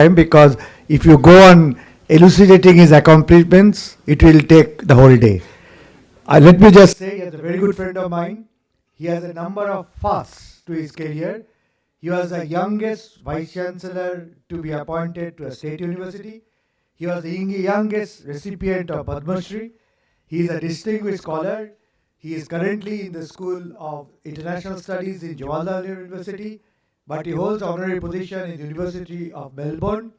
time, because if you go on elucidating his accomplishments, it will take the whole day. Let me just say, he is a very good friend of mine. He has a number of firsts to his career. He was the youngest vice chancellor to be appointed to a state university. He was the youngest recipient of Padma Shri. He is a distinguished scholar. He is currently in the School of International Studies in Jawaharlal University, but he holds honorary position in the University of Melbourne.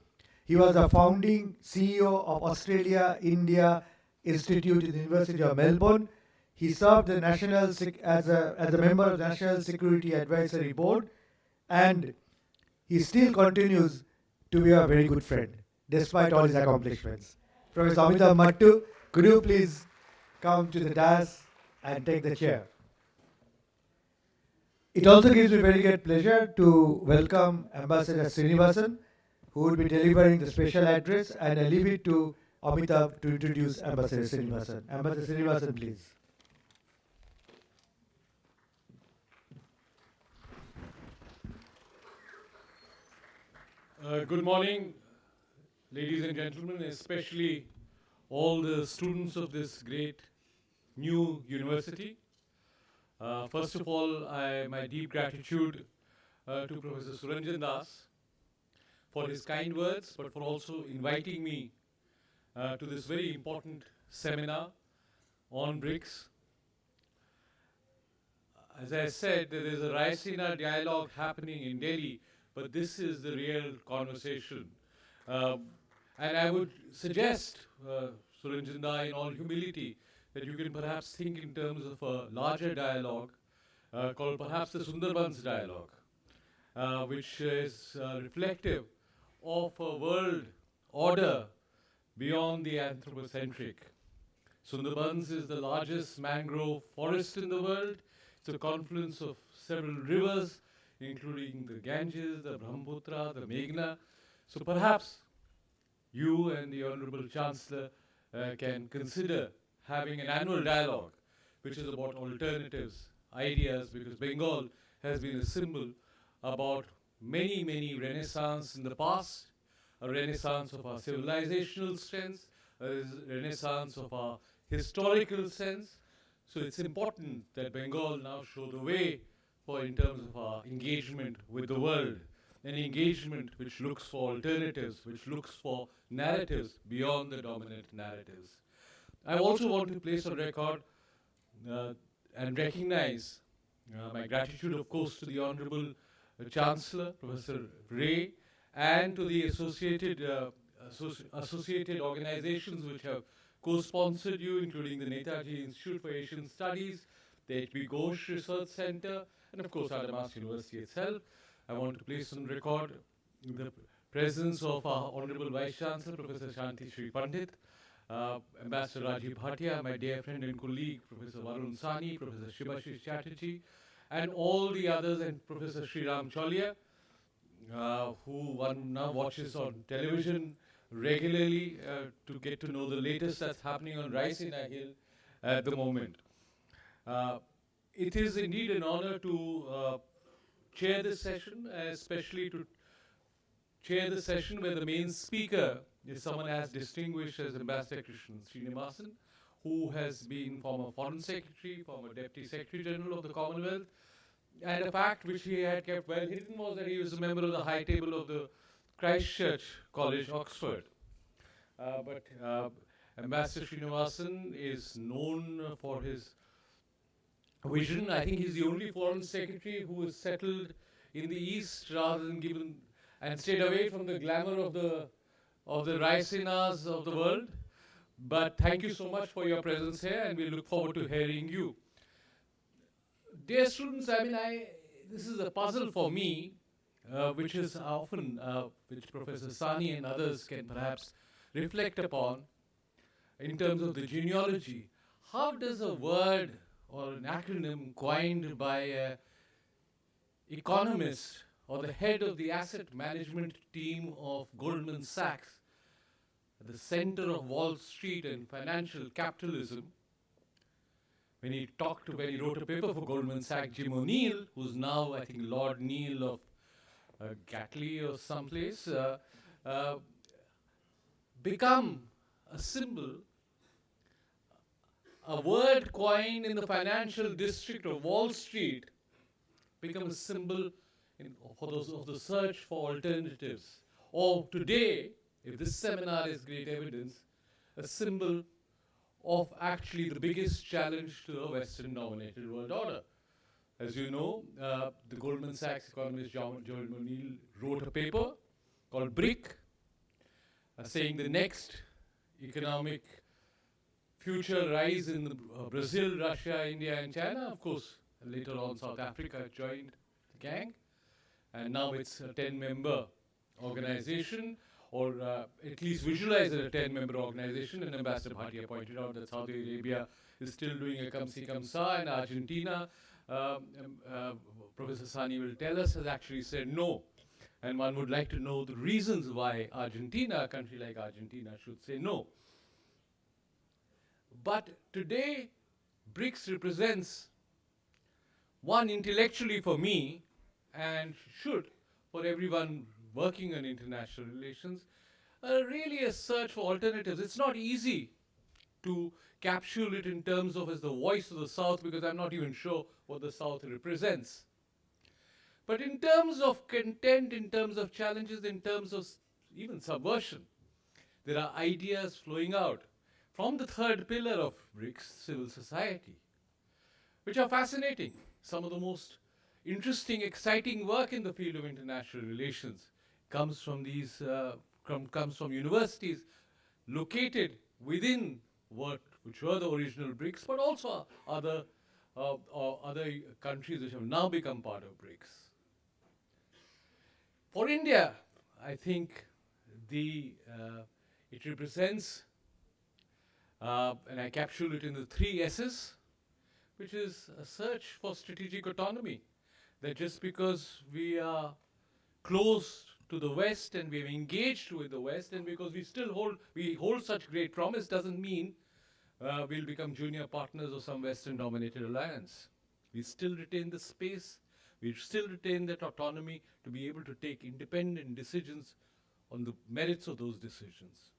He was the founding CEO of Australia India Institute in the University of Melbourne. He served the as a member of the National Security Advisory Board, and he still continues to be a very good friend despite all his accomplishments. Professor Amitabh Mattu, could you please come to the dais and take the chair? It also gives me very great pleasure to welcome Ambassador Srinivasan, who will be delivering the special address, and I leave it to Amitabh to introduce Ambassador Srinivasan. Ambassador Srinivasan, please. Good morning, ladies and gentlemen, especially all the students of this great new university. First of all, my deep gratitude to Professor Suranjan Das for his kind words, but for also inviting me to this very important seminar on Brics. As I said, there is a Raisina dialogue happening in Delhi, but this is the real conversation. And I would suggest, Suranjan Da, in all humility, that you can perhaps think in terms of a larger dialogue called perhaps the Sundarbans dialogue, which is reflective of a world order beyond the anthropocentric. Sundarbans is the largest mangrove forest in the world. It's a confluence of several rivers, including the Ganges, the Brahmaputra, the Meghna. So perhaps you and the Honorable Chancellor can consider having an annual dialogue which is about alternatives, ideas, because Bengal has been a symbol about many, many renaissance in the past, a renaissance of our civilizational strengths, a renaissance of our historical sense. So it's important that Bengal now show the way for in terms of our engagement with the world, an engagement which looks for alternatives, which looks for narratives beyond the dominant narratives. I also want to place on record and recognize my gratitude, of course, to the Honorable Chancellor, Professor Ray, and to the associated organizations which have co-sponsored you, including the Netaji Institute for Asian Studies, the H.B. Ghosh Research Center, and of course Adamas University itself. I want to place on record the presence of our Honorable Vice Chancellor, Professor Shanti Sri Pandit, Ambassador Rajiv Bhatia, my dear friend and colleague, Professor Varun Sani, Professor Shibashish Chatterjee, and all the others, and Professor Sriram Cholia, who one now watches on television regularly to get to know the latest that's happening on Raisina Hill at the moment. It is indeed an honor to chair this session, especially to chair the session where the main speaker is someone as distinguished as Ambassador Krishnan Srinivasan, who has been former Foreign Secretary, former Deputy Secretary General of the Commonwealth, and a fact which he had kept well hidden was that he was a member of the High Table of the Christchurch College, Oxford. But Ambassador Srinivasan is known for his vision. I think he's the only Foreign Secretary who is settled in the East rather than given and stayed away from the glamour of the Raisenas of the world. But thank you so much for your presence here, and we look forward to hearing you. Dear students, this is a puzzle for me, which is often, which Professor Sani and others can perhaps reflect upon in terms of the genealogy. How does a word or an acronym coined by an economist or the head of the asset management team of Goldman Sachs at the center of Wall Street and financial capitalism, when he wrote a paper for Goldman Sachs, Jim O'Neill, who's now, I think, Lord Neil of Gatley or someplace, uh, become a symbol, a word coined in the financial district of Wall Street, become a symbol for those of the search for alternatives. Or today, if this seminar is great evidence, a symbol of actually the biggest challenge to the Western-dominated world order. As you know, the Goldman Sachs economist John O'Neill wrote a paper called Bric, saying the next economic future rise in Brazil, Russia, India, and China. Of course, later on South Africa joined the gang, and now it's a 10-member organization, or at least visualized as a 10-member organization. And Ambassador Bhatia pointed out that Saudi Arabia is still doing a come see come sa, and Argentina, Professor Sani will tell us, has actually said no. And one would like to know the reasons why Argentina, a country like Argentina, should say no. But today, Brics represents, one, intellectually for me, and should for everyone working on international relations, really a search for alternatives. It's not easy to capsule it in terms of as the voice of the South, because I'm not even sure what the South represents. But in terms of content, in terms of challenges, in terms of even subversion, there are ideas flowing out from the third pillar of Brics, civil society, which are fascinating. Some of the most interesting, exciting work in the field of international relations comes from these, comes from universities located within which were the original Brics, but also other countries which have now become part of Brics. For India, I think it represents, and I capsule it in the 3 S's, which is a search for strategic autonomy. That just because we are close to the West and we have engaged with the West, and because we hold such great promise, doesn't mean we'll become junior partners of some Western-dominated alliance. We still retain the space, we still retain that autonomy to be able to take independent decisions on the merits of those decisions.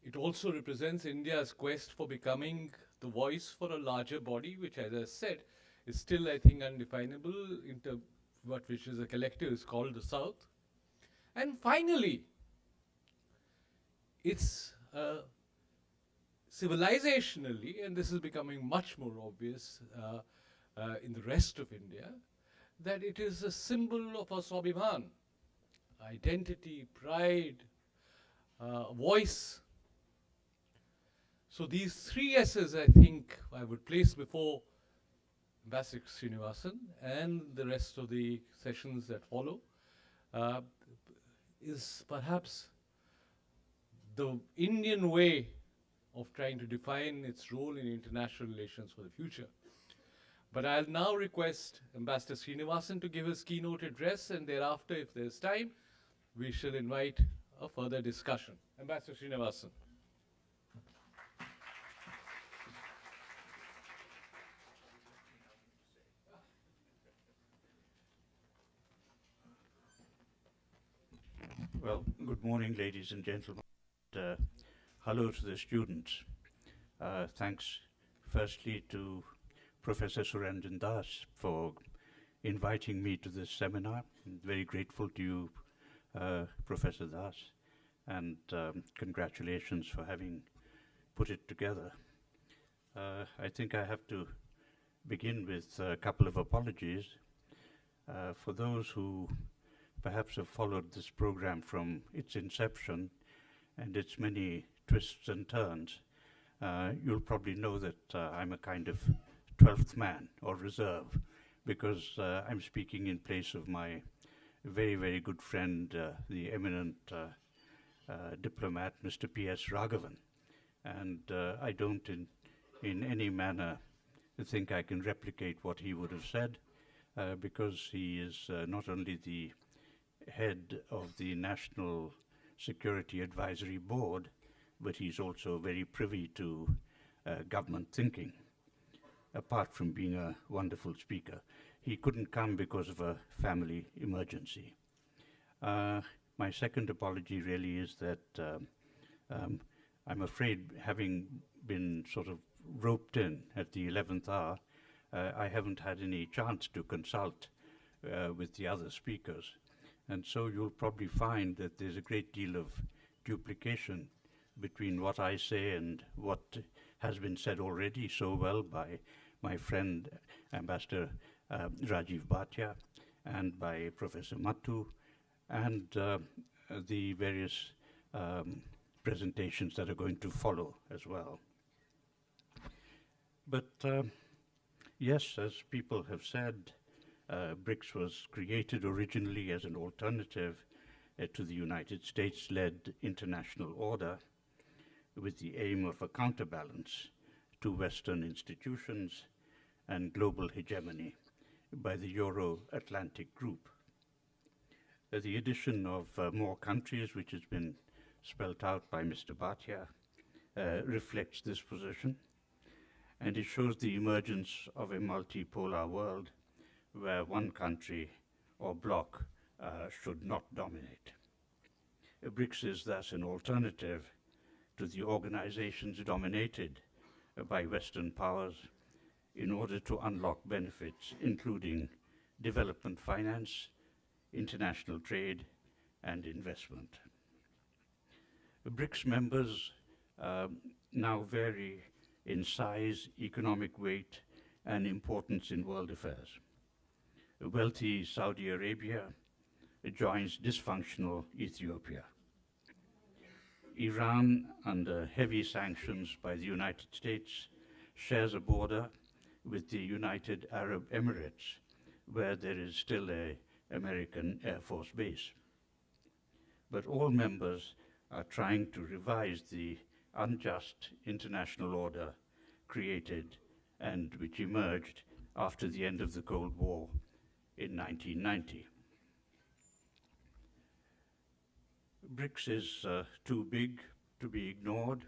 It also represents India's quest for becoming the voice for a larger body, which, as I said, is still, I think, undefinable into which is a collective is called the South. And finally, it's civilizationally, and this is becoming much more obvious in the rest of India, that it is a symbol of a Swabhiman, identity, pride, voice. So these 3 S's, I think, I would place before Ambassador Srinivasan and the rest of the sessions that follow, is perhaps the Indian way of trying to define its role in international relations for the future. But I'll now request Ambassador Srinivasan to give his keynote address, and thereafter, if there's time, we shall invite a further discussion. Ambassador Srinivasan. Well, good morning, ladies and gentlemen. Hello to the students. Thanks firstly to Professor Suranjan Das for inviting me to this seminar. I'm very grateful to you, Professor Das, and congratulations for having put it together. I think I have to begin with a couple of apologies for those who perhaps have followed this program from its inception and its many twists and turns. You'll probably know that I'm a kind of 12th man or reserve, because I'm speaking in place of my very, very good friend, the eminent diplomat, Mr. P.S. Raghavan. And I don't in any manner think I can replicate what he would have said, because he is not only the head of the National Security Advisory Board, but he's also very privy to government thinking, apart from being a wonderful speaker. He couldn't come because of a family emergency. My My second apology really is that I'm afraid, having been sort of roped in at the 11th hour, I haven't had any chance to consult with the other speakers. And so you'll probably find that there's a great deal of duplication between what I say and what has been said already so well by my friend Ambassador Rajiv Bhatia and by Professor Mattu and the various presentations that are going to follow as well. But yes, as people have said, Brics was created originally as an alternative to the United States-led international order with the aim of a counterbalance to Western institutions and global hegemony by the Euro-Atlantic group. The addition of more countries, which has been spelt out by Mr. Bhatia, reflects this position, and it shows the emergence of a multipolar world where one country or bloc should not dominate. Brics is thus an alternative to the organizations dominated by Western powers in order to unlock benefits, including development finance, international trade, and investment. Brics members now vary in size, economic weight, and importance in world affairs. Wealthy Saudi Arabia joins dysfunctional Ethiopia. Iran, under heavy sanctions by the United States, shares a border with the United Arab Emirates, where there is still an American Air Force base. But all members are trying to revise the unjust international order created and which emerged after the end of the Cold War in 1990. Brics is too big to be ignored,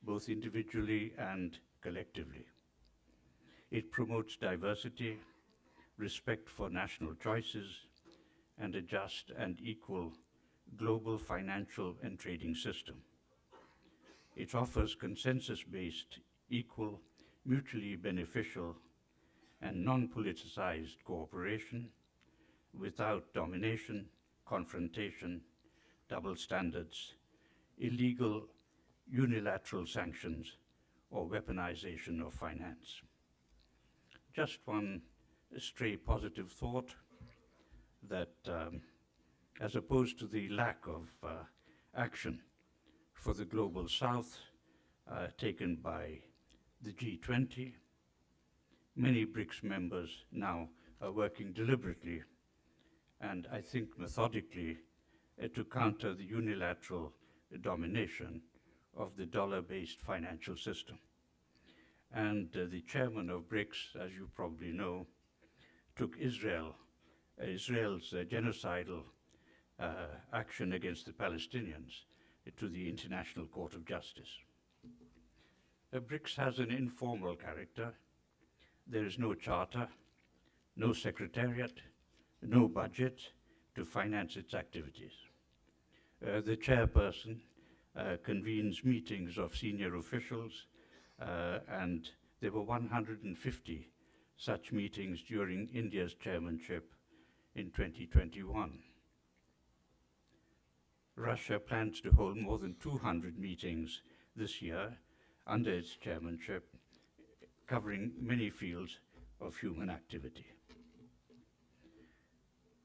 both individually and collectively. It promotes diversity, respect for national choices, and a just and equal global financial and trading system. It offers consensus-based, equal, mutually beneficial, and non-politicized cooperation without domination, confrontation, double standards, illegal unilateral sanctions, or weaponization of finance. Just one stray positive thought that as opposed to the lack of action for the global south taken by the G20, many Brics members now are working deliberately and I think methodically to counter the unilateral domination of the dollar-based financial system. And the chairman of Brics, as you probably know, took Israel's genocidal action against the Palestinians to the International Court of Justice. Brics has an informal character. There is no charter, no secretariat, no budget to finance its activities. The chairperson convenes meetings of senior officials, and there were 150 such meetings during India's chairmanship in 2021. Russia plans to hold more than 200 meetings this year under its chairmanship, covering many fields of human activity.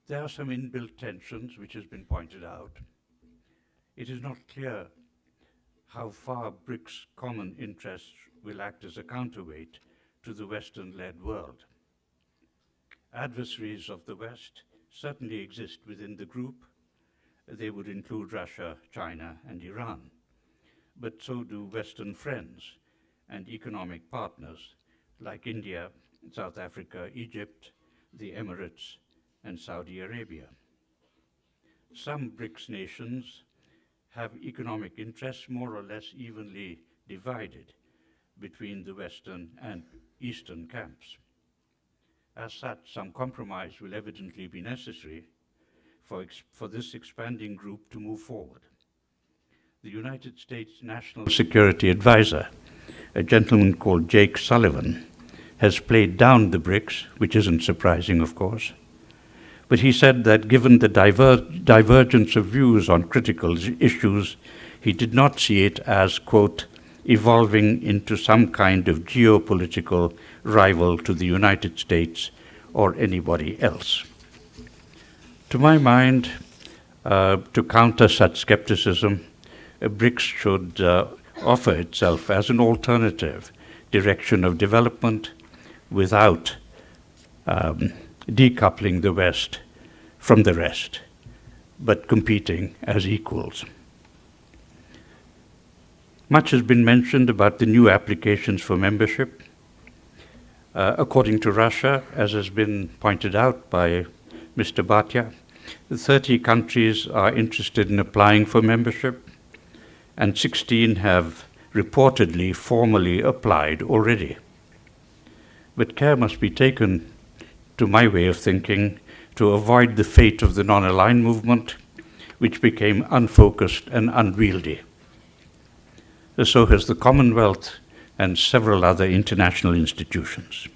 There are some inbuilt tensions, which has been pointed out. It is not clear how far Brics' common interests will act as a counterweight to the Western-led world. Adversaries of the West certainly exist within the group. They would include Russia, China, and Iran. But so do Western friends and economic partners like India, South Africa, Egypt, the Emirates, and Saudi Arabia. Some Brics nations have economic interests more or less evenly divided between the Western and Eastern camps. As such, some compromise will evidently be necessary, for this expanding group to move forward. The United States National Security Advisor, a gentleman called Jake Sullivan, has played down the BRICS, which isn't surprising, of course. But he said that given the divergence of views on critical issues, he did not see it as, quote, evolving into some kind of geopolitical rival to the United States or anybody else. To my mind, to counter such skepticism, BRICS should offer itself as an alternative direction of development without decoupling the West from the rest, but competing as equals. Much has been mentioned about the new applications for membership. According to Russia, as has been pointed out by Mr. Bhatia, 30 countries are interested in applying for membership, and 16 have reportedly formally applied already. But care must be taken, to my way of thinking, to avoid the fate of the non-aligned movement, which became unfocused and unwieldy. So has the Commonwealth and several other international institutions.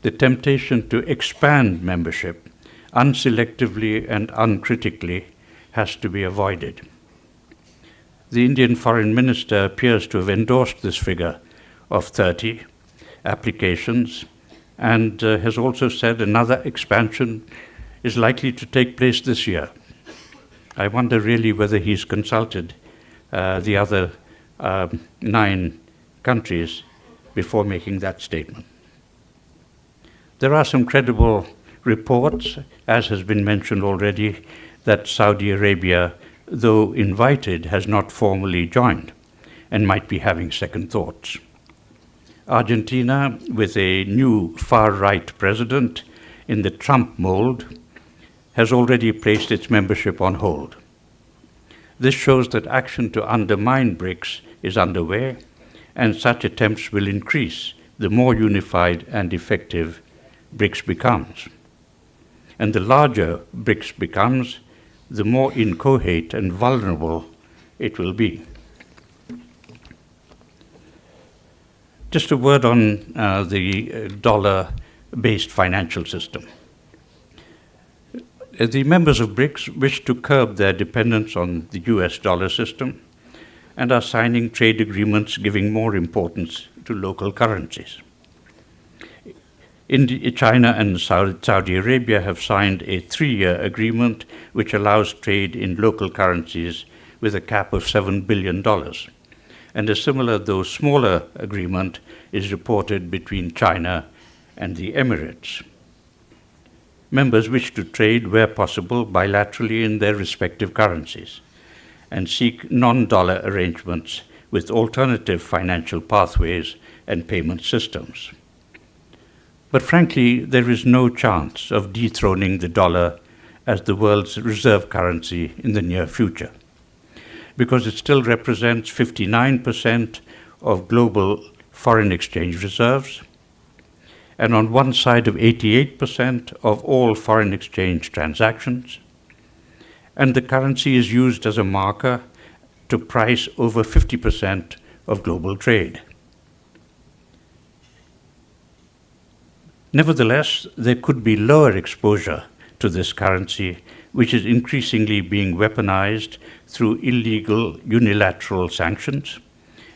The temptation to expand membership unselectively and uncritically has to be avoided. The Indian Foreign Minister appears to have endorsed this figure of 30 applications and has also said another expansion is likely to take place this year. I wonder really whether he's consulted the other 9 countries before making that statement. There are some credible reports, as has been mentioned already, that Saudi Arabia, though invited, has not formally joined and might be having second thoughts. Argentina, with a new far-right president in the Trump mold, has already placed its membership on hold. This shows that action to undermine BRICS is underway, and such attempts will increase the more unified and effective BRICS becomes. And the larger BRICS becomes, the more inchoate and vulnerable it will be. Just a word on the dollar-based financial system. The members of BRICS wish to curb their dependence on the US dollar system and are signing trade agreements giving more importance to local currencies. China and Saudi Arabia have signed a 3-year agreement which allows trade in local currencies with a cap of $7 billion. And a similar, though smaller, agreement is reported between China and the Emirates. Members wish to trade, where possible, bilaterally in their respective currencies and seek non-dollar arrangements with alternative financial pathways and payment systems. But frankly, there is no chance of dethroning the dollar as the world's reserve currency in the near future, because it still represents 59% of global foreign exchange reserves, and on one side of 88% of all foreign exchange transactions, and the currency is used as a marker to price over 50% of global trade. Nevertheless, there could be lower exposure to this currency, which is increasingly being weaponized through illegal unilateral sanctions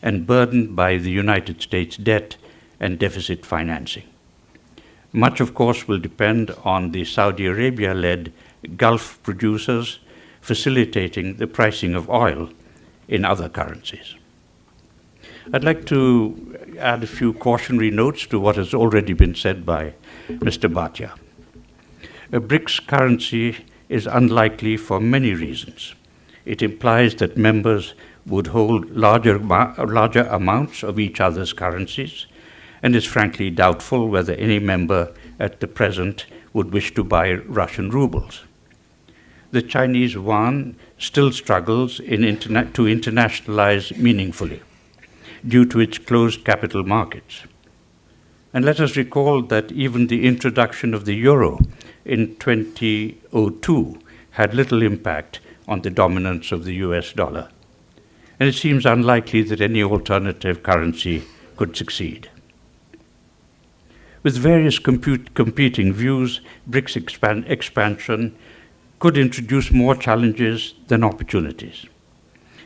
and burdened by the United States debt and deficit financing. Much, of course, will depend on the Saudi Arabia-led Gulf producers facilitating the pricing of oil in other currencies. I'd like to add a few cautionary notes to what has already been said by Mr. Bhatia. A BRICS currency is unlikely for many reasons. It implies that members would hold larger amounts of each other's currencies, and is frankly doubtful whether any member at the present would wish to buy Russian rubles. The Chinese yuan still struggles to internationalize meaningfully due to its closed capital markets. And let us recall that even the introduction of the euro in 2002 had little impact on the dominance of the US dollar, and it seems unlikely that any alternative currency could succeed. With various competing views, BRICS expansion could introduce more challenges than opportunities,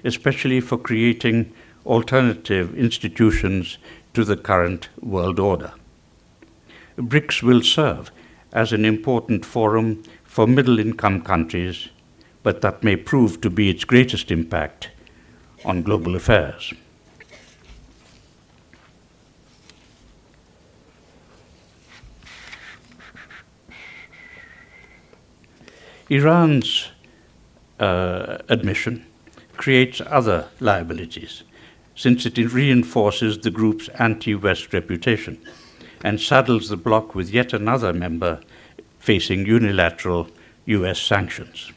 especially for creating alternative institutions to the current world order. BRICS will serve as an important forum for middle-income countries, but that may prove to be its greatest impact on global affairs. Iran's admission creates other liabilities, since it reinforces the group's anti-West reputation and saddles the bloc with yet another member facing unilateral US sanctions.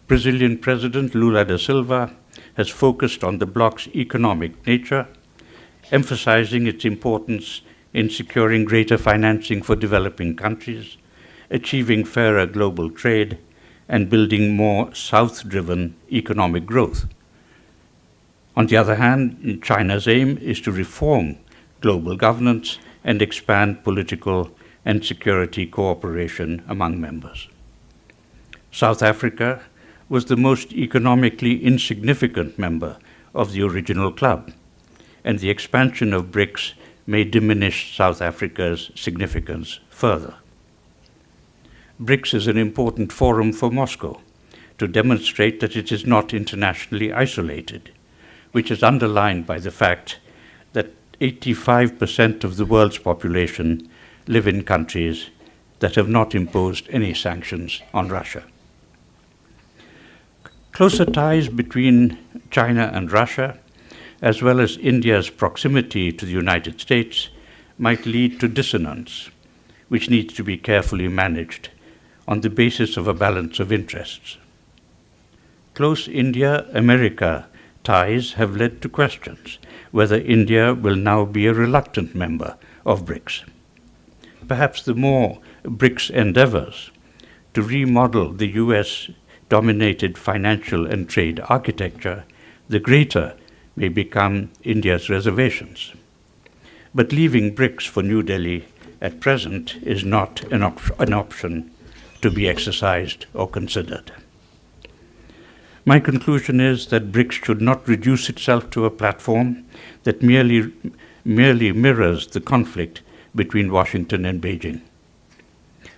Brazilian President Lula da Silva has focused on the bloc's economic nature, emphasizing its importance in securing greater financing for developing countries, achieving fairer global trade, and building more South-driven economic growth. On the other hand, China's aim is to reform global governance and expand political and security cooperation among members. South Africa was the most economically insignificant member of the original club, and the expansion of BRICS may diminish South Africa's significance further. BRICS is an important forum for Moscow to demonstrate that it is not internationally isolated, which is underlined by the fact that 85% of the world's population live in countries that have not imposed any sanctions on Russia. Closer ties between China and Russia, as well as India's proximity to the United States, might lead to dissonance, which needs to be carefully managed on the basis of a balance of interests. Close India-America ties have led to questions whether India will now be a reluctant member of BRICS. Perhaps the more BRICS endeavors to remodel the US-dominated financial and trade architecture, the greater may become India's reservations. But leaving BRICS for New Delhi at present is not an option to be exercised or considered. My conclusion is that BRICS should not reduce itself to a platform that merely mirrors the conflict between Washington and Beijing.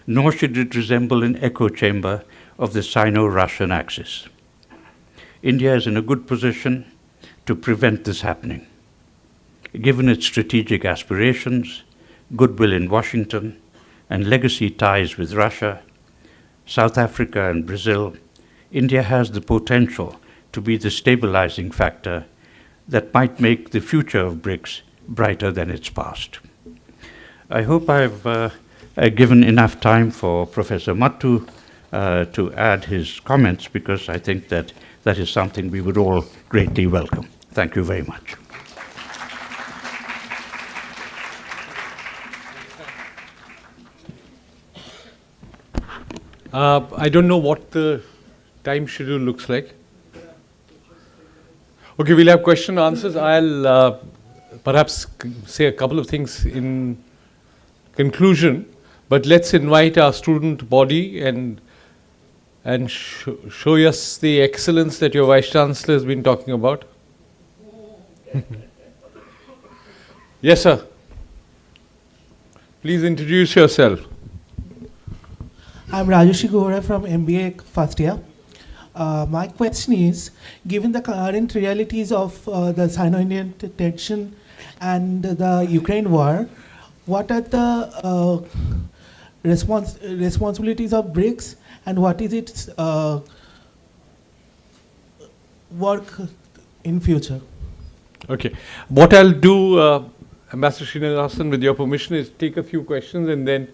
Nor should it resemble an echo chamber of the Sino-Russian axis. India is in a good position to prevent this happening. Given its strategic aspirations, goodwill in Washington, and legacy ties with Russia, South Africa and Brazil, India has the potential to be the stabilizing factor that might make the future of BRICS brighter than its past. I hope I've given enough time for Professor Mattu to add his comments, because I think that that is something we would all greatly welcome. Thank you very much. I don't know what the time schedule looks like. Okay, we'll have question and answers. I'll perhaps say a couple of things in conclusion, but let's invite our student body and show us the excellence that your Vice Chancellor has been talking about. Yes, sir. Please introduce yourself. I'm Rajesh Gora from MBA first year. My question is, given the current realities of the Sino-Indian tension and the Ukraine war, what are the responsibilities of BRICS, and what is its work in future? Okay. What I'll do, Ambassador Srinivasan, with your permission, is take a few questions and then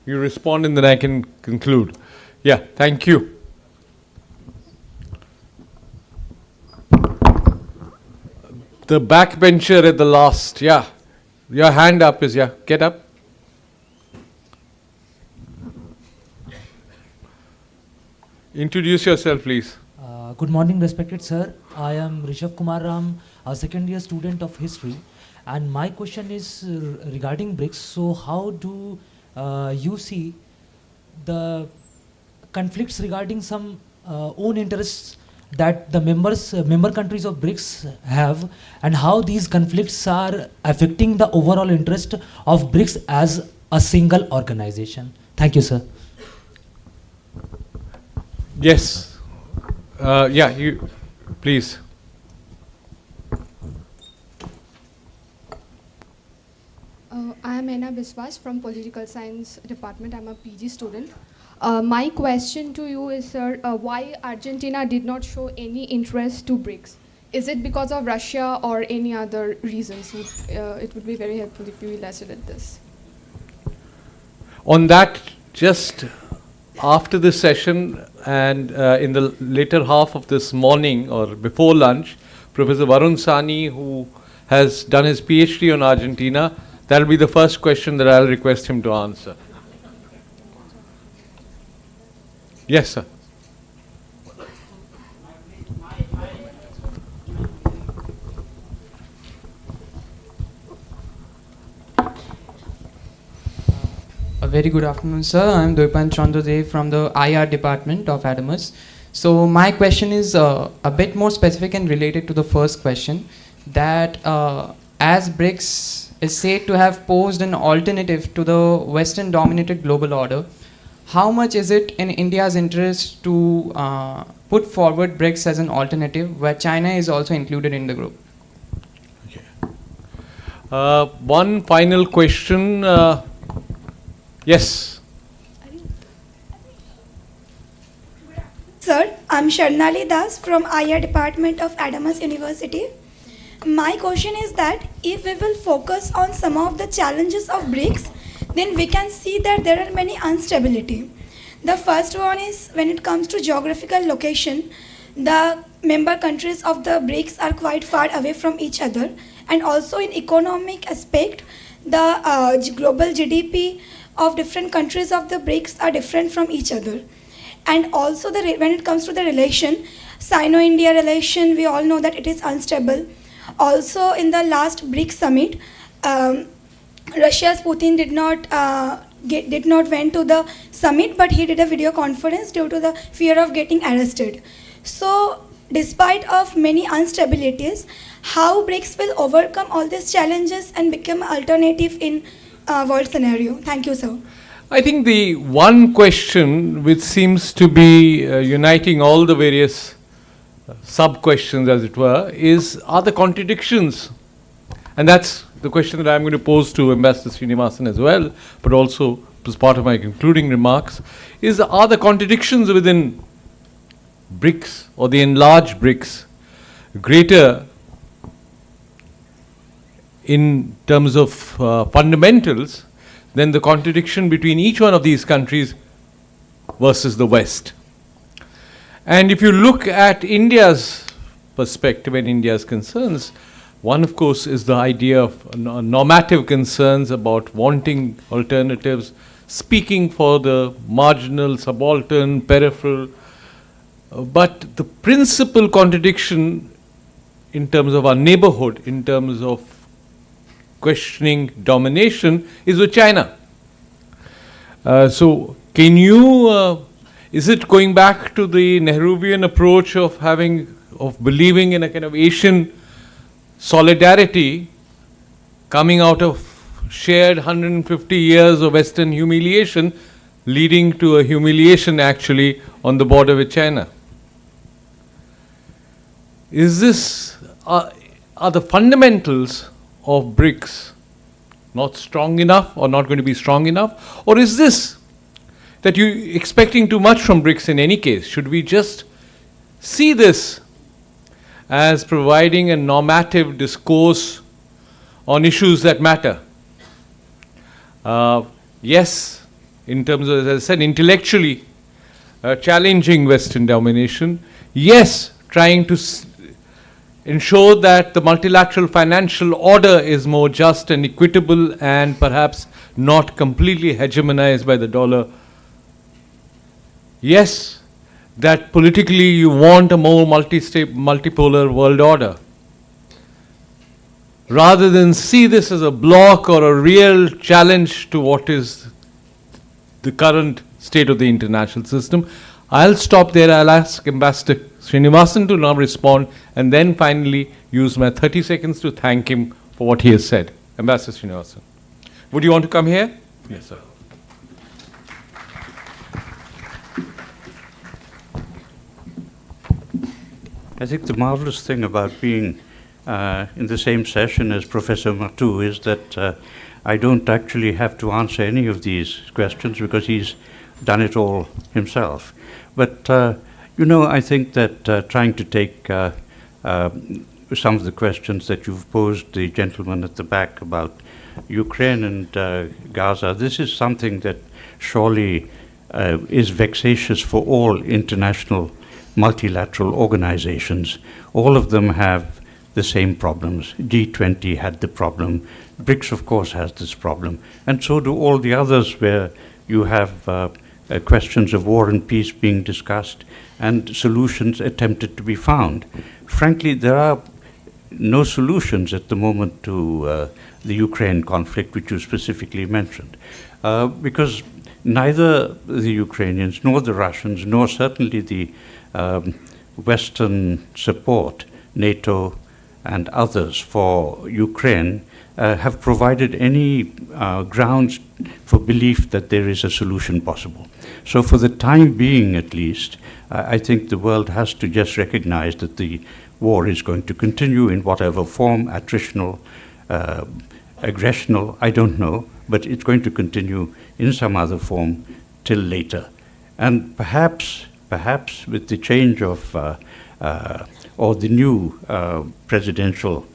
you respond and then I can conclude. Yeah, thank you. The backbencher at the last, yeah. Your hand up is, yeah, get up. Introduce yourself, please. Good morning, respected sir. I am Rishabh Kumar Ram, a second year student of history, and my question is regarding BRICS. So, how do you see the conflicts regarding some own interests that the member countries of BRICS have, and how these conflicts are affecting the overall interest of BRICS as a single organization? Thank you, sir. Yes. Yeah, you, please. I am Ena Biswas from Political Science Department. I'm a PG student. My question to you is, sir, why Argentina did not show any interest to BRICS? Is it because of Russia or any other reasons? It would be very helpful if you elaborate this. On that, just after this session and in the later half of this morning or before lunch, Professor Varun Sani, who has done his PhD on Argentina, that will be the first question that I'll request him to answer. Yes, sir. A very good afternoon, sir. I'm Doipan Chandradev from the IR department of Adamus. So my question is a bit more specific and related to the first question, that as BRICS is said to have posed an alternative to the Western dominated global order, how much is it in India's interest to put forward BRICS as an alternative where China is also included in the group? Okay. One final question. Yes. Sir, I'm Sharnali Das from IR Department of Adamas University. My question is that if we will focus on some of the challenges of BRICS, then we can see that there are many instability. The first one is when it comes to geographical location, the member countries of the BRICS are quite far away from each other, and also in economic aspect, the global GDP of different countries of the BRICS are different from each other. And also when it comes to the relation, Sino-India relation, we all know that it is unstable. Also in the last BRICS summit, Russia's Putin did not went to the summit, but he did a video conference due to the fear of getting arrested. So despite of many instabilities, how BRICS will overcome all these challenges and become an alternative in world scenario? Thank you, sir. I think the one question which seems to be uniting all the various sub-questions, as it were, are the contradictions. And that's the question that I'm going to pose to Ambassador Srinivasan as well, but also as part of my concluding remarks, are the contradictions within BRICS or the enlarged BRICS greater in terms of fundamentals than the contradiction between each one of these countries versus the West. And if you look at India's perspective and India's concerns, one, of course, is the idea of normative concerns about wanting alternatives, speaking for the marginal, subaltern, peripheral. But the principal contradiction in terms of our neighborhood, in terms of questioning domination, is with China. So can you, is it going back to the Nehruvian approach of believing in a kind of Asian solidarity coming out of shared 150 years of Western humiliation, leading to a humiliation actually on the border with China? Are the fundamentals of BRICS not strong enough or not going to be strong enough? Or is this that you're expecting too much from BRICS in any case? Should we just see this as providing a normative discourse on issues that matter? Yes, in terms of, as I said, intellectually challenging Western domination. Yes, trying to ensure that the multilateral financial order is more just and equitable and perhaps not completely hegemonized by the dollar. Yes, that politically you want a more multipolar world order, rather than see this as a block or a real challenge to what is the current state of the international system. I'll stop there. I'll ask Ambassador Srinivasan to now respond, and then finally use my 30 seconds to thank him for what he has said. Ambassador Srinivasan. Would you want to come here? Yes, sir. I think the marvelous thing about being in the same session as Professor Matu is that I don't actually have to answer any of these questions because he's done it all himself. But, I think that trying to take some of the questions that you've posed, the gentleman at the back, about Ukraine and Gaza, this is something that surely is vexatious for all international multilateral organizations. All of them have the same problems. G20 had the problem. Brics, of course, has this problem. And so do all the others where you have questions of war and peace being discussed and solutions attempted to be found. Frankly, there are no solutions at the moment to the Ukraine conflict, which you specifically mentioned, because neither the Ukrainians nor the Russians, nor certainly the Western support, NATO and others for Ukraine, have provided any grounds for belief that there is a solution possible. So for the time being, at least, I think the world has to just recognize that the war is going to continue in whatever form, attritional, aggressional, I don't know, but it's going to continue in some other form till later. And perhaps with the change of, or the new presidential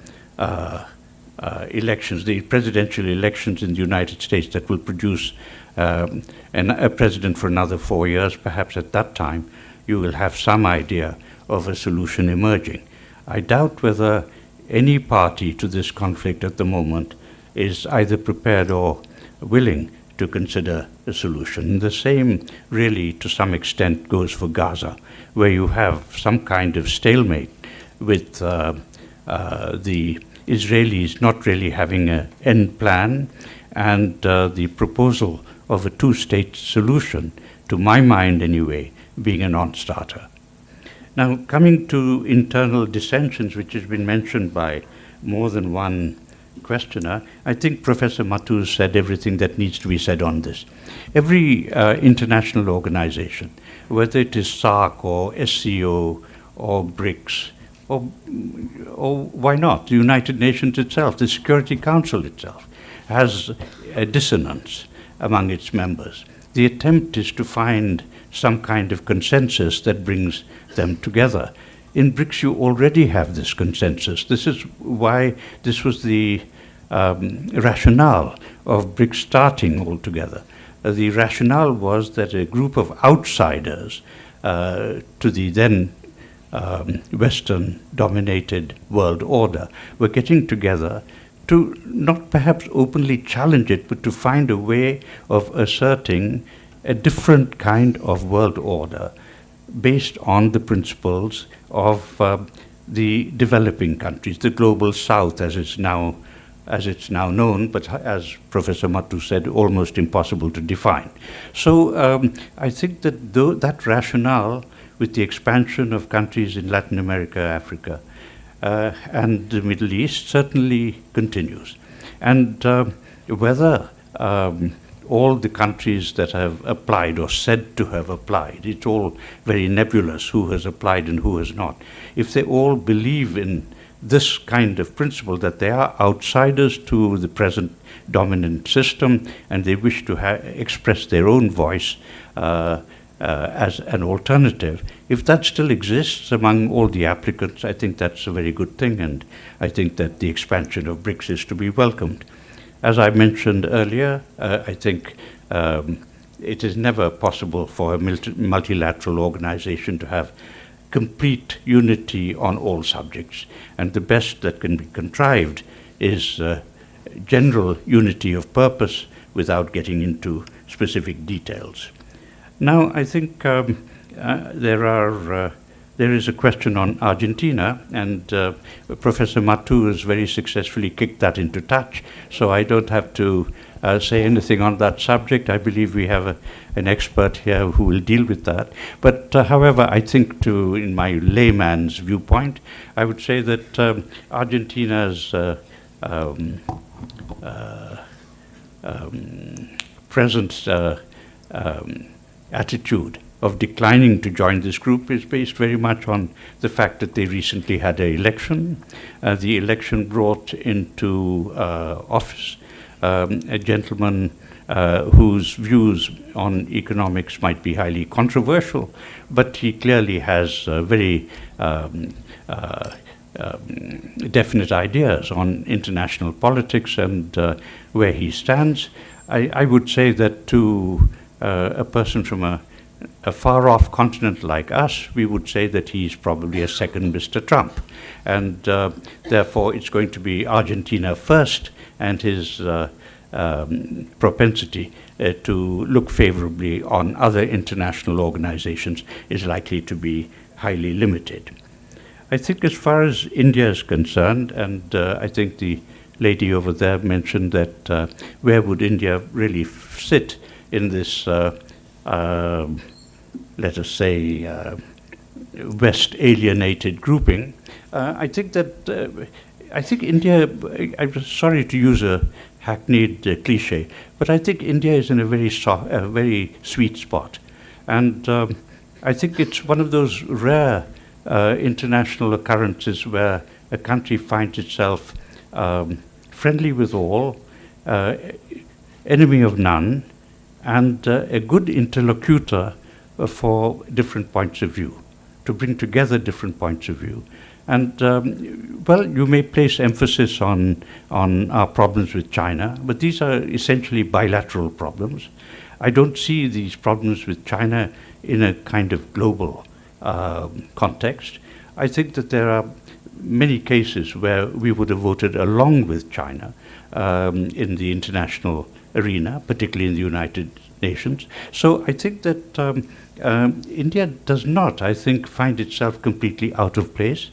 elections, the presidential elections in the United States that will produce a president for another 4 years, perhaps at that time you will have some idea of a solution emerging. I doubt whether any party to this conflict at the moment is either prepared or willing to consider a solution. The same, really, to some extent, goes for Gaza, where you have some kind of stalemate with the Israelis not really having an end plan, and the proposal of a two-state solution, to my mind anyway, being a non-starter. Now, coming to internal dissensions, which has been mentioned by more than one questioner, I think Professor Matu said everything that needs to be said on this. Every international organization, whether it is SARC or SCO or Brics, or why not, the United Nations itself, the Security Council itself, has a dissonance among its members. The attempt is to find some kind of consensus that brings them together. In Brics, you already have this consensus. This is why this was the rationale of Brics starting altogether. The rationale was that a group of outsiders to the then Western-dominated world order were getting together to not perhaps openly challenge it, but to find a way of asserting a different kind of world order based on the principles of the developing countries, the global south as it's now known, but as Professor Matu said, almost impossible to define. So I think that that rationale with the expansion of countries in Latin America, Africa, and the Middle East certainly continues. And whether all the countries that have applied or said to have applied, it's all very nebulous who has applied and who has not. If they all believe in this kind of principle, that they are outsiders to the present dominant system and they wish to express their own voice as an alternative, if that still exists among all the applicants, I think that's a very good thing, and I think that the expansion of Brics is to be welcomed. As I mentioned earlier, I think it is never possible for a multilateral organization to have complete unity on all subjects, and the best that can be contrived is general unity of purpose without getting into specific details. Now, I think there is a question on Argentina, and Professor Matu has very successfully kicked that into touch, so I don't have to say anything on that subject. I believe we have an expert here who will deal with that. But however, I think in my layman's viewpoint, I would say that Argentina's present attitude of declining to join this group is based very much on the fact that they recently had an election. The election brought into office a gentleman whose views on economics might be highly controversial, but he clearly has very definite ideas on international politics and where he stands. I would say that to a person from a far-off continent like us, we would say that he's probably a second Mr. Trump. And therefore, it's going to be Argentina first, and his propensity to look favorably on other international organizations is likely to be highly limited. I think as far as India is concerned, and I think the lady over there mentioned that where would India really sit in this, let us say, West alienated grouping. I think India, I'm sorry to use a hackneyed cliche, but I think India is in a very sweet spot. And I think it's one of those rare international occurrences where a country finds itself friendly with all, enemy of none, and a good interlocutor for different points of view, to bring together different points of view. And, well, you may place emphasis on our problems with China, but these are essentially bilateral problems. I don't see these problems with China in a kind of global context. I think that there are many cases where we would have voted along with China in the international arena, particularly in the United Nations. So I think that India does not, I think, find itself completely out of place,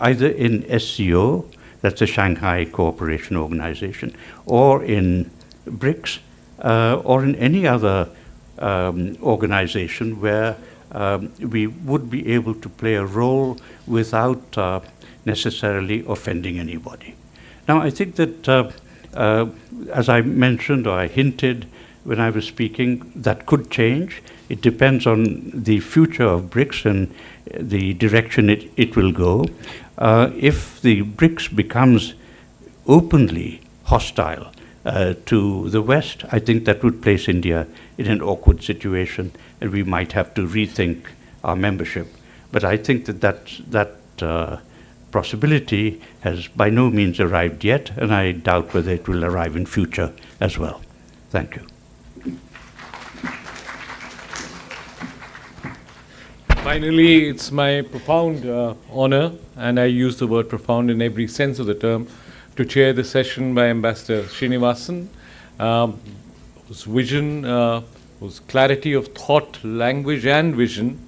either in SCO, that's the Shanghai Cooperation Organization, or in Brics, or in any other organization where we would be able to play a role without necessarily offending anybody. Now, I think that, as I mentioned or I hinted when I was speaking, that could change. It depends on the future of BRICS and the direction it will go. If the BRICS becomes openly hostile to the West, I think that would place India in an awkward situation, and we might have to rethink our membership. But I think that possibility has by no means arrived yet, and I doubt whether it will arrive in future as well. Thank you. Finally, it's my profound honor, and I use the word profound in every sense of the term, to chair the session by Ambassador Srinivasan, whose vision, whose clarity of thought, language and vision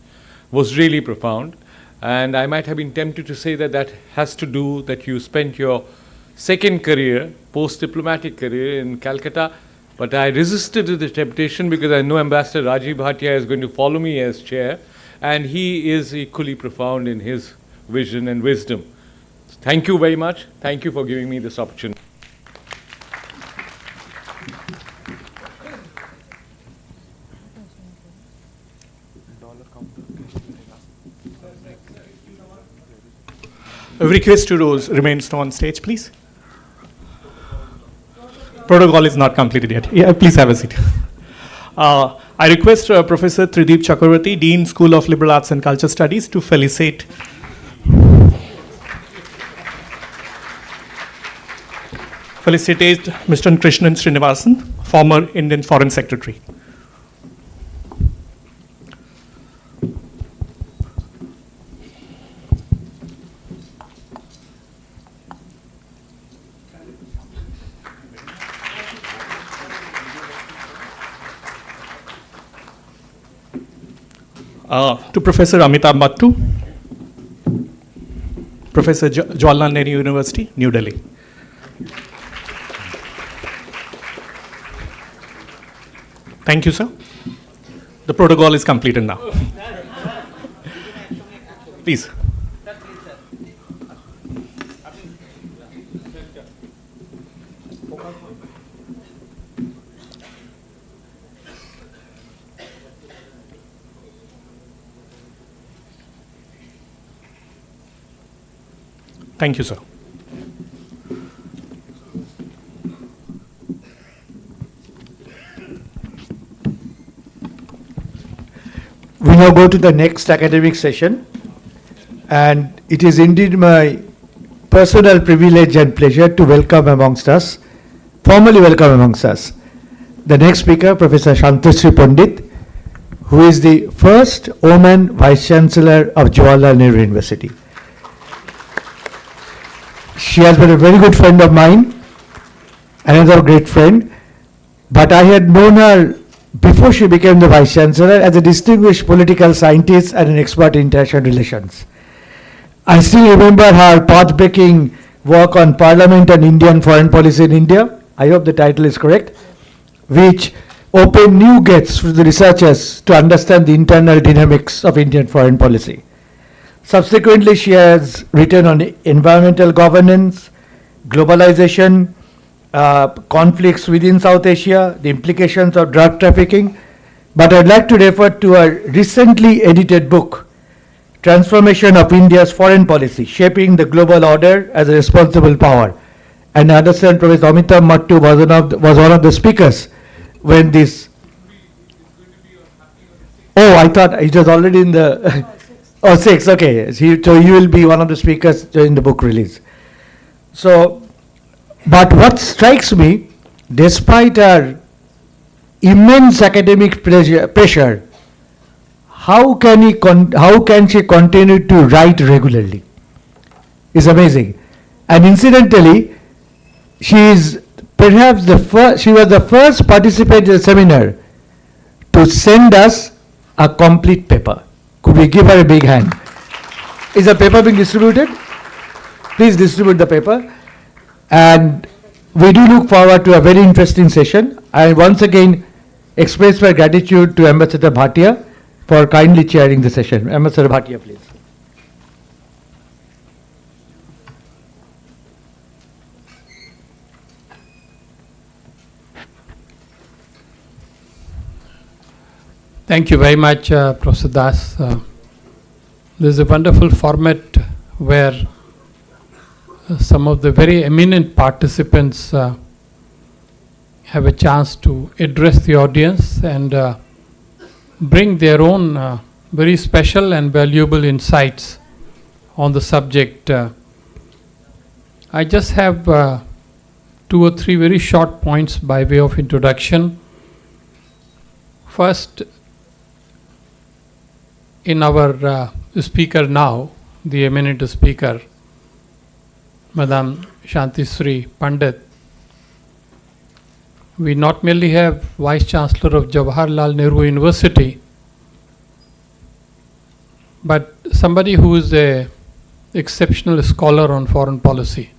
was really profound. And I might have been tempted to say that that has to do that you spent your second career, post-diplomatic career in Calcutta, but I resisted the temptation because I know Ambassador Rajiv Bhatia is going to follow me as chair, and he is equally profound in his vision and wisdom. Thank you very much. Thank you for giving me this opportunity. A request to those remains on stage, please. Protocol is not completed yet. Yeah, please have a seat. I request Professor Trideep Chakravarti, Dean, School of Liberal Arts and Culture Studies, to felicitate Mr. Krishnan Srinivasan, former Indian Foreign Secretary. To Professor Amitabh Mattu, Professor Jawaharlal Nehru University, New Delhi. Thank you, sir. The protocol is completed now. Please. Thank you, sir. We now go to the next academic session, and it is indeed my personal privilege and pleasure to welcome amongst us, formally welcome amongst us, the next speaker, Professor Shantashri Pandit, who is the first woman Vice Chancellor of Jawaharlal Nehru University. She has been a very good friend of mine, another great friend, but I had known her before she became the Vice Chancellor as a distinguished political scientist and an expert in international relations. I still remember her path-breaking work on Parliament and Indian foreign policy in India, I hope the title is correct, which opened new gates for the researchers to understand the internal dynamics of Indian foreign policy. Subsequently, she has written on environmental governance, globalization, conflicts within South Asia, the implications of drug trafficking. But I'd like to refer to a recently edited book, Transformation of India's Foreign Policy, Shaping the Global Order as a Responsible Power. And I understand Professor Amitabh Mattu was one of the speakers when this... Oh, I thought it was already in the... Oh, 6, okay. So you will be one of the speakers during the book release. So, but what strikes me, despite our immense academic pressure, how can she continue to write regularly? It's amazing. And incidentally, she is perhaps she was the first participant in the seminar to send us a complete paper. Could we give her a big hand? Is the paper being distributed? Please distribute the paper. And we do look forward to a very interesting session. I once again express my gratitude to Ambassador Bhatia for kindly chairing the session. Ambassador Bhatia, please. Thank you very much, Professor Das. This is a wonderful format where some of the very eminent participants have a chance to address the audience and bring their own very special and valuable insights on the subject. I just have 2 or 3 very short points by way of introduction. First, in our speaker now, the eminent speaker, Madam Shantashri Pandit, we not merely have Vice Chancellor of Jawaharlal Nehru University, but somebody who is an exceptional scholar on foreign policy.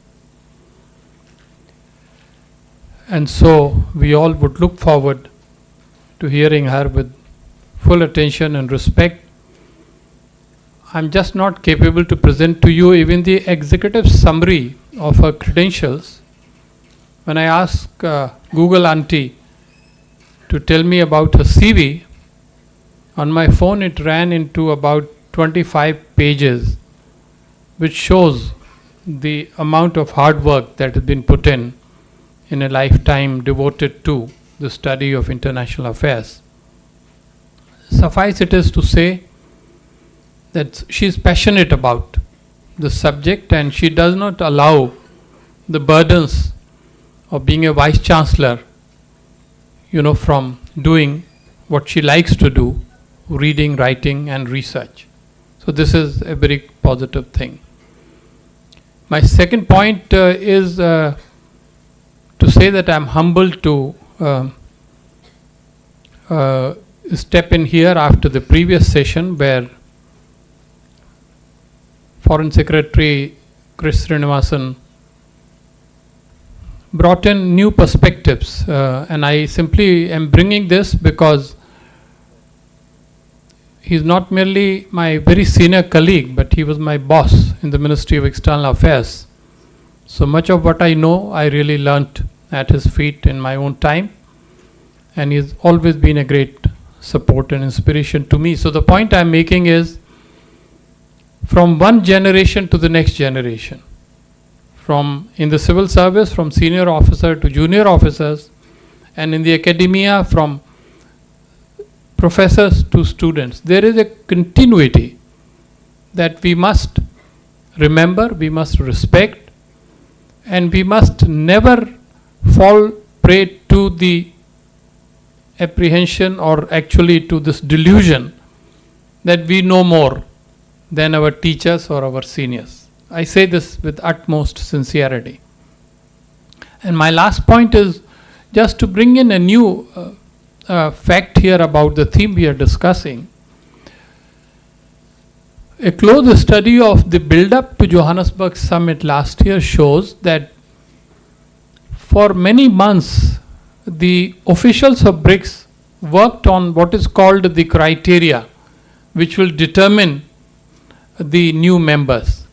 And so we all would look forward to hearing her with full attention and respect. I'm just not capable to present to you even the executive summary of her credentials. When I ask Google Auntie to tell me about her CV, on my phone it ran into about 25 pages, which shows the amount of hard work that has been put in a lifetime devoted to the study of international affairs. Suffice it is to say that she is passionate about the subject and she does not allow the burdens of being a Vice Chancellor, from doing what she likes to do, reading, writing and research. So this is a very positive thing. My second point is to say that I am humbled to step in here after the previous session where Foreign Secretary Chris Srinivasan brought in new perspectives, and I simply am bringing this because he's not merely my very senior colleague, but he was my boss in the Ministry of External Affairs. So much of what I know, I really learnt at his feet in my own time, and he's always been a great support and inspiration to me. So the point I'm making is, from one generation to the next generation, from in the civil service, from senior officer to junior officers, and in the academia, from professors to students, there is a continuity that we must remember, we must respect, and we must never fall prey to the apprehension or actually to this delusion that we know more than our teachers or our seniors. I say this with utmost sincerity. And my last point is just to bring in a new fact here about the theme we are discussing. A close study of the build-up to Johannesburg summit last year shows that for many months the officials of Brics worked on what is called the criteria which will determine the new members.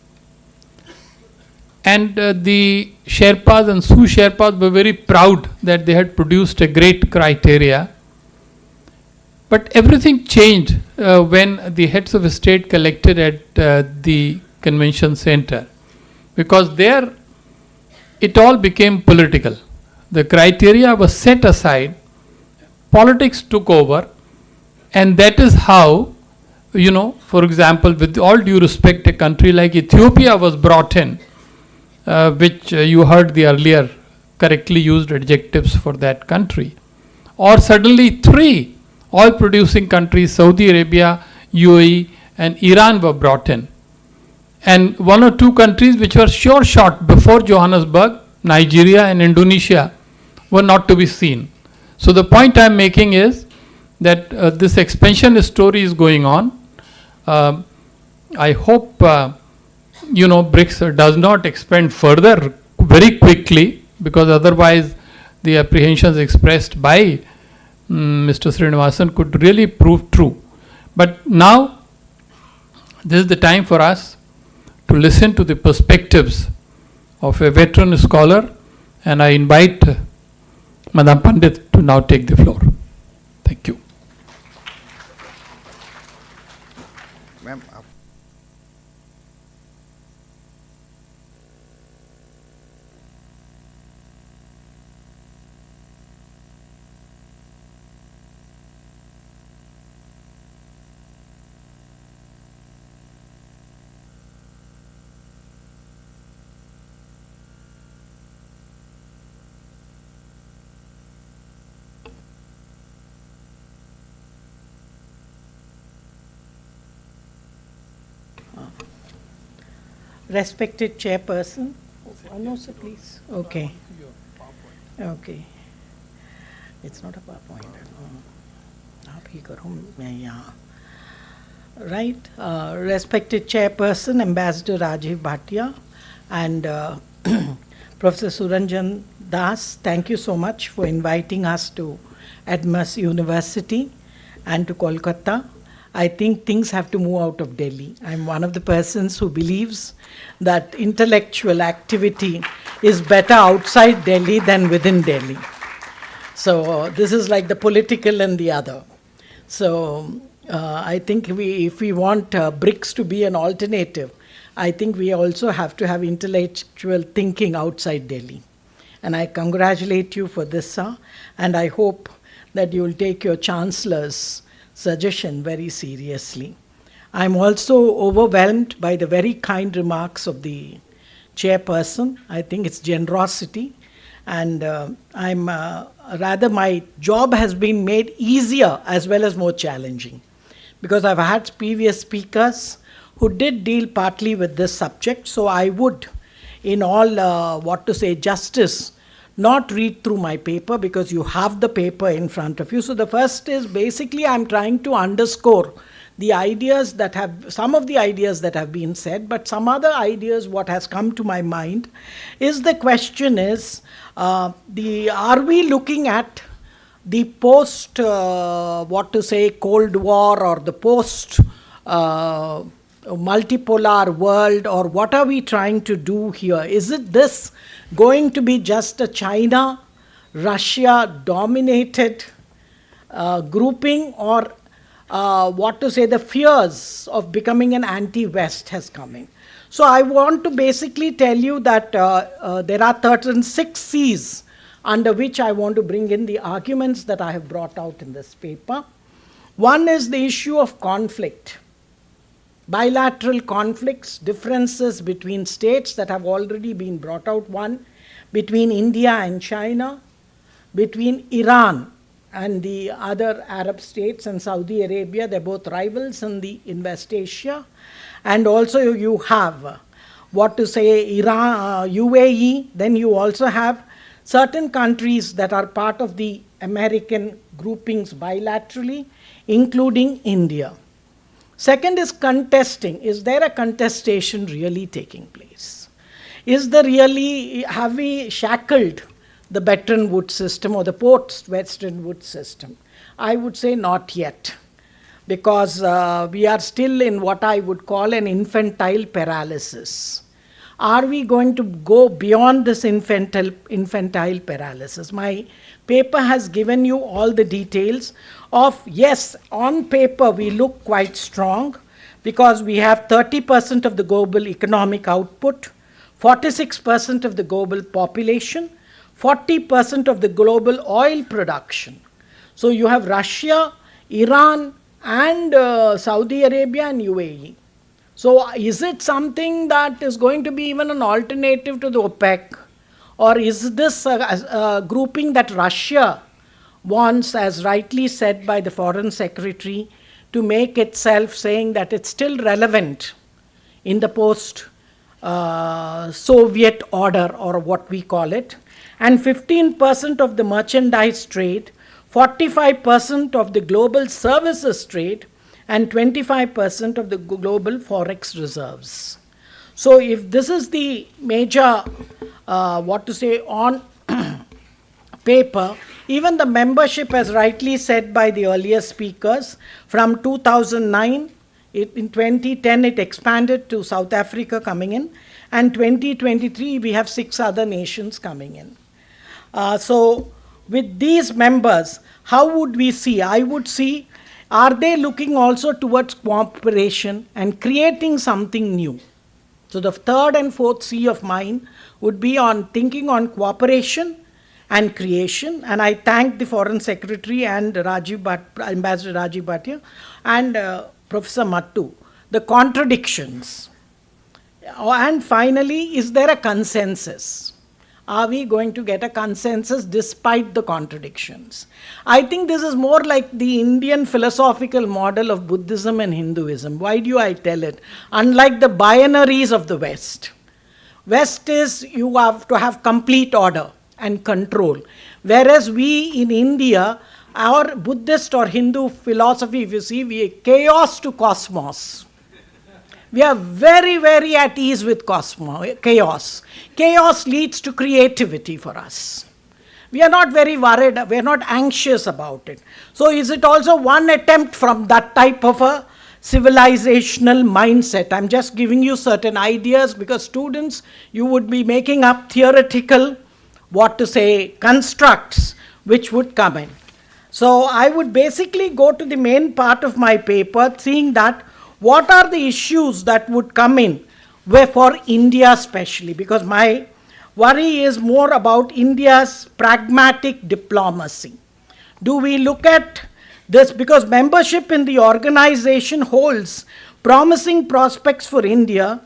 And the Sherpas and Sioux Sherpas were very proud that they had produced a great criteria. But everything changed when the heads of state collected at the convention center, because there it all became political. The criteria was set aside, politics took over, and that is how, you know, for example, with all due respect, a country like Ethiopia was brought in, which you heard the earlier correctly used adjectives for that country. Or suddenly 3 oil producing countries, Saudi Arabia, UAE and Iran, were brought in. And 1 or 2 countries which were sure shot before Johannesburg, Nigeria and Indonesia, were not to be seen. So the point I am making is that this expansion story is going on. I hope Brics does not expand further very quickly, because otherwise the apprehensions expressed by Mr. Srinivasan could really prove true. But now this is the time for us to listen to the perspectives of a veteran scholar, and I invite Madam Pandit to now take the floor. Thank you. Ma'am, Respected chairperson. Oh, no, sir, please. Okay. Okay. It's not a PowerPoint. आप ही करो, मैं यहाँ. Right. Respected chairperson, Ambassador Rajiv Bhatia, and Professor Suranjan Das, thank you so much for inviting us to Admas University and to Kolkata. I think things have to move out of Delhi. I'm one of the persons who believes that intellectual activity is better outside Delhi than within Delhi. So this is like the political and the other. So I think if we want Brics to be an alternative, I think we also have to have intellectual thinking outside Delhi. And I congratulate you for this, sir, and I hope that you will take your Chancellor's suggestion very seriously. I'm also overwhelmed by the very kind remarks of the chairperson. I think it's generosity, and rather my job has been made easier as well as more challenging, because I've had previous speakers who did deal partly with this subject. So I would, in all justice not read through my paper because you have the paper in front of you. So the first is basically I'm trying to underscore the ideas that have, some of the ideas that have been said, but some other ideas what has come to my mind is the question is, are we looking at the post, Cold War or the post multipolar world, or what are we trying to do here? Is it this going to be just a China, Russia dominated grouping, or the fears of becoming an anti-West has come in? So I want to basically tell you that there are certain 6 C's under which I want to bring in the arguments that I have brought out in this paper. One is the issue of conflict. Bilateral conflicts, differences between states that have already been brought out. One, between India and China, between Iran and the other Arab states and Saudi Arabia. They're both rivals in West Asia. And also you have Iran, UAE. Then you also have certain countries that are part of the American groupings bilaterally, including India. Second is contesting. Is there a contestation really taking place? Have we shackled the Bretton Woods system or the post-Bretton Woods system? I would say not yet, because we are still in what I would call an infantile paralysis. Are we going to go beyond this infantile paralysis? My paper has given you all the details of, yes, on paper we look quite strong because we have 30% of the global economic output, 46% of the global population, 40% of the global oil production. So you have Russia, Iran, and Saudi Arabia and UAE. So is it something that is going to be even an alternative to the OPEC? Or is this a grouping that Russia wants, as rightly said by the Foreign Secretary, to make itself saying that it's still relevant in the post-Soviet order, or what we call it? And 15% of the merchandise trade, 45% of the global services trade, and 25% of the global forex reserves. So if this is the major, on paper, even the membership, as rightly said by the earlier speakers, from 2009, in 2010 it expanded to South Africa coming in, and 2023 we have 6 other nations coming in. So with these members, how would we see? I would see, are they looking also towards cooperation and creating something new? So the third and fourth C of mine would be on thinking on cooperation and creation. And I thank the Foreign Secretary and Ambassador Rajiv Bhatia and Professor Mattu. The contradictions. And finally, is there a consensus? Are we going to get a consensus despite the contradictions? I think this is more like the Indian philosophical model of Buddhism and Hinduism. Why do I tell it? Unlike the binaries of the West. West is you have to have complete order and control. Whereas we in India, our Buddhist or Hindu philosophy, if you see, we are chaos to cosmos. We are very, very at ease with chaos. Chaos leads to creativity for us. We are not very worried, we are not anxious about it. So is it also one attempt from that type of a civilizational mindset? I'm just giving you certain ideas because students, you would be making up theoretical, constructs which would come in. So I would basically go to the main part of my paper, seeing that what are the issues that would come in for India especially, because my worry is more about India's pragmatic diplomacy. Do we look at this? Because membership in the organization holds promising prospects for India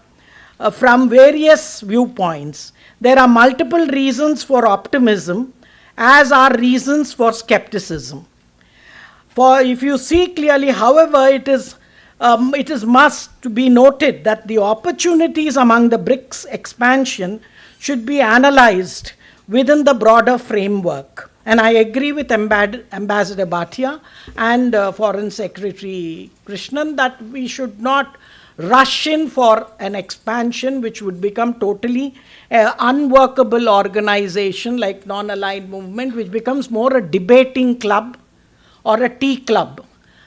from various viewpoints. There are multiple reasons for optimism, as are reasons for skepticism. For if you see clearly, however, it is must to be noted that the opportunities among the Brics expansion should be analyzed within the broader framework. And I agree with Ambassador Bhatia and Foreign Secretary Krishnan that we should not rush in for an expansion which would become totally unworkable organization like non-aligned movement, which becomes more a debating club or a tea club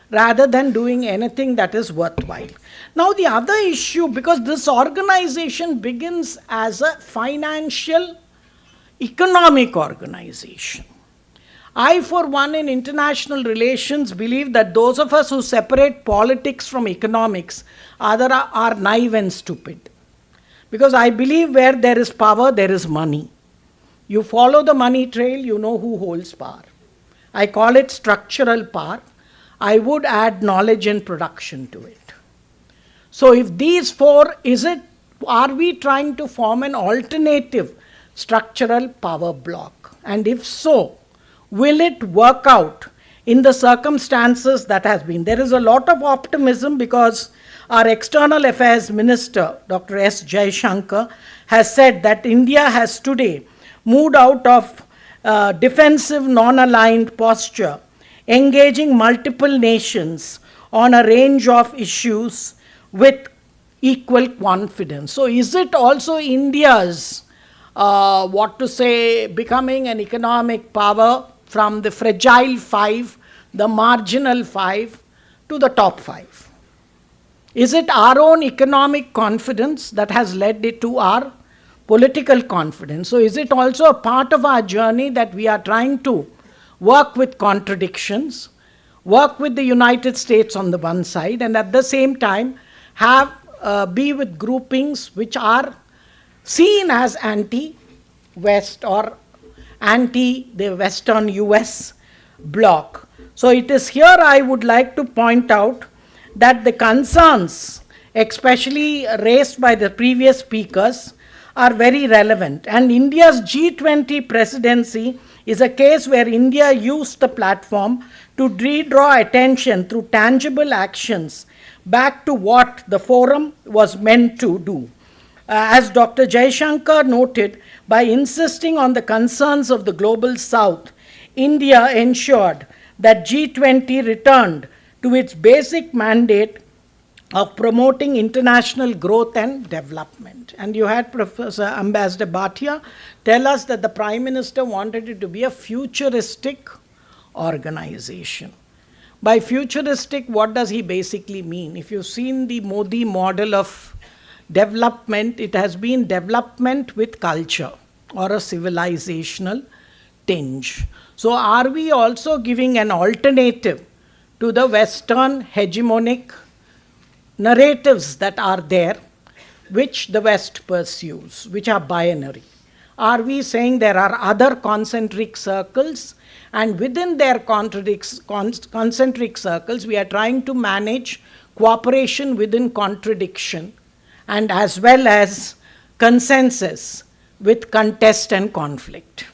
rather than doing anything that is worthwhile. Now the other issue, because this organization begins as a financial economic organization. I, for one, in international relations, believe that those of us who separate politics from economics either are naive and stupid. Because I believe where there is power, there is money. You follow the money trail, you know who holds power. I call it structural power. I would add knowledge and production to it. So if these four, are we trying to form an alternative structural power block? And if so, will it work out in the circumstances that has been? There is a lot of optimism because our External Affairs Minister, Dr. S. Jaishankar, has said that India has today moved out of defensive non-aligned posture, engaging multiple nations on a range of issues with equal confidence. So is it also India's, becoming an economic power from the fragile 5, the marginal 5, to the top 5? Is it our own economic confidence that has led it to our political confidence? So is it also a part of our journey that we are trying to work with contradictions, work with the United States on the one side, and at the same time be with groupings which are seen as anti-West or anti the Western US bloc? So it is here I would like to point out that the concerns, especially raised by the previous speakers, are very relevant. And India's G20 presidency is a case where India used the platform to redraw attention through tangible actions back to what the forum was meant to do. As Dr. Jaishankar noted, by insisting on the concerns of the global south, India ensured that G20 returned to its basic mandate of promoting international growth and development. And you had Professor Ambassador Bhatia tell us that the Prime Minister wanted it to be a futuristic organization. By futuristic, what does he basically mean? If you've seen the Modi model of development, it has been development with culture or a civilizational tinge. So are we also giving an alternative to the Western hegemonic narratives that are there, which the West pursues, which are binary? Are we saying there are other concentric circles, and within their concentric circles, we are trying to manage cooperation within contradiction, and as well as consensus with contest and conflict?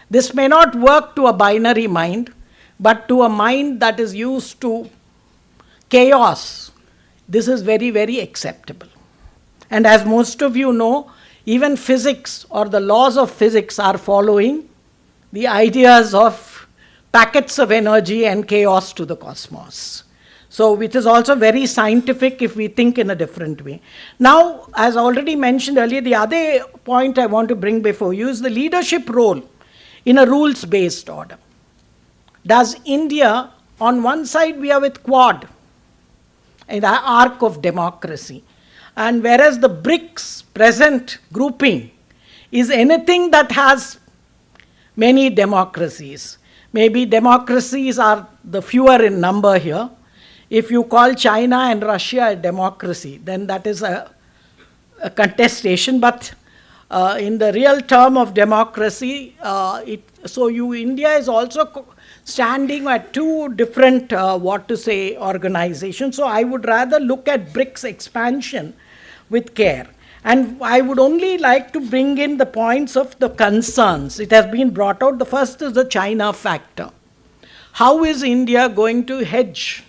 This may not work to a binary mind, but to a mind that is used to chaos, this is very, very acceptable. And as most of you know, even physics or the laws of physics are following the ideas of packets of energy and chaos to the cosmos. So it is also very scientific if we think in a different way. Now, as already mentioned earlier, the other point I want to bring before you is the leadership role in a rules-based order. Does India, on one side we are with Quad, in the arc of democracy, and whereas the Brics present grouping is anything that has many democracies. Maybe democracies are the fewer in number here. If you call China and Russia a democracy, then that is a contestation, but in the real term of democracy, India is also standing at two different, organizations. So I would rather look at Brics expansion with care. And I would only like to bring in the points of the concerns. It has been brought out. The first is the China factor. How is India going to hedge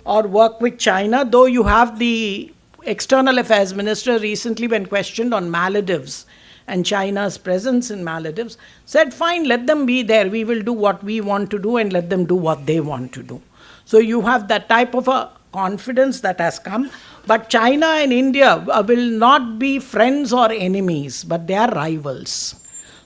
or work with China? Though you have the External Affairs Minister recently when questioned on Maldives and China's presence in Maldives, said, fine, let them be there. We will do what we want to do and let them do what they want to do. So you have that type of a confidence that has come. But China and India will not be friends or enemies, but they are rivals.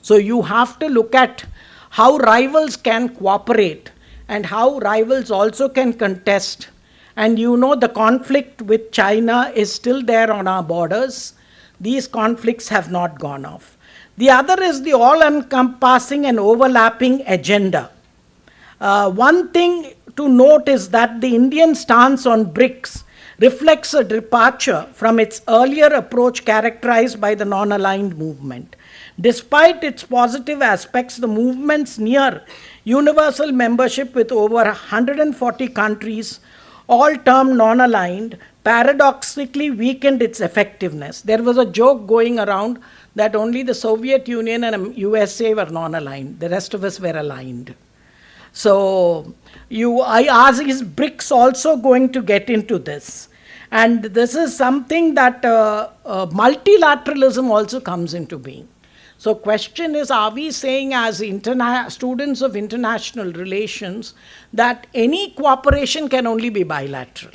So you have to look at how rivals can cooperate and how rivals also can contest. And you know the conflict with China is still there on our borders. These conflicts have not gone off. The other is the all-encompassing and overlapping agenda. One thing to note is that the Indian stance on BRICS reflects a departure from its earlier approach characterized by the non-aligned movement. Despite its positive aspects, the movement's near universal membership with over 140 countries, all termed non-aligned, paradoxically weakened its effectiveness. There was a joke going around that only the Soviet Union and USA were non-aligned. The rest of us were aligned. So I ask, is BRICS also going to get into this? And this is something that multilateralism also comes into being. So question is, are we saying as students of international relations that any cooperation can only be bilateral?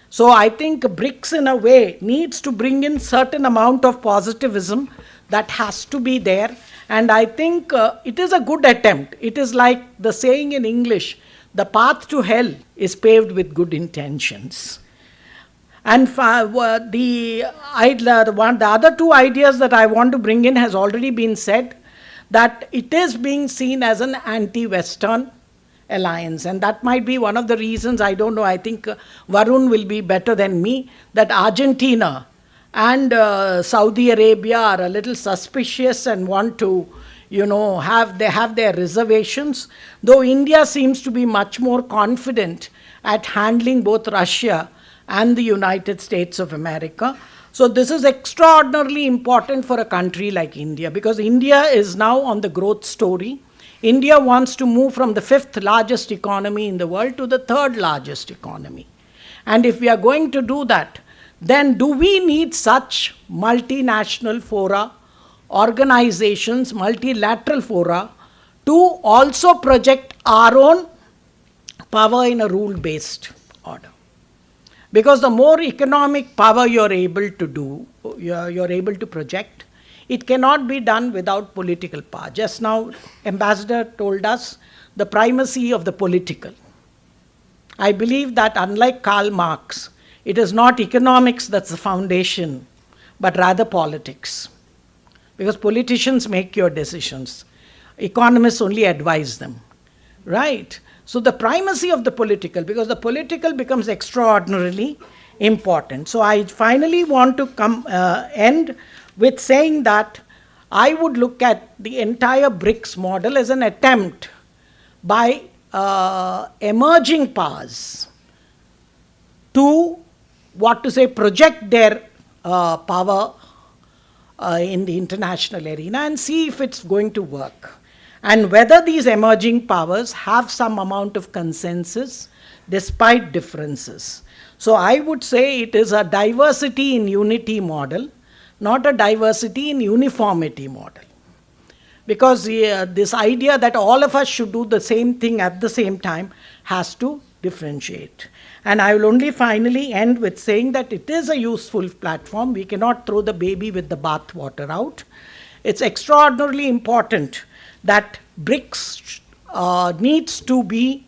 So I think BRICS in a way needs to bring in certain amount of positivism that has to be there. And I think it is a good attempt. It is like the saying in English, the path to hell is paved with good intentions. And the other two ideas that I want to bring in has already been said, that it is being seen as an anti-Western alliance. And that might be one of the reasons, I don't know, I think Varun will be better than me, that Argentina and Saudi Arabia are a little suspicious and want to, have their reservations, though India seems to be much more confident at handling both Russia and the United States of America. So this is extraordinarily important for a country like India, because India is now on the growth story. India wants to move from the 5th largest economy in the world to the 3rd largest economy. And if we are going to do that, then do we need such multinational fora, organizations, multilateral fora, to also project our own power in a rule-based order? Because the more economic power you're able to do, you're able to project, it cannot be done without political power. Just now, Ambassador told us the primacy of the political. I believe that unlike Karl Marx, it is not economics that's the foundation, but rather politics. Because politicians make your decisions. Economists only advise them, right? So the primacy of the political, because the political becomes extraordinarily important. So I finally want to end with saying that I would look at the entire BRICS model as an attempt by emerging powers to, project their power in the international arena and see if it's going to work. And whether these emerging powers have some amount of consensus despite differences. So I would say it is a diversity in unity model, not a diversity in uniformity model. Because this idea that all of us should do the same thing at the same time has to differentiate. And I will only finally end with saying that it is a useful platform. We cannot throw the baby with the bathwater out. It's extraordinarily important that BRICS needs to be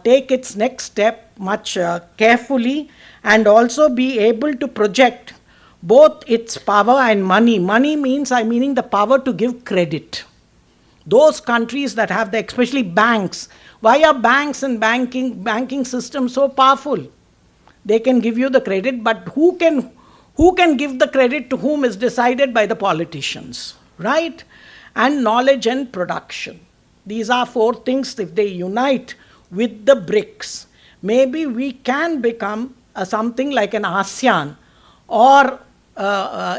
take its next step much carefully, and also be able to project both its power and money. Money means, I'm meaning the power to give credit. Those countries that have especially banks. Why are banks and banking systems so powerful? They can give you the credit, but who can give the credit to whom is decided by the politicians, right? And knowledge and production. These are 4 things. If they unite with the BRICS, maybe we can become something like an ASEAN or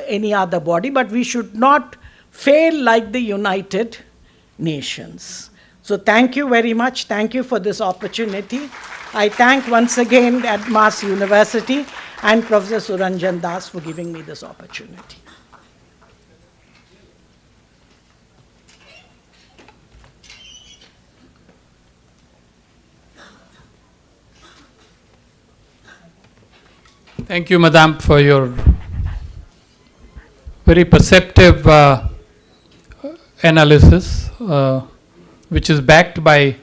any other body, but we should not fail like the United Nations. So thank you very much. Thank you for this opportunity. I thank once again Mass University and Professor Suranjan Das for giving me this opportunity. Thank you, Madam, for your very perceptive analysis, which is backed by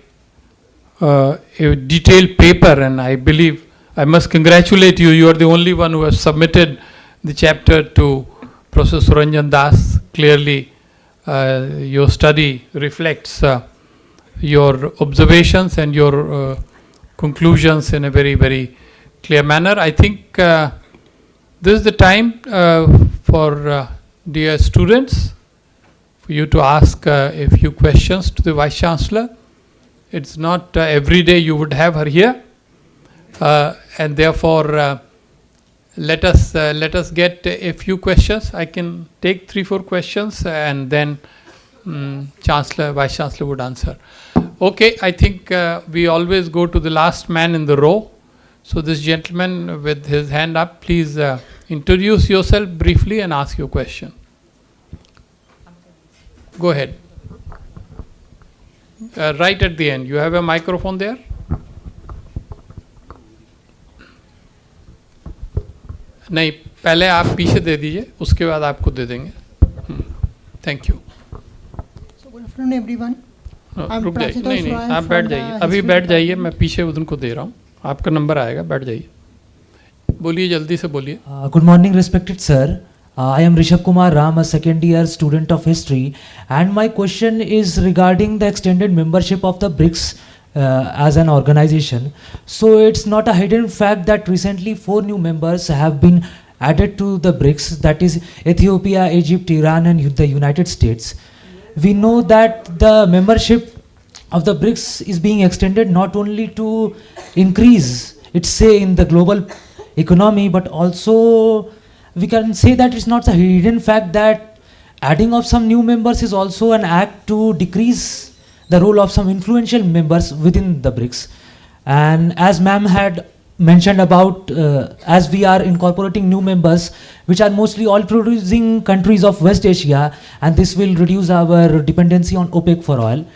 a detailed paper, and I believe I must congratulate you. You are the only one who has submitted the chapter to Professor Suranjan Das. Clearly, your study reflects your observations and your conclusions in a very, very clear manner. I think this is the time for dear students for you to ask a few questions to the Vice Chancellor. It's not every day you would have her here, and therefore let us get a few questions. I can take 3-4 questions, and then Chancellor, Vice Chancellor would answer. Okay, I think we always go to the last man in the row. So this gentleman with his hand up, please introduce yourself briefly and ask your question. Go ahead. Right at the end. You have a microphone there? नहीं, पहले आप पीछे दे दीजिए, उसके बाद आपको दे देंगे. Thank you. So good afternoon everyone. रुक जाइए, नहीं, आप बैठ जाइए, अभी बैठ जाइए, मैं पीछे उनको दे रहा हूँ. आपका नंबर आएगा, बैठ जाइए. बोलिए, जल्दी से बोलिए. Good morning, respected sir. I am Rishabh Kumar Ram, a second year student of history, and my question is regarding the extended membership of the Brics as an organization. So it's not a hidden fact that recently 4 new members have been added to the Brics, that is Ethiopia, Egypt, Iran and the United States. We know that the membership of the Brics is being extended not only to increase its say in the global economy, but also we can say that it's not a hidden fact that adding of some new members is also an act to decrease the role of some influential members within the Brics. And as ma'am had mentioned about, as we are incorporating new members, which are mostly oil producing countries of West Asia, and this will reduce our dependency on OPEC for oil.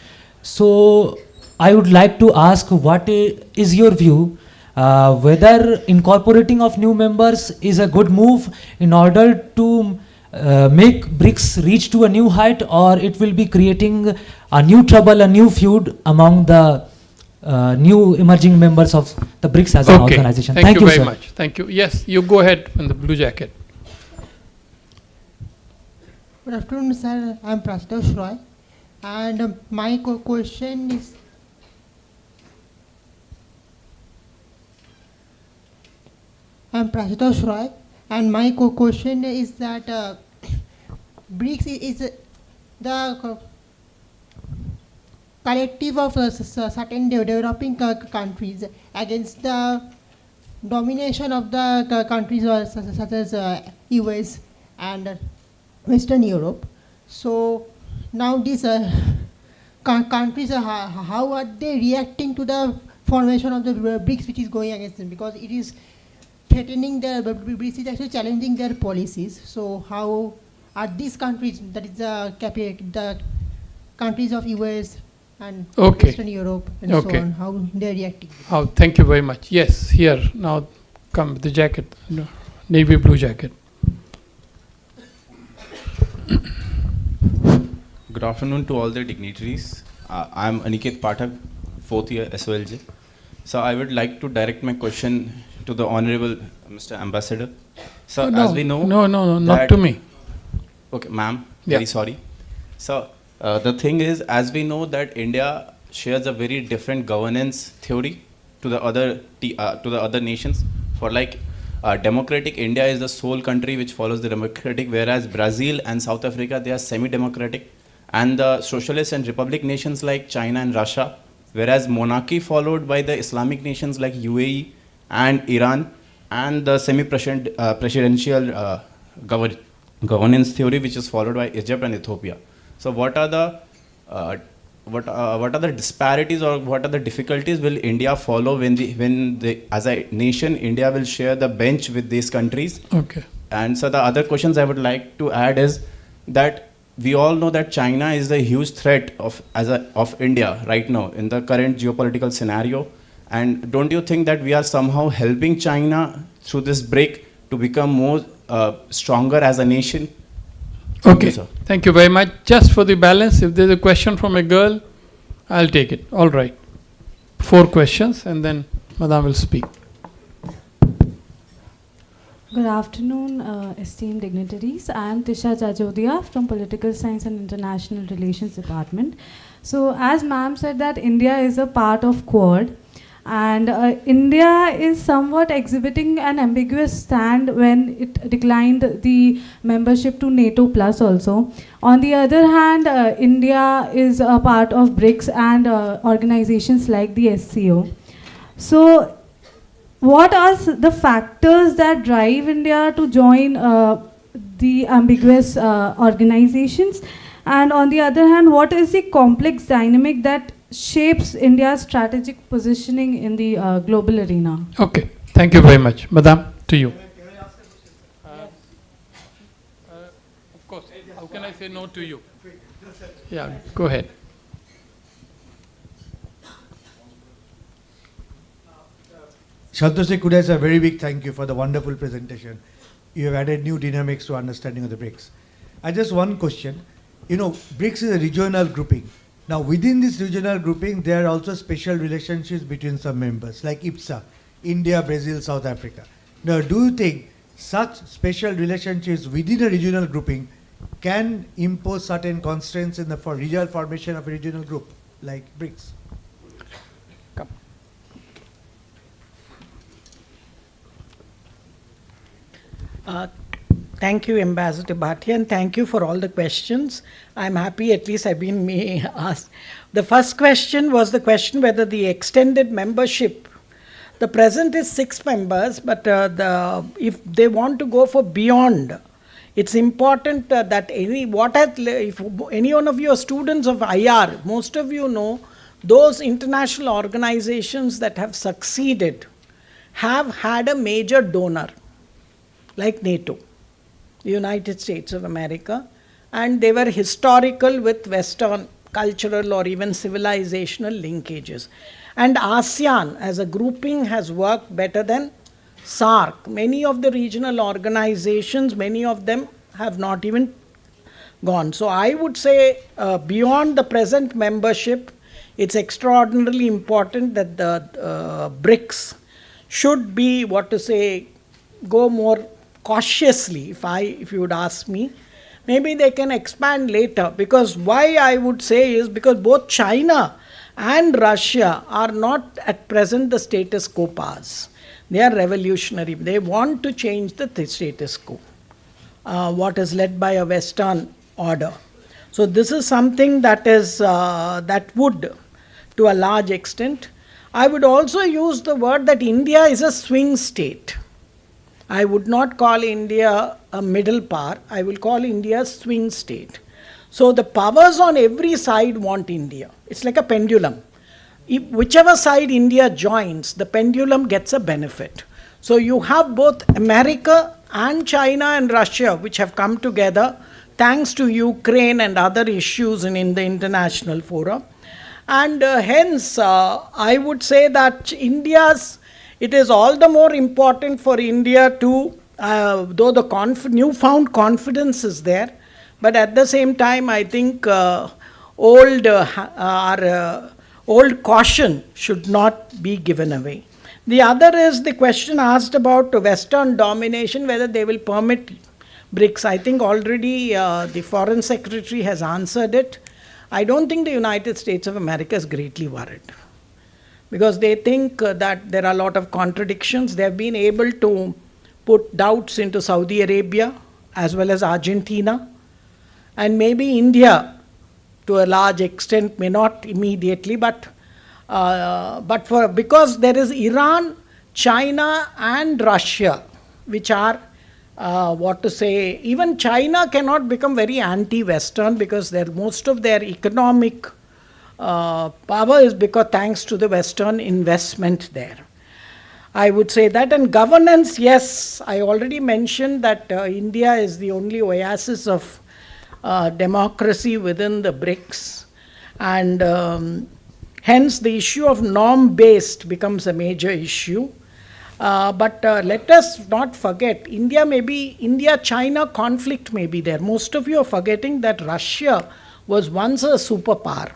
So I would like to ask, what is your view, whether incorporating of new members is a good move in order to make Brics reach to a new height, or it will be creating a new trouble, a new feud among the new emerging members of the Brics as an organization. Thank you very sir. much. Thank you. Yes, you go ahead in the blue jacket. Good afternoon, sir. I am Prasthos Roy, and my question is. I am Prasthos Roy, and my question is that Brics is the collective of certain developing countries against the domination of the countries such as US and Western Europe. So now these countries, how are they reacting to the formation of the Brics, which is going against them? Because it is threatening their, Brics is actually challenging their policies. So how are these countries, that is the countries of US and Western Europe and so on, how they are reacting? Oh, thank you very much. Yes, here, now come with the jacket, navy blue jacket. Good afternoon to all the dignitaries. I am Aniket Pathak, 4th year SOLJ. So I would like to direct my question to the Honorable Mr. Ambassador. So as we know... No, not to me. Okay, ma'am, very sorry. So the thing is, as we know that India shares a very different governance theory to the other nations. For like democratic, India is the sole country which follows the democratic, whereas Brazil and South Africa, they are semi-democratic. And the socialist and republic nations like China and Russia, whereas monarchy followed by the Islamic nations like UAE and Iran, and the semi-presidential governance theory which is followed by Egypt and Ethiopia. So what are the disparities, or what are the difficulties will India follow when as a nation India will share the bench with these countries? Okay. And so the other questions I would like to add is that we all know that China is the huge threat of India right now in the current geopolitical scenario. And don't you think that we are somehow helping China through this break to become more stronger as a nation? Okay, sir. thank you very much. Just for the balance, if there's a question from a girl, I'll take it. All right. 4 questions and then Madam will speak. Good afternoon, esteemed dignitaries. I am Tisha Jajodia from Political Science and International Relations Department. So, as ma'am said that India is a part of Quad, and India is somewhat exhibiting an ambiguous stand when it declined the membership to NATO Plus also. On the other hand, India is a part of Brics and organizations like the SCO. So, what are the factors that drive India to join the ambiguous organizations? And on the other hand, what is the complex dynamic that shapes India's strategic positioning in the global arena? Okay, thank you very much. Madam, to you. Of course, how can I say no to you? Yeah, go ahead. Santosh Kudai, a very big thank you for the wonderful presentation. You have added new dynamics to understanding of the BRICS. I just one question. You know, BRICS is a regional grouping. Now, within this regional grouping, there are also special relationships between some members, like IPSA, India, Brazil, South Africa. Now, do you think such special relationships within a regional grouping can impose certain constraints in the regional formation of a regional group, like BRICS? Thank you, Ambassador Bhatia, and thank you for all the questions. I'm happy at least I've been asked. The first question was the question whether the extended membership, the present is 6 members, but if they want to go for beyond, it's important that if any one of your students of IR, most of you know, those international organizations that have succeeded have had a major donor, like NATO, the United States of America, and they were historical with Western cultural or even civilizational linkages. And ASEAN as a grouping has worked better than SAARC. Many of the regional organizations, many of them have not even gone. So I would say beyond the present membership, it's extraordinarily important that the BRICS should be, go more cautiously, if you would ask me. Maybe they can expand later, because why I would say is because both China and Russia are not at present the status quo powers. They are revolutionary. They want to change the status quo, what is led by a Western order. So this is something that is that would, to a large extent. I would also use the word that India is a swing state. I would not call India a middle power. I will call India a swing state. So the powers on every side want India. It's like a pendulum. Whichever side India joins, the pendulum gets a benefit. So you have both America and China and Russia, which have come together thanks to Ukraine and other issues in the international forum. And hence, I would say that it is all the more important for India to, though the newfound confidence is there, but at the same time, I think old caution should not be given away. The other is the question asked about Western domination, whether they will permit BRICS. I think already the Foreign Secretary has answered it. I don't think the United States of America is greatly worried, because they think that there are a lot of contradictions. They have been able to put doubts into Saudi Arabia as well as Argentina, and maybe India to a large extent, may not immediately, but because there is Iran, China and Russia, which are even China cannot become very anti-Western, because most of their economic power is because thanks to the Western investment there. I would say that. And governance, yes, I already mentioned that India is the only oasis of democracy within the BRICS, and hence the issue of norm-based becomes a major issue. But let us not forget, India-China conflict may be there. Most of you are forgetting that Russia was once a superpower,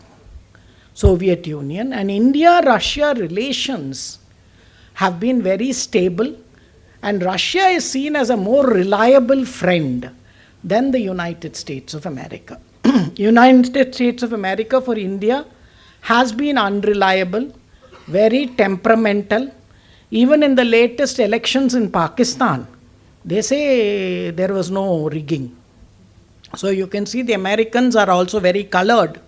Soviet Union, and India-Russia relations have been very stable, and Russia is seen as a more reliable friend than the United States of America. United States of America for India has been unreliable, very temperamental. Even in the latest elections in Pakistan, they say there was no rigging. So you can see the Americans are also very colored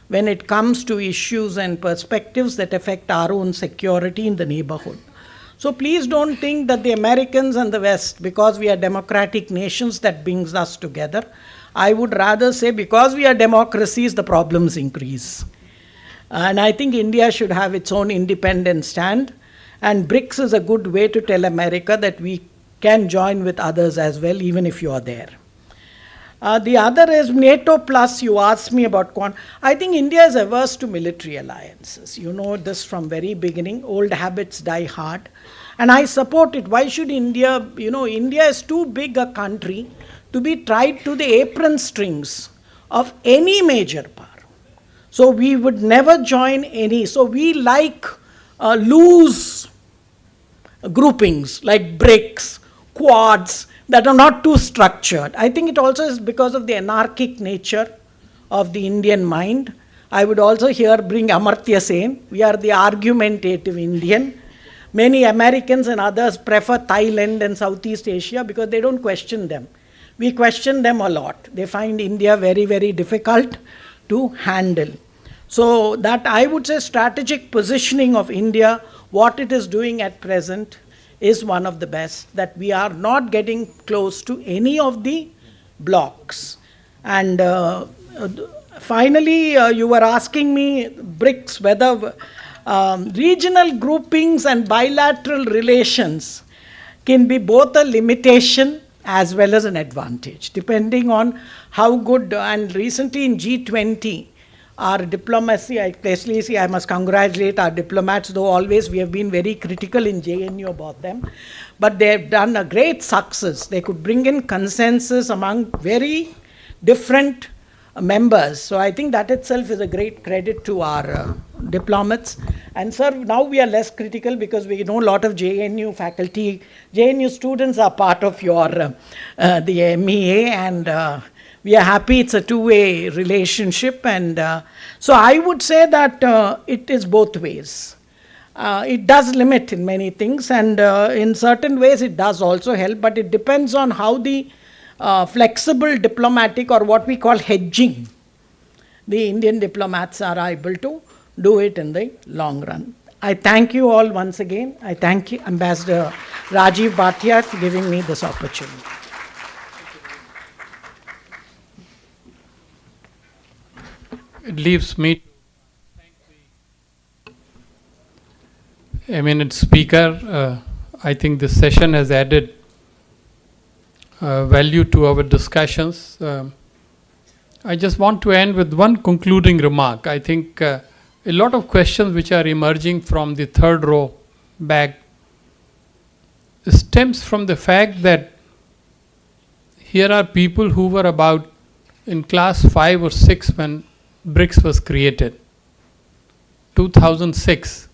when it comes to issues and perspectives that affect our own security in the neighborhood. So please don't think that the Americans and the West, because we are democratic nations, that brings us together. I would rather say because we are democracies, the problems increase. And I think India should have its own independent stand. And Brics is a good way to tell America that we can join with others as well, even if you are there. The other is NATO plus. You asked me about I think India is averse to military alliances. You know this from very beginning. Old habits die hard. And I support it. Why should India, India is too big a country to be tied to the apron strings of any major power. So we would never join any. So we like loose groupings like Brics, Quads, that are not too structured. I think it also is because of the anarchic nature of the Indian mind. I would also here bring Amartya Sen. We are the argumentative Indian. Many Americans and others prefer Thailand and Southeast Asia because they don't question them. We question them a lot. They find India very, very difficult to handle. So that I would say strategic positioning of India, what it is doing at present, is one of the best, that we are not getting close to any of the blocks. And finally, you were asking me, Brics, whether regional groupings and bilateral relations can be both a limitation as well as an advantage, depending on how good. And recently in G20, our diplomacy, especially I must congratulate our diplomats, though always we have been very critical in JNU about them, but they have done a great success. They could bring in consensus among very different members. So I think that itself is a great credit to our diplomats. And sir, now we are less critical because we know a lot of JNU faculty, JNU students are part of your the MEA, and we are happy it's a two-way relationship. And so I would say that it is both ways. It does limit in many things, and in certain ways it does also help, but it depends on how the flexible diplomatic, or what we call hedging, the Indian diplomats are able to do it in the long run. I thank you all once again. I thank you, Ambassador Rajiv Bhatia, for giving me this opportunity. It leaves me to thank the eminent speaker. I think this session has added value to our discussions. I just want to end with one concluding remark. I think a lot of questions which are emerging from the third row back stems from the fact that here are people who were about in class 5 or 6 when Brics was created, 2006.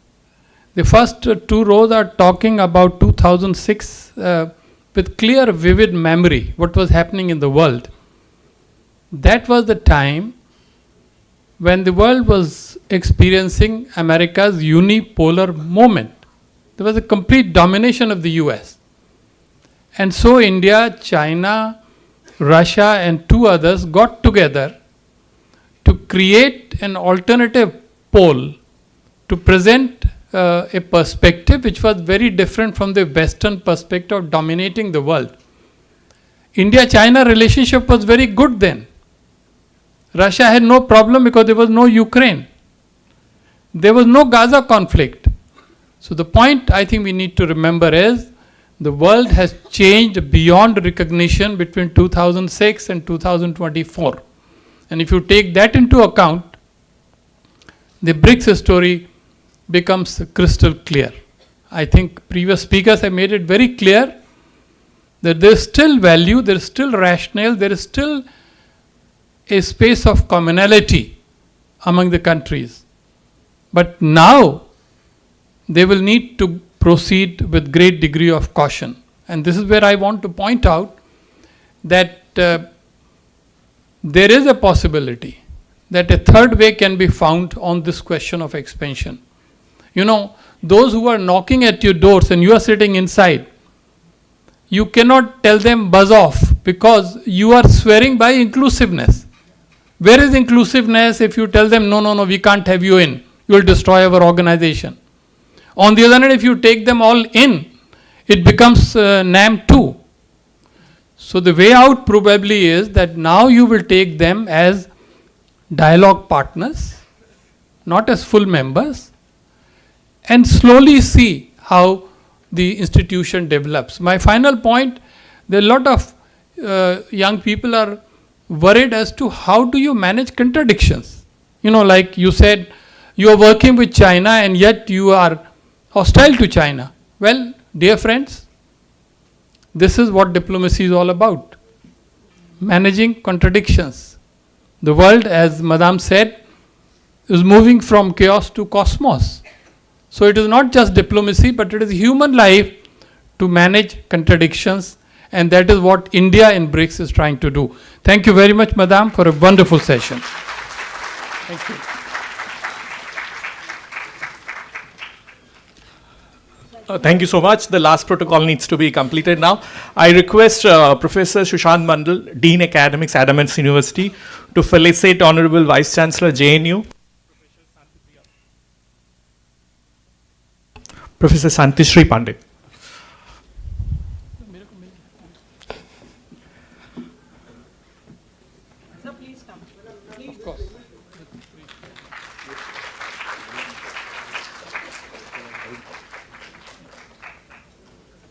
The first two rows are talking about 2006 with clear, vivid memory, what was happening in the world. That was the time when the world was experiencing America's unipolar moment. There was a complete domination of the US. And so India, China, Russia and two others got together to create an alternative pole to present a perspective which was very different from the Western perspective of dominating the world. India-China relationship was very good then. Russia had no problem because there was no Ukraine. There was no Gaza conflict. So the point I think we need to remember is the world has changed beyond recognition between 2006 and 2024. And if you take that into account, the Brics story becomes crystal clear. I think previous speakers have made it very clear that there is still value, there is still rationale, there is still a space of commonality among the countries. But now they will need to proceed with great degree of caution. And this is where I want to point out that there is a possibility that a third way can be found on this question of expansion. You know, those who are knocking at your doors and you are sitting inside, you cannot tell them buzz off because you are swearing by inclusiveness. Where is inclusiveness if you tell them, no, we can't have you in, you will destroy our organization. On the other hand, if you take them all in, it becomes NAM 2. So the way out probably is that now you will take them as dialogue partners, not as full members, and slowly see how the institution develops. My final point, there are a lot of young people are worried as to how do you manage contradictions. You know, like you said, you are working with China and yet you are hostile to China. Well, dear friends, this is what diplomacy is all about. Managing contradictions. The world, as Madame said, is moving from chaos to cosmos. So it is not just diplomacy, but it is human life to manage contradictions, and that is what India in BRICS is trying to do. Thank you very much, Madam, for a wonderful session. Thank you. Thank you so much. The last protocol needs to be completed now. I request Professor Sushant Mandal, Dean Academics, Adams University, to felicitate Honorable Vice Chancellor, JNU, Professor Santishri Pandit.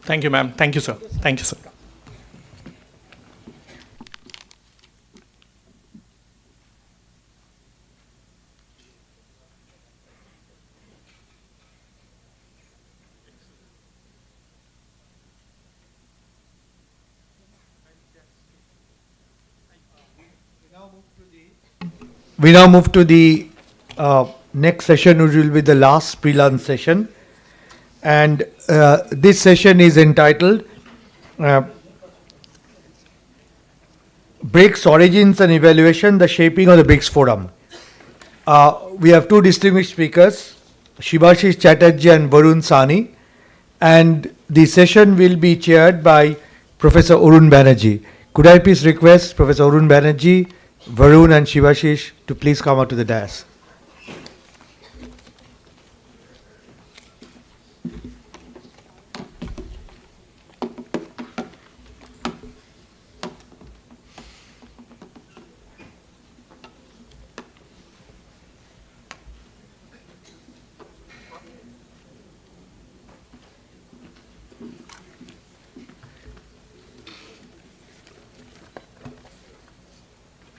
Thank you, ma'am. Thank you, sir. Thank you, sir. We now move to the next session, which will be the last pre-lunch session. And this session is entitled BRICS Origins and Evaluation, the Shaping of the BRICS Forum. We have two distinguished speakers, Shibashish Chatterjee and Varun Sani, and the session will be chaired by Professor Arun Banerjee. Could I please request Professor Arun Banerjee, Varun and Shibashish to please come out to the dais.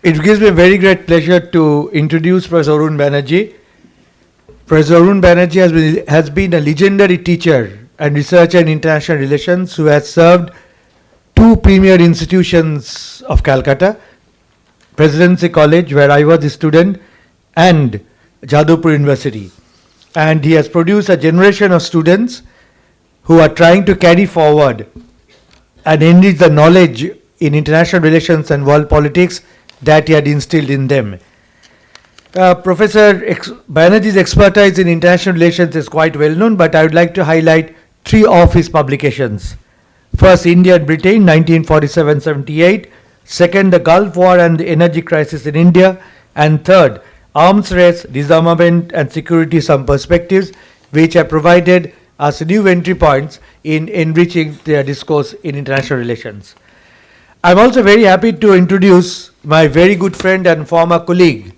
It gives me a very great pleasure to introduce Professor Arun Banerjee. Professor Arun Banerjee has been a legendary teacher and researcher in international relations who has served two premier institutions of Calcutta, Presidency College, where I was a student, and Jadavpur University. And he has produced a generation of students who are trying to carry forward and enrich the knowledge in international relations and world politics that he had instilled in them. Professor Banerjee's expertise in international relations is quite well known, but I would like to highlight three of his publications. First, India and Britain, 1947-78. Second, the Gulf War and the energy crisis in India. And third, Arms Race, Disarmament and Security, Some Perspectives, which have provided us new entry points in enriching their discourse in international relations. I'm also very happy to introduce my very good friend and former colleague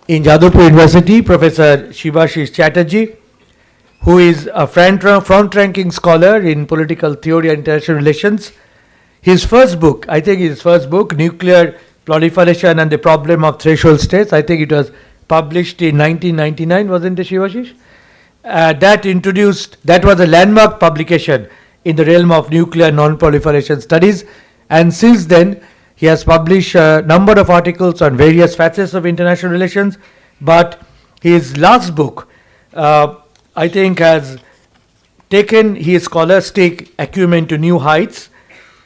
in Jadavpur University, Professor Shibashish Chatterjee, who is a front-ranking scholar in political theory and international relations. His first book, Nuclear Proliferation and the Problem of Threshold States, I think it was published in 1999, wasn't it, Shibashish? that was a landmark publication in the realm of nuclear non-proliferation studies, and since then he has published a number of articles on various facets of international relations, but his last book, I think, has taken his scholastic acumen to new heights,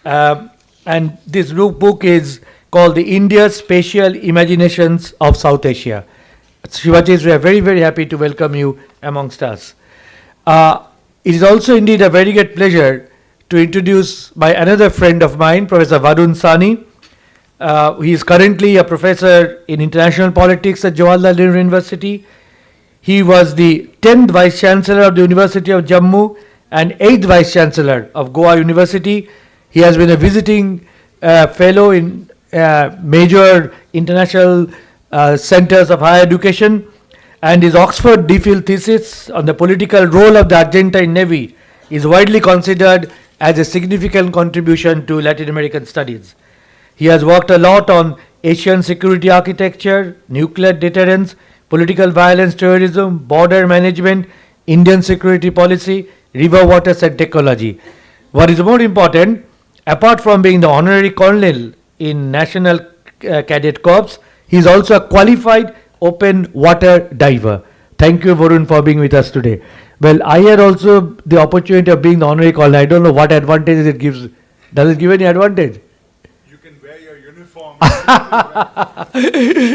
and this book is called The India's Spatial Imaginations of South Asia. Shivaji, we are very, very happy to welcome you amongst us. It is also indeed a very great pleasure to introduce my another friend of mine, Professor Varun Sani. He is currently a professor in international politics at Jawaharlal Nehru University. He was the 10th Vice Chancellor of the University of Jammu and 8th Vice Chancellor of Goa University. He has been a visiting fellow in major international centers of higher education, and his Oxford DPhil thesis on the political role of the Argentine Navy is widely considered as a significant contribution to Latin American studies. He has worked a lot on Asian security architecture, nuclear deterrence, political violence, terrorism, border management, Indian security policy, river waters and technology. What is more important, apart from being the honorary colonel in National Cadet Corps, he is also a qualified open water diver. Thank you, Varun, for being with us today. Well, I had also the opportunity of being the honorary colonel. I don't know what advantages it gives. Does it give any advantage? You can wear your uniform.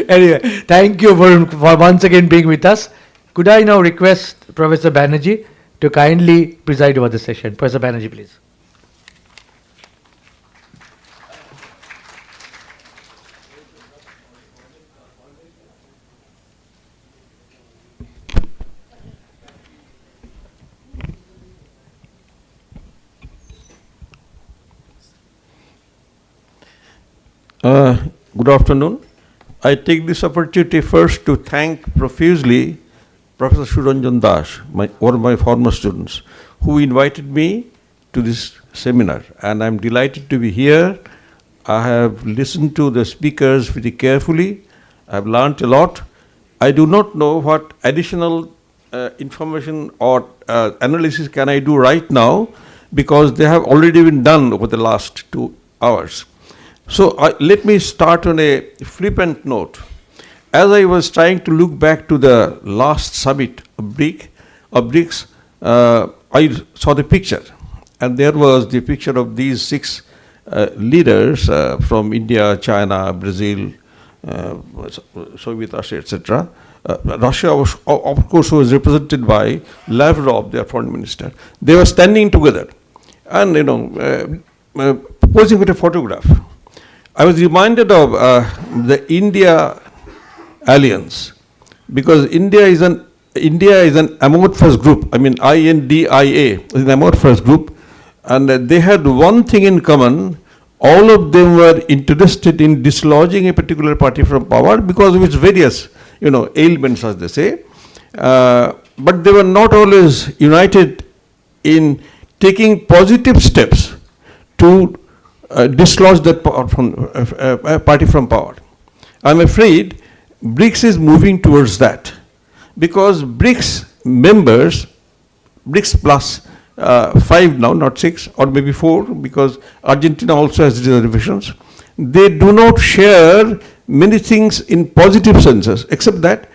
Anyway, thank you, Varun, for once again being with us. Could I now request Professor Banerjee to kindly preside over the session? Professor Banerjee, please. Good afternoon. I take this opportunity first to thank profusely Professor Suranjan Das, one of my former students, who invited me to this seminar, and I'm delighted to be here. I have listened to the speakers very carefully. I've learned a lot. I do not know what additional information or analysis can I do right now, because they have already been done over the last 2 hours. So let me start on a flippant note. As I was trying to look back to the last summit of Brics, I saw the picture, and there was the picture of these 6 leaders from India, China, Brazil, Soviet Russia, etc. Russia, was, of course, was represented by Lavrov, their foreign minister. They were standing together and, posing with a photograph. I was reminded of the India alliance, because India is an amorphous group. I mean, INDIA is an amorphous group, and they had one thing in common. All of them were interested in dislodging a particular party from power because of its various, ailments, as they say. But they were not always united in taking positive steps to dislodge that party from power. I'm afraid Brics is moving towards that, because Brics members, Brics plus 5 now, not 6 or maybe 4, because Argentina also has reservations. They do not share many things in positive senses, except that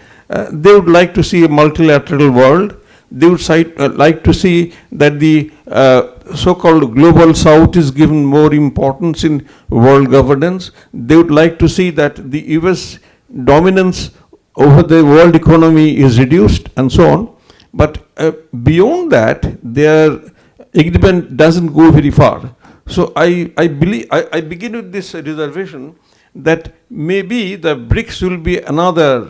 they would like to see a multilateral world. They would like to see that the so-called global south is given more importance in world governance. They would like to see that the US dominance over the world economy is reduced, and so on. But beyond that, their agreement doesn't go very far. So I begin with this reservation that maybe the Brics will be another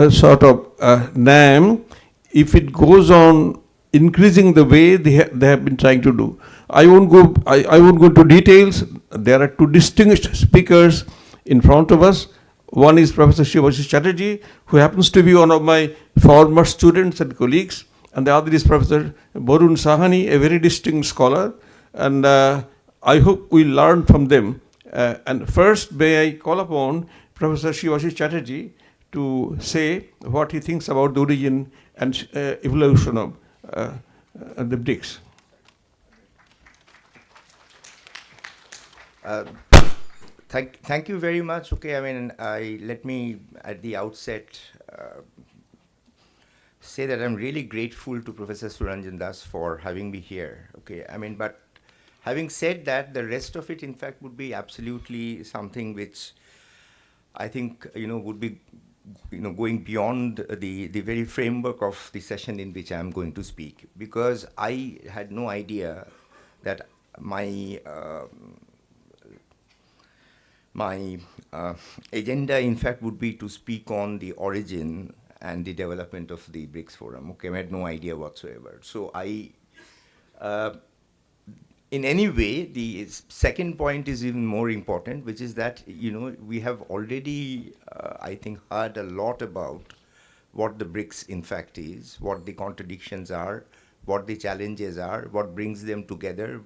sort of name if it goes on increasing the way they have been trying to do. I won't go into details. There are 2 distinguished speakers in front of us. One is Professor Shivaji Chatterjee, who happens to be one of my former students and colleagues, and the other is Professor Varun Sani, a very distinguished scholar, and I hope we learn from them. And first, may I call upon Professor Shivaji Chatterjee to say what he thinks about the origin and evolution of the Brics. Thank you very much. Okay, I mean, let me at the outset say that I'm really grateful to Professor Suranjan Das for having me here. Okay, I mean, but having said that, the rest of it, in fact, would be absolutely something which I think, would be, going beyond the very framework of the session in which I'm going to speak, because I had no idea that my agenda, in fact, would be to speak on the origin and the development of the Brics Forum. Okay, I had no idea whatsoever. So in any way, the second point is even more important, which is that, we have already, I think, heard a lot about what the Brics in fact is, what the contradictions are, what the challenges are, what brings them together,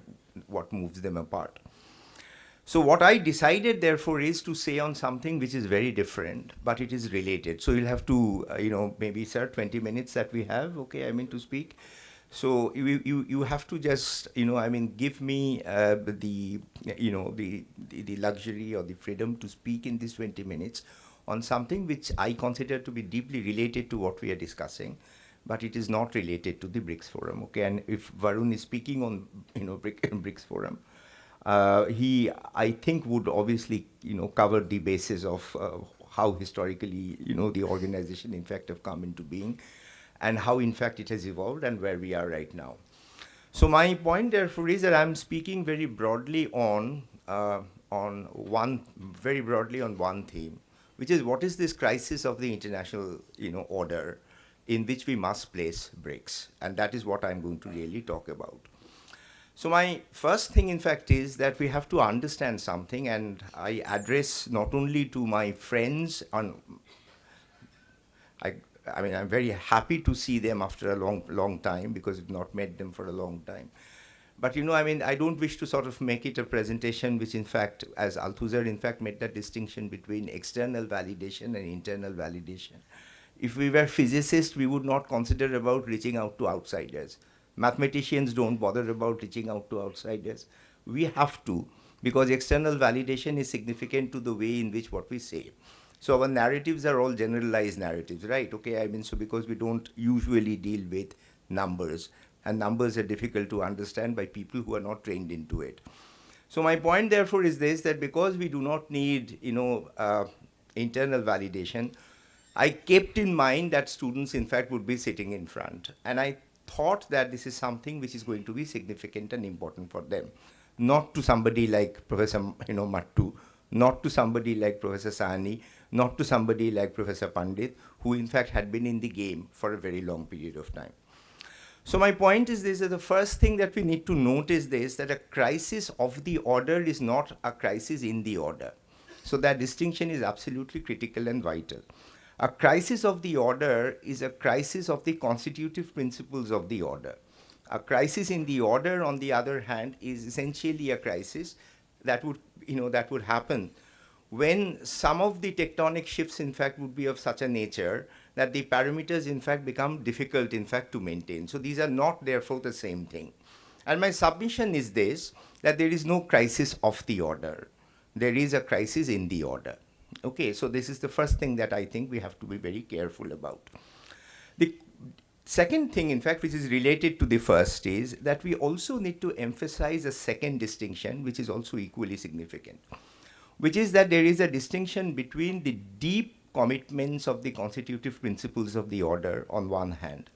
what moves them apart. So what I decided, therefore, is to say on something which is very different, but it is related. So you'll have to, maybe, sir, 20 minutes that we have, okay, I mean, to speak. So you have to just, give me the luxury or the freedom to speak in these 20 minutes on something which I consider to be deeply related to what we are discussing, but it is not related to the Brics Forum, okay? And if Varun is speaking on, Brics Forum, he, I think, would obviously, cover the basis of how historically, the organization, in fact, have come into being, and how, in fact, it has evolved and where we are right now. So my point, therefore, is that I'm speaking very broadly on one theme, which is what is this crisis of the international, order in which we must place Brics, and that is what I'm going to really talk about. So my first thing, in fact, is that we have to understand something, and I address not only to my friends I mean, I'm very happy to see them after a long time, because I've not met them for a long time. But, I don't wish to sort of make it a presentation which, in fact, as Althusser, in fact, made that distinction between external validation and internal validation. If we were physicists, we would not consider about reaching out to outsiders. Mathematicians don't bother about reaching out to outsiders. We have to, because external validation is significant to the way in which what we say. So our narratives are all generalized narratives, right? Okay, I mean, so because we don't usually deal with numbers, and numbers are difficult to understand by people who are not trained into it. So my point, therefore, is this, that because we do not need, internal validation, I kept in mind that students, in fact, would be sitting in front. And I thought that this is something which is going to be significant and important for them. Not to somebody like Professor, Mattu, not to somebody like Professor Sahni, not to somebody like Professor Pandit, who in fact had been in the game for a very long period of time. So my point is this, that the first thing that we need to note is this, that a crisis of the order is not a crisis in the order. So that distinction is absolutely critical and vital. A crisis of the order is a crisis of the constitutive principles of the order. A crisis in the order, on the other hand, is essentially a crisis that would happen when some of the tectonic shifts, in fact, would be of such a nature that the parameters, in fact, become difficult, in fact, to maintain. So these are not, therefore, the same thing. And my submission is this, that there is no crisis of the order. There is a crisis in the order. Okay, so this is the first thing that I think we have to be very careful about. The second thing, in fact, which is related to the first, is that we also need to emphasize a second distinction, which is also equally significant, which is that there is a distinction between the deep commitments of the constitutive principles of the order on one hand,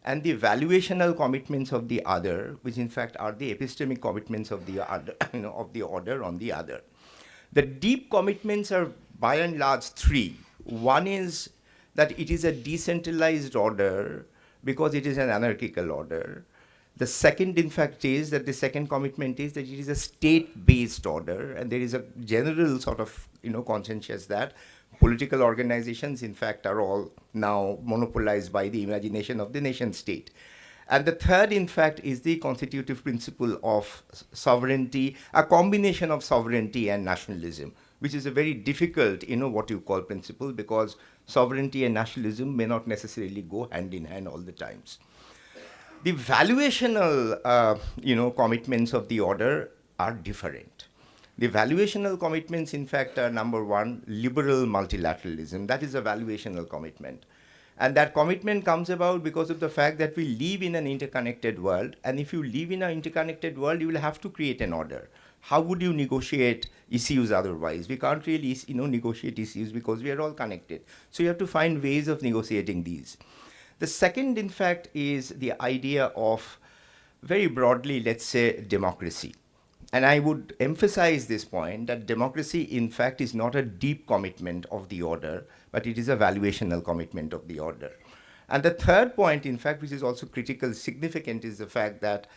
and the valuational commitments of the other, which in fact are the epistemic commitments of the other, of the order on the other. The deep commitments are by and large three. One is that it is a decentralized order because it is an anarchical order. The second, in fact, is that the second commitment is that it is a state-based order, and there is a general sort of, consensus that political organizations, in fact, are all now monopolized by the imagination of the nation state. And the third, in fact, is the constitutive principle of sovereignty, a combination of sovereignty and nationalism, which is a very difficult, what you call principle, because sovereignty and nationalism may not necessarily go hand in hand all the times. The valuational, commitments of the order are different. The valuational commitments, in fact, are number one, liberal multilateralism. That is a valuational commitment. And that commitment comes about because of the fact that we live in an interconnected world. And if you live in an interconnected world, you will have to create an order. How would you negotiate issues otherwise? We can't really, negotiate issues because we are all connected. So you have to find ways of negotiating these. The second, in fact, is the idea of, very broadly, let's say, democracy. And I would emphasize this point that democracy, in fact, is not a deep commitment of the order, but it is a valuational commitment of the order. And the third point, in fact, which is also critical, significant, is the fact that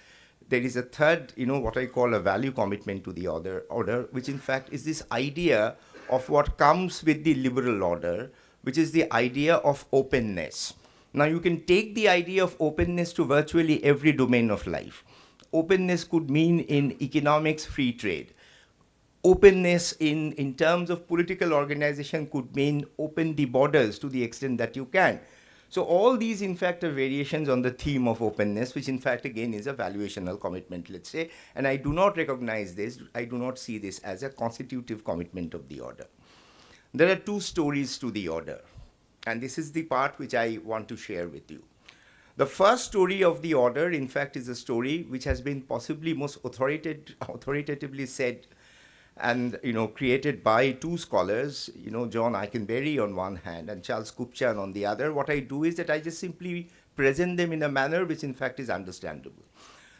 there is a third, what I call a value commitment to the order, which in fact is this idea of what comes with the liberal order, which is the idea of openness. Now, you can take the idea of openness to virtually every domain of life. Openness could mean in economics, free trade. Openness in terms of political organization could mean open the borders to the extent that you can. So all these, in fact, are variations on the theme of openness, which in fact, again, is a valuational commitment, let's say. And I do not recognize this, I do not see this as a constitutive commitment of the order. There are two stories to the order. And this is the part which I want to share with you. The first story of the order, in fact, is a story which has been possibly most authoritatively said and created by two scholars, John Eikenberry on one hand and Charles Kupchan on the other. What I do is that I just simply present them in a manner which in fact is understandable.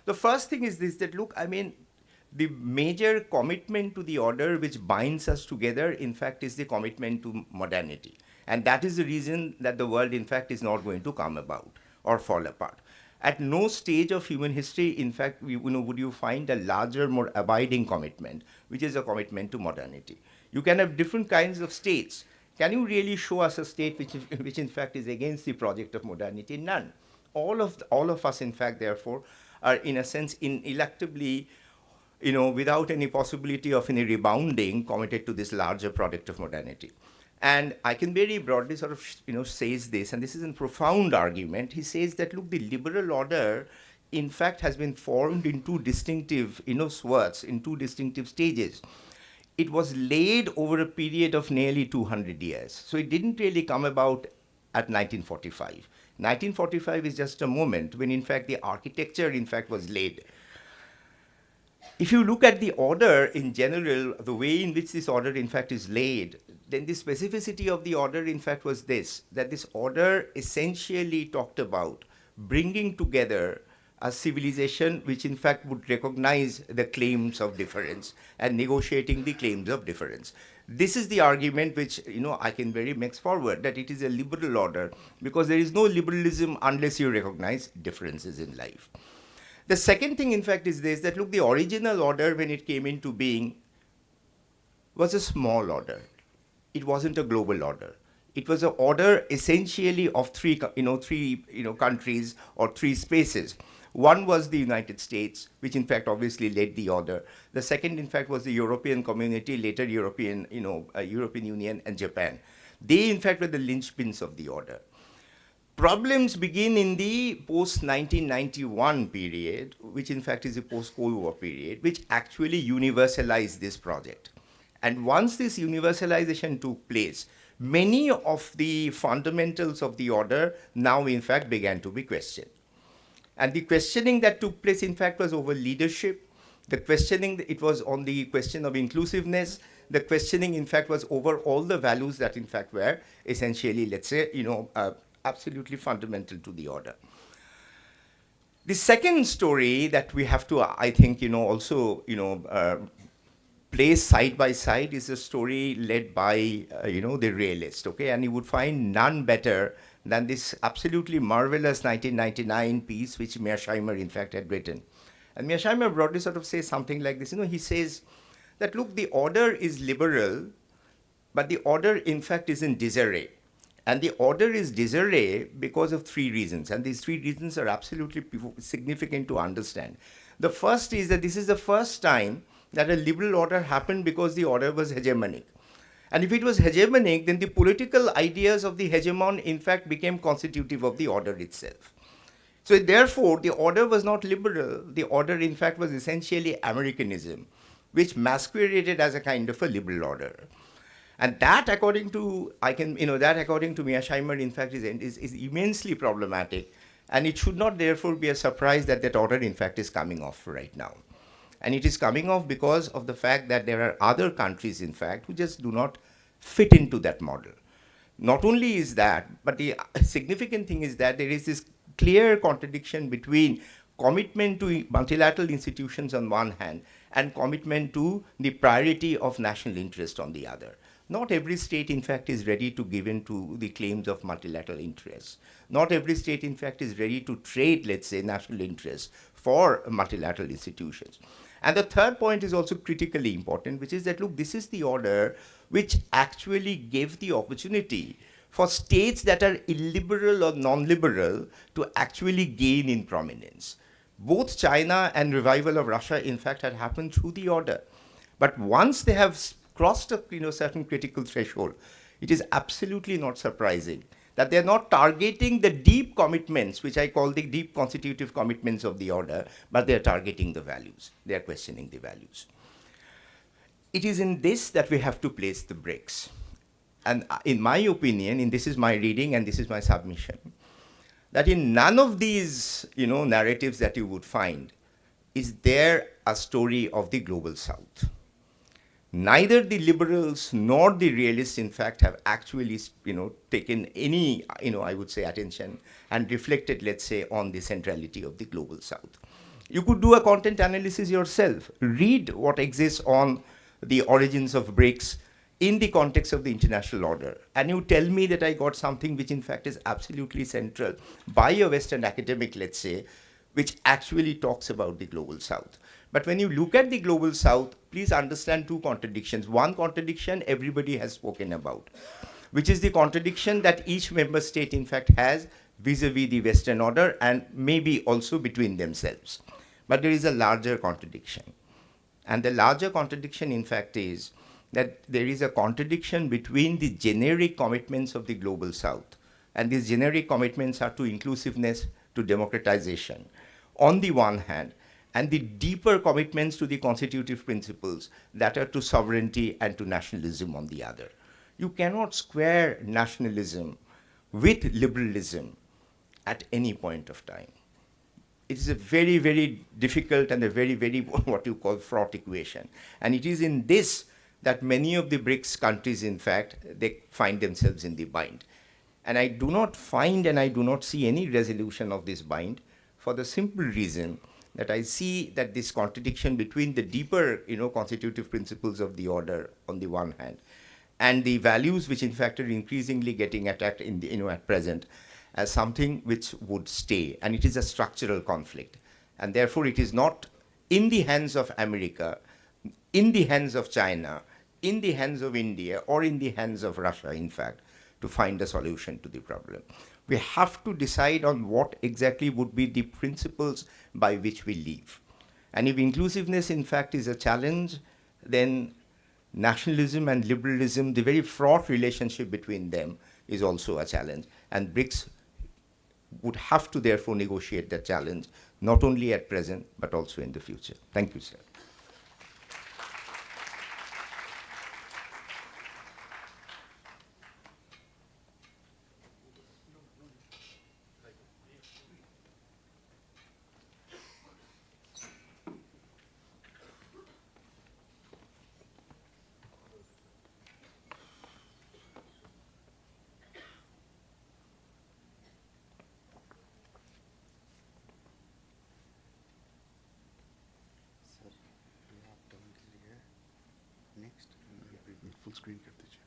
The first thing is this, that look, the major commitment to the order which binds us together, in fact, is the commitment to modernity. And that is the reason that the world, in fact, is not going to come about or fall apart. At no stage of human history, in fact, would you find a larger, more abiding commitment, which is a commitment to modernity. You can have different kinds of states. Can you really show us a state which in fact is against the project of modernity? None. All of us, in fact, therefore, are in a sense ineluctably, without any possibility of any rebounding, committed to this larger project of modernity. And I can very broadly sort of, says this, and this is a profound argument. He says that, look, the liberal order, in fact, has been formed in two distinctive, swerts, in two distinctive stages. It was laid over a period of nearly 200 years. So it didn't really come about at 1945. 1945 is just a moment when, in fact, the architecture, in fact, was laid. If you look at the order in general, the way in which this order, in fact, is laid, then the specificity of the order, in fact, was this, that this order essentially talked about bringing together a civilization which, in fact, would recognize the claims of difference and negotiating the claims of difference. This is the argument which, Eikenberry makes forward, that it is a liberal order, because there is no liberalism unless you recognize differences in life. The second thing, in fact, is this, that look, the original order, when it came into being, was a small order. It wasn't a global order. It was an order essentially of three countries or three spaces. One was the United States, which in fact obviously led the order. The second, in fact, was the European community, later European Union, and Japan. They, in fact, were the linchpins of the order. Problems begin in the post-1991 period, which in fact is a post-Cold War period, which actually universalized this project. And once this universalization took place, many of the fundamentals of the order now in fact began to be questioned. And the questioning that took place, in fact, was over leadership. The questioning, it was on the question of inclusiveness. The questioning, in fact, was over all the values that, in fact, were essentially, let's say, absolutely fundamental to the order. The second story that we have to, I think, also, place side by side is a story led by, the realist, okay? And you would find none better than this absolutely marvelous 1999 piece which Mearsheimer, in fact, had written. And Mearsheimer broadly sort of says something like this. He says that, look, the order is liberal, but the order, in fact, is in disarray. And the order is disarray because of three reasons. And these three reasons are absolutely significant to understand. The first is that this is the first time that a liberal order happened because the order was hegemonic. And if it was hegemonic, then the political ideas of the hegemon, in fact, became constitutive of the order itself. So therefore, the order was not liberal. The order, in fact, was essentially Americanism, which masqueraded as a kind of a liberal order. And that, according to according to Mearsheimer, in fact, is immensely problematic. And it should not, therefore, be a surprise that that order, in fact, is coming off right now. And it is coming off because of the fact that there are other countries, in fact, who just do not fit into that model. Not only is that, but the significant thing is that there is this clear contradiction between commitment to multilateral institutions on one hand and commitment to the priority of national interest on the other. Not every state, in fact, is ready to give in to the claims of multilateral interests. Not every state, in fact, is ready to trade, let's say, national interests for multilateral institutions. And the third point is also critically important, which is that, look, this is the order which actually gave the opportunity for states that are illiberal or non-liberal to actually gain in prominence. Both China and revival of Russia, in fact, had happened through the order. But once they have crossed a certain critical threshold, it is absolutely not surprising that they're not targeting the deep commitments, which I call the deep constitutive commitments of the order, but they're targeting the values. They're questioning the values. It is in this that we have to place the Brics. And in my opinion, and this is my reading and this is my submission, that in none of these narratives that you would find is there a story of the global South. Neither the liberals nor the realists, in fact, have actually taken any, I would say, attention and reflected, let's say, on the centrality of the global South. You could do a content analysis yourself. Read what exists on the origins of Brics in the context of the international order. And you tell me that I got something which, in fact, is absolutely central by a Western academic, let's say, which actually talks about the global South. But when you look at the global South, please understand two contradictions. One contradiction everybody has spoken about, which is the contradiction that each member state, in fact, has vis-a-vis the Western order and maybe also between themselves. But there is a larger contradiction. And the larger contradiction, in fact, is that there is a contradiction between the generic commitments of the global South. And these generic commitments are to inclusiveness, to democratization, on the one hand, and the deeper commitments to the constitutive principles that are to sovereignty and to nationalism on the other. You cannot square nationalism with liberalism at any point of time. It is a very, very difficult and a very, very what you call fraught equation. And it is in this that many of the Brics countries, in fact, they find themselves in the bind. And I do not find and I do not see any resolution of this bind for the simple reason that I see that this contradiction between the deeper, constitutive principles of the order on the one hand, and the values which in fact are increasingly getting attacked in the, at present, as something which would stay, and it is a structural conflict. And therefore it is not in the hands of America, in the hands of China, in the hands of India, or in the hands of Russia, in fact, to find a solution to the problem. We have to decide on what exactly would be the principles by which we live. And if inclusiveness, in fact, is a challenge, then nationalism and liberalism, the very fraught relationship between them, is also a challenge. And Brics would have to, therefore, negotiate that challenge, not only at present, but also in the future. Thank you, sir. Full screen कर दीजिए.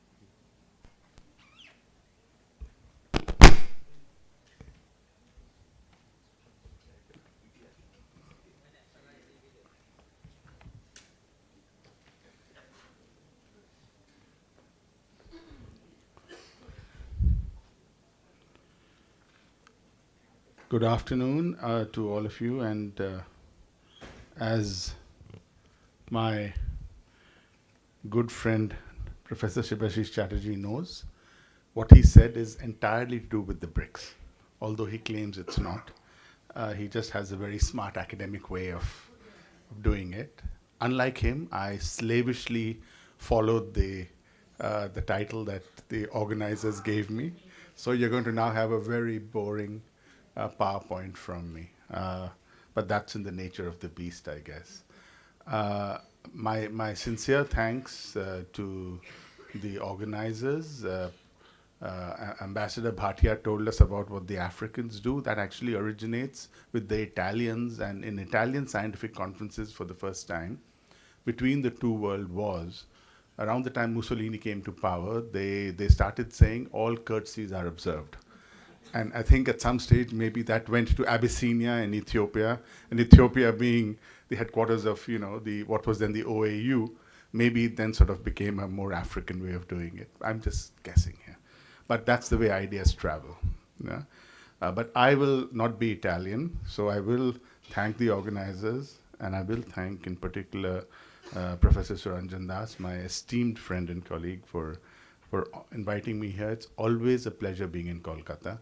Good afternoon to all of you, and as my good friend Professor Shibashish Chatterjee knows, what he said is entirely to do with the Brics, although he claims it's not. He just has a very smart academic way of doing it. Unlike him, I slavishly followed the title that the organizers gave me. So you're going to now have a very boring PowerPoint from me. But that's in the nature of the beast, I guess. My sincere thanks to the organizers. Ambassador Bhatia told us about what the Africans do. That actually originates with the Italians, and in Italian scientific conferences for the first time between the two world wars. Around the time Mussolini came to power, they started saying all courtesies are observed. And I think at some stage maybe that went to Abyssinia in Ethiopia, and Ethiopia being the headquarters of what was then the OAU, maybe it then sort of became a more African way of doing it. I'm just guessing here. But that's the way ideas travel. Yeah? But I will not be Italian, so I will thank the organizers, and I will thank in particular Professor Suranjan Das, my esteemed friend and colleague, for inviting me here. It's always a pleasure being in Kolkata.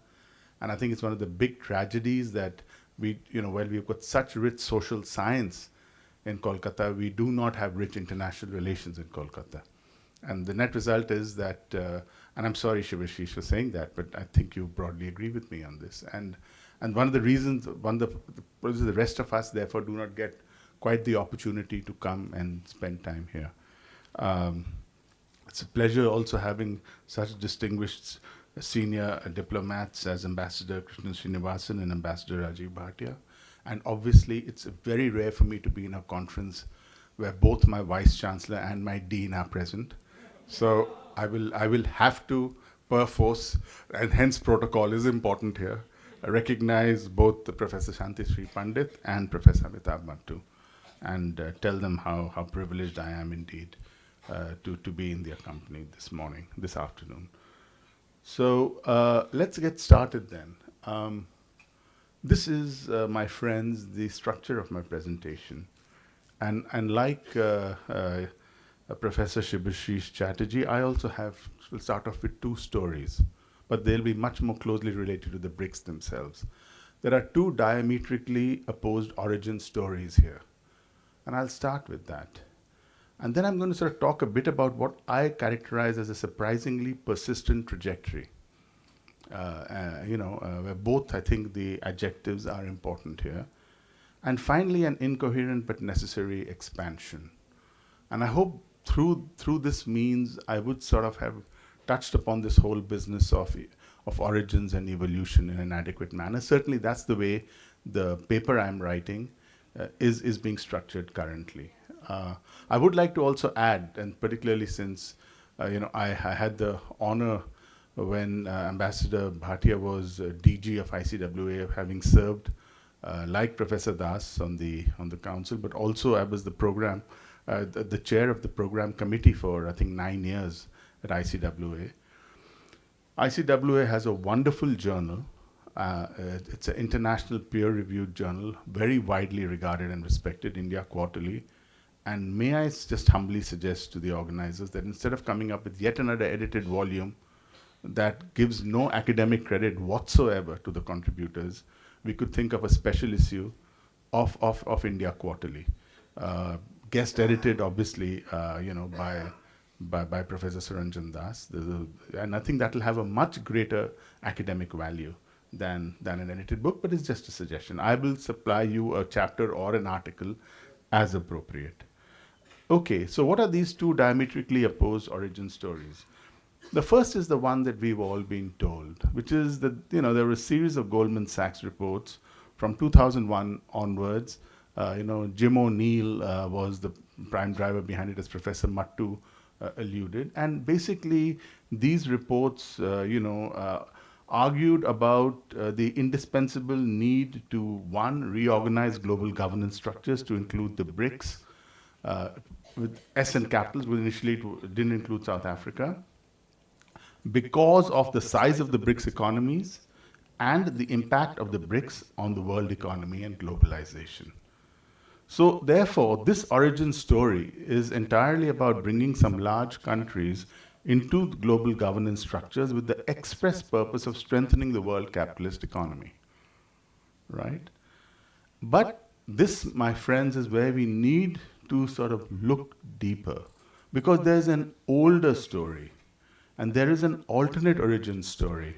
And I think it's one of the big tragedies that while we've got such rich social science in Kolkata, we do not have rich international relations in Kolkata. And the net result is that, and I'm sorry Shivashish for saying that, but I think you broadly agree with me on this. And one of the reasons, the rest of us therefore do not get quite the opportunity to come and spend time here. It's a pleasure also having such distinguished senior diplomats as Ambassador Krishnan Srinivasan and Ambassador Rajiv Bhatia. And obviously it's very rare for me to be in a conference where both my Vice Chancellor and my Dean are present. So I will have to, per force, and hence protocol is important here, recognize both the Professor Shanti Sri Pandit and Professor Amitabh Mattu, and tell them how privileged I am indeed to be in their company this afternoon. So let's get started then. This is, my friends, the structure of my presentation. And like Professor Shibashish Chatterjee, I also will start off with two stories, but they'll be much more closely related to the Brics themselves. There are two diametrically opposed origin stories here, and I'll start with that. And then I'm going to sort of talk a bit about what I characterize as a surprisingly persistent trajectory, where both, I think, the adjectives are important here. And finally, an incoherent but necessary expansion. And I hope through this means I would sort of have touched upon this whole business of origins and evolution in an adequate manner. Certainly that's the way the paper I'm writing is being structured currently. I would like to also add, and particularly since I had the honor when Ambassador Bhatia was DG of ICWA, of having served like Professor Das on the council, but also I was the program, the chair of the program committee for I think 9 years at ICWA. ICWA has a wonderful journal. It's an international peer-reviewed journal, very widely regarded and respected, India Quarterly. And may I just humbly suggest to the organizers that instead of coming up with yet another edited volume that gives no academic credit whatsoever to the contributors, we could think of a special issue of India Quarterly, guest edited, obviously, by Professor Suranjan Das, and I think that will have a much greater academic value than an edited book. But it's just a suggestion. I will supply you a chapter or an article as appropriate. Okay, so what are these two diametrically opposed origin stories? The first is the one that we've all been told, which is that there were a series of Goldman Sachs reports from 2001 onwards. Jim O'Neill was the prime driver behind it, as Professor Mattu alluded. And basically, these reports, argued about the indispensable need to, one, reorganize global governance structures to include the Brics, with S and capitals, but initially it didn't include South Africa, because of the size of the Brics economies and the impact of the Brics on the world economy and globalization. So therefore, this origin story is entirely about bringing some large countries into global governance structures with the express purpose of strengthening the world capitalist economy, right? But this, my friends, is where we need to sort of look deeper, because there's an older story and there is an alternate origin story.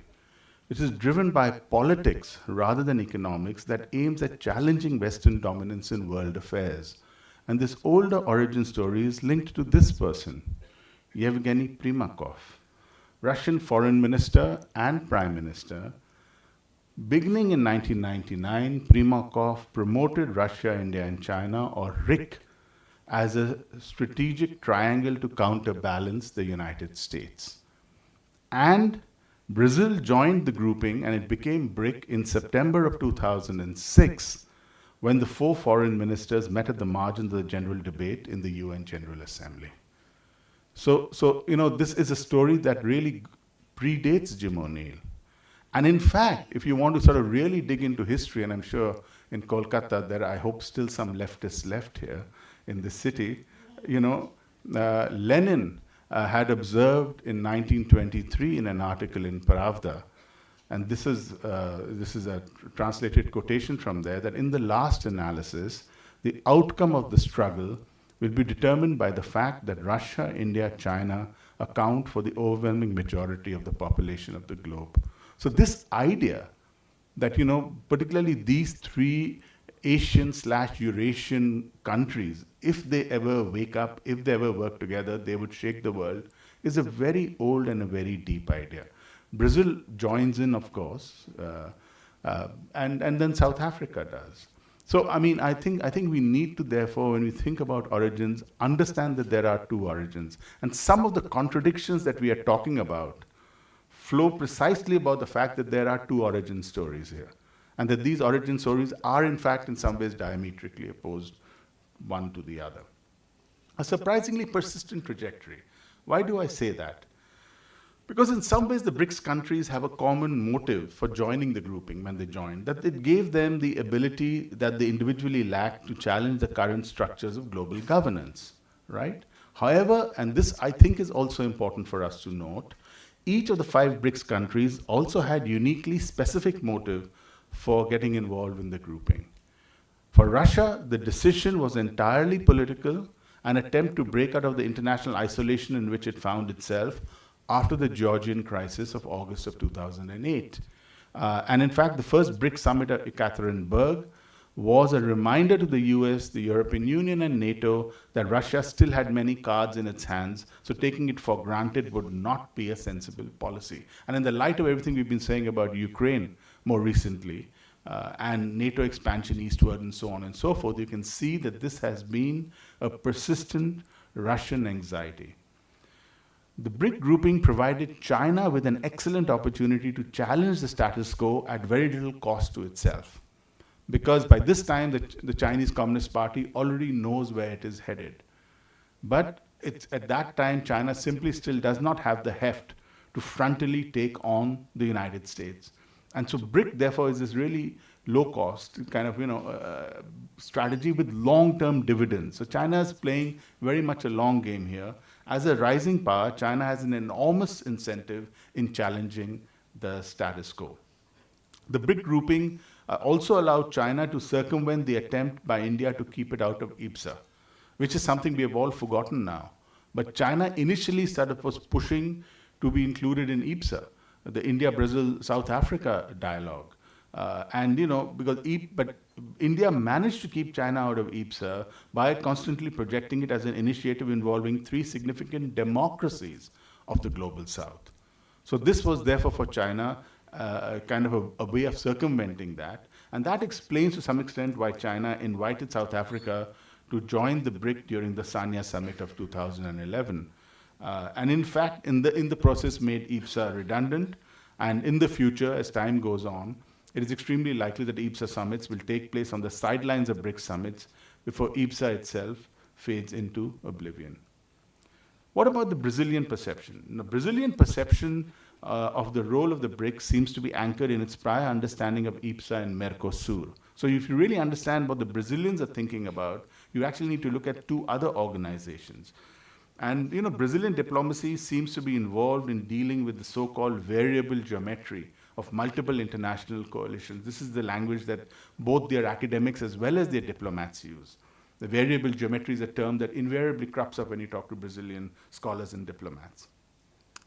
It is driven by politics rather than economics that aims at challenging Western dominance in world affairs. And this older origin story is linked to this person, Yevgeny Primakov, Russian foreign minister and prime minister. Beginning in 1999, Primakov promoted Russia, India, and China, or RIC, as a strategic triangle to counterbalance the United States. And Brazil joined the grouping and it became BRIC in September of 2006, when the 4 foreign ministers met at the margins of the general debate in the UN General Assembly. So this is a story that really predates Jim O'Neill. And in fact, if you want to sort of really dig into history, and I'm sure in Kolkata there are, I hope, still some leftists left here in this city, Lenin had observed in 1923 in an article in Pravda, and this is a translated quotation from there, that in the last analysis, the outcome of the struggle will be determined by the fact that Russia, India, China account for the overwhelming majority of the population of the globe. So this idea that, particularly these 3 Asian/Eurasian countries, if they ever wake up, if they ever work together, they would shake the world, is a very old and a very deep idea. Brazil joins in, of course, and then South Africa does. So, I think we need to, therefore, when we think about origins, understand that there are 2 origins. And some of the contradictions that we are talking about flow precisely about the fact that there are 2 origin stories here, and that these origin stories are, in fact, in some ways diametrically opposed one to the other. A surprisingly persistent trajectory. Why do I say that? Because in some ways the BRICS countries have a common motive for joining the grouping when they joined, that it gave them the ability that they individually lacked to challenge the current structures of global governance, right? However, and this I think is also important for us to note, each of the 5 BRICS countries also had uniquely specific motive for getting involved in the grouping. For Russia, the decision was entirely political, an attempt to break out of the international isolation in which it found itself after the Georgian crisis of August of 2008. And in fact, the first BRICS summit at Ekaterinburg was a reminder to the US, the European Union, and NATO that Russia still had many cards in its hands, so taking it for granted would not be a sensible policy. And in the light of everything we've been saying about Ukraine more recently, and NATO expansion eastward and so on and so forth, you can see that this has been a persistent Russian anxiety. The BRIC grouping provided China with an excellent opportunity to challenge the status quo at very little cost to itself. Because by this time, the Chinese Communist Party already knows where it is headed. But at that time, China simply still does not have the heft to frontally take on the United States. And so BRIC, therefore, is this really low-cost kind of strategy with long-term dividends. So China is playing very much a long game here. As a rising power, China has an enormous incentive in challenging the status quo. The BRIC grouping also allowed China to circumvent the attempt by India to keep it out of IBSA, which is something we have all forgotten now. But China initially was pushing to be included in IBSA, the India-Brazil-South Africa dialogue. But India managed to keep China out of IBSA by constantly projecting it as an initiative involving 3 significant democracies of the global South. So this was therefore for China kind of a way of circumventing that. And that explains to some extent why China invited South Africa to join the BRIC during the Sanya summit of 2011. And in fact, in the process made IBSA redundant. And in the future, as time goes on, it is extremely likely that IBSA summits will take place on the sidelines of BRICS summits before IBSA itself fades into oblivion. What about the Brazilian perception? The Brazilian perception of the role of the BRICS seems to be anchored in its prior understanding of IPSA and Mercosur. So if you really understand what the Brazilians are thinking about, you actually need to look at two other organizations. And Brazilian diplomacy seems to be involved in dealing with the so-called variable geometry of multiple international coalitions. This is the language that both their academics as well as their diplomats use. The variable geometry is a term that invariably crops up when you talk to Brazilian scholars and diplomats.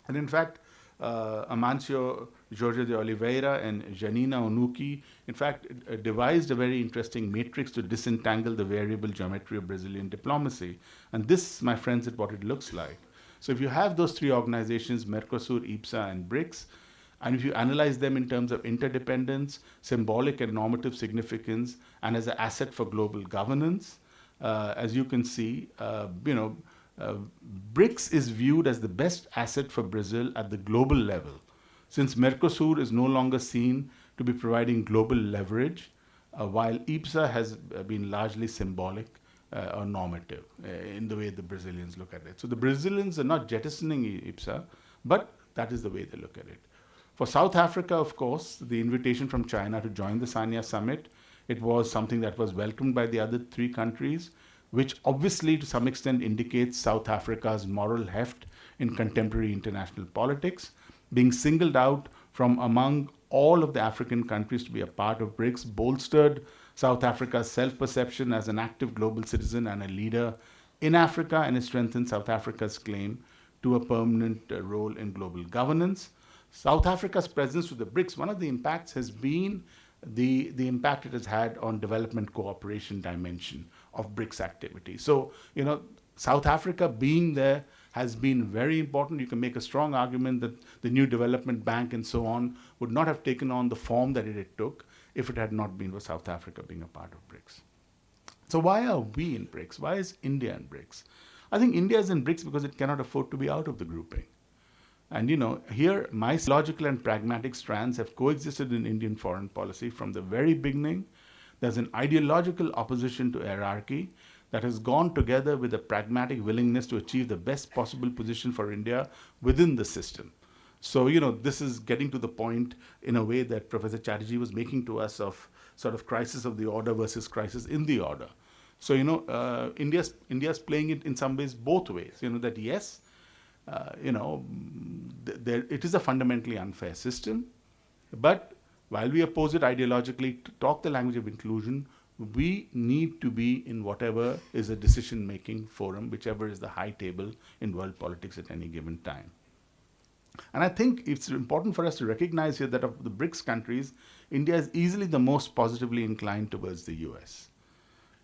And in fact, Amancio Jorge de Oliveira and Janina Onuki, in fact, devised a very interesting matrix to disentangle the variable geometry of Brazilian diplomacy. And this, my friends, is what it looks like. So if you have those three organizations, Mercosur, IPSA, and BRICS, and if you analyze them in terms of interdependence, symbolic and normative significance, and as an asset for global governance, as you can see, BRICS is viewed as the best asset for Brazil at the global level, since Mercosur is no longer seen to be providing global leverage, while IPSA has been largely symbolic or normative in the way the Brazilians look at it. So the Brazilians are not jettisoning IPSA, but that is the way they look at it. For South Africa, of course, the invitation from China to join the Sanya summit, it was something that was welcomed by the other three countries, which obviously to some extent indicates South Africa's moral heft in contemporary international politics, being singled out from among all of the African countries to be a part of BRICS, bolstered South Africa's self-perception as an active global citizen and a leader in Africa, and it strengthened South Africa's claim to a permanent role in global governance. South Africa's presence with the BRICS, one of the impacts has been the impact it has had on development cooperation dimension of BRICS activity. So, South Africa being there has been very important. You can make a strong argument that the new development bank and so on would not have taken on the form that it took if it had not been for South Africa being a part of BRICS. So why are we in BRICS? Why is India in BRICS? I think India is in BRICS because it cannot afford to be out of the grouping. And here my logical and pragmatic strands have coexisted in Indian foreign policy from the very beginning. There's an ideological opposition to hierarchy that has gone together with a pragmatic willingness to achieve the best possible position for India within the system. So, this is getting to the point in a way that Professor Chatterjee was making to us of sort of crisis of the order versus crisis in the order. So, India's playing it in some ways both ways, that yes, it is a fundamentally unfair system, but while we oppose it ideologically, to talk the language of inclusion, we need to be in whatever is a decision-making forum, whichever is the high table in world politics at any given time. And I think it's important for us to recognize here that of the BRICS countries, India is easily the most positively inclined towards the US,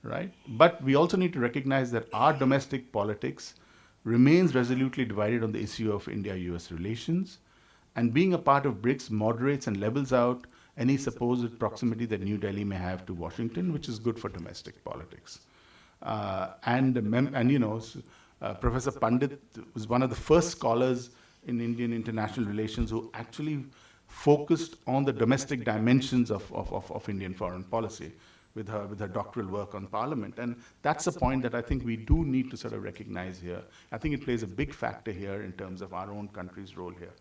right? But we also need to recognize that our domestic politics remains resolutely divided on the issue of India-US relations, and being a part of BRICS moderates and levels out any supposed proximity that New Delhi may have to Washington, which is good for domestic politics. Professor Pandit was one of the first scholars in Indian international relations who actually focused on the domestic dimensions of Indian foreign policy with her doctoral work on parliament. And that's a point that I think we do need to sort of recognize here. I think it plays a big factor here in terms of our own country's role here.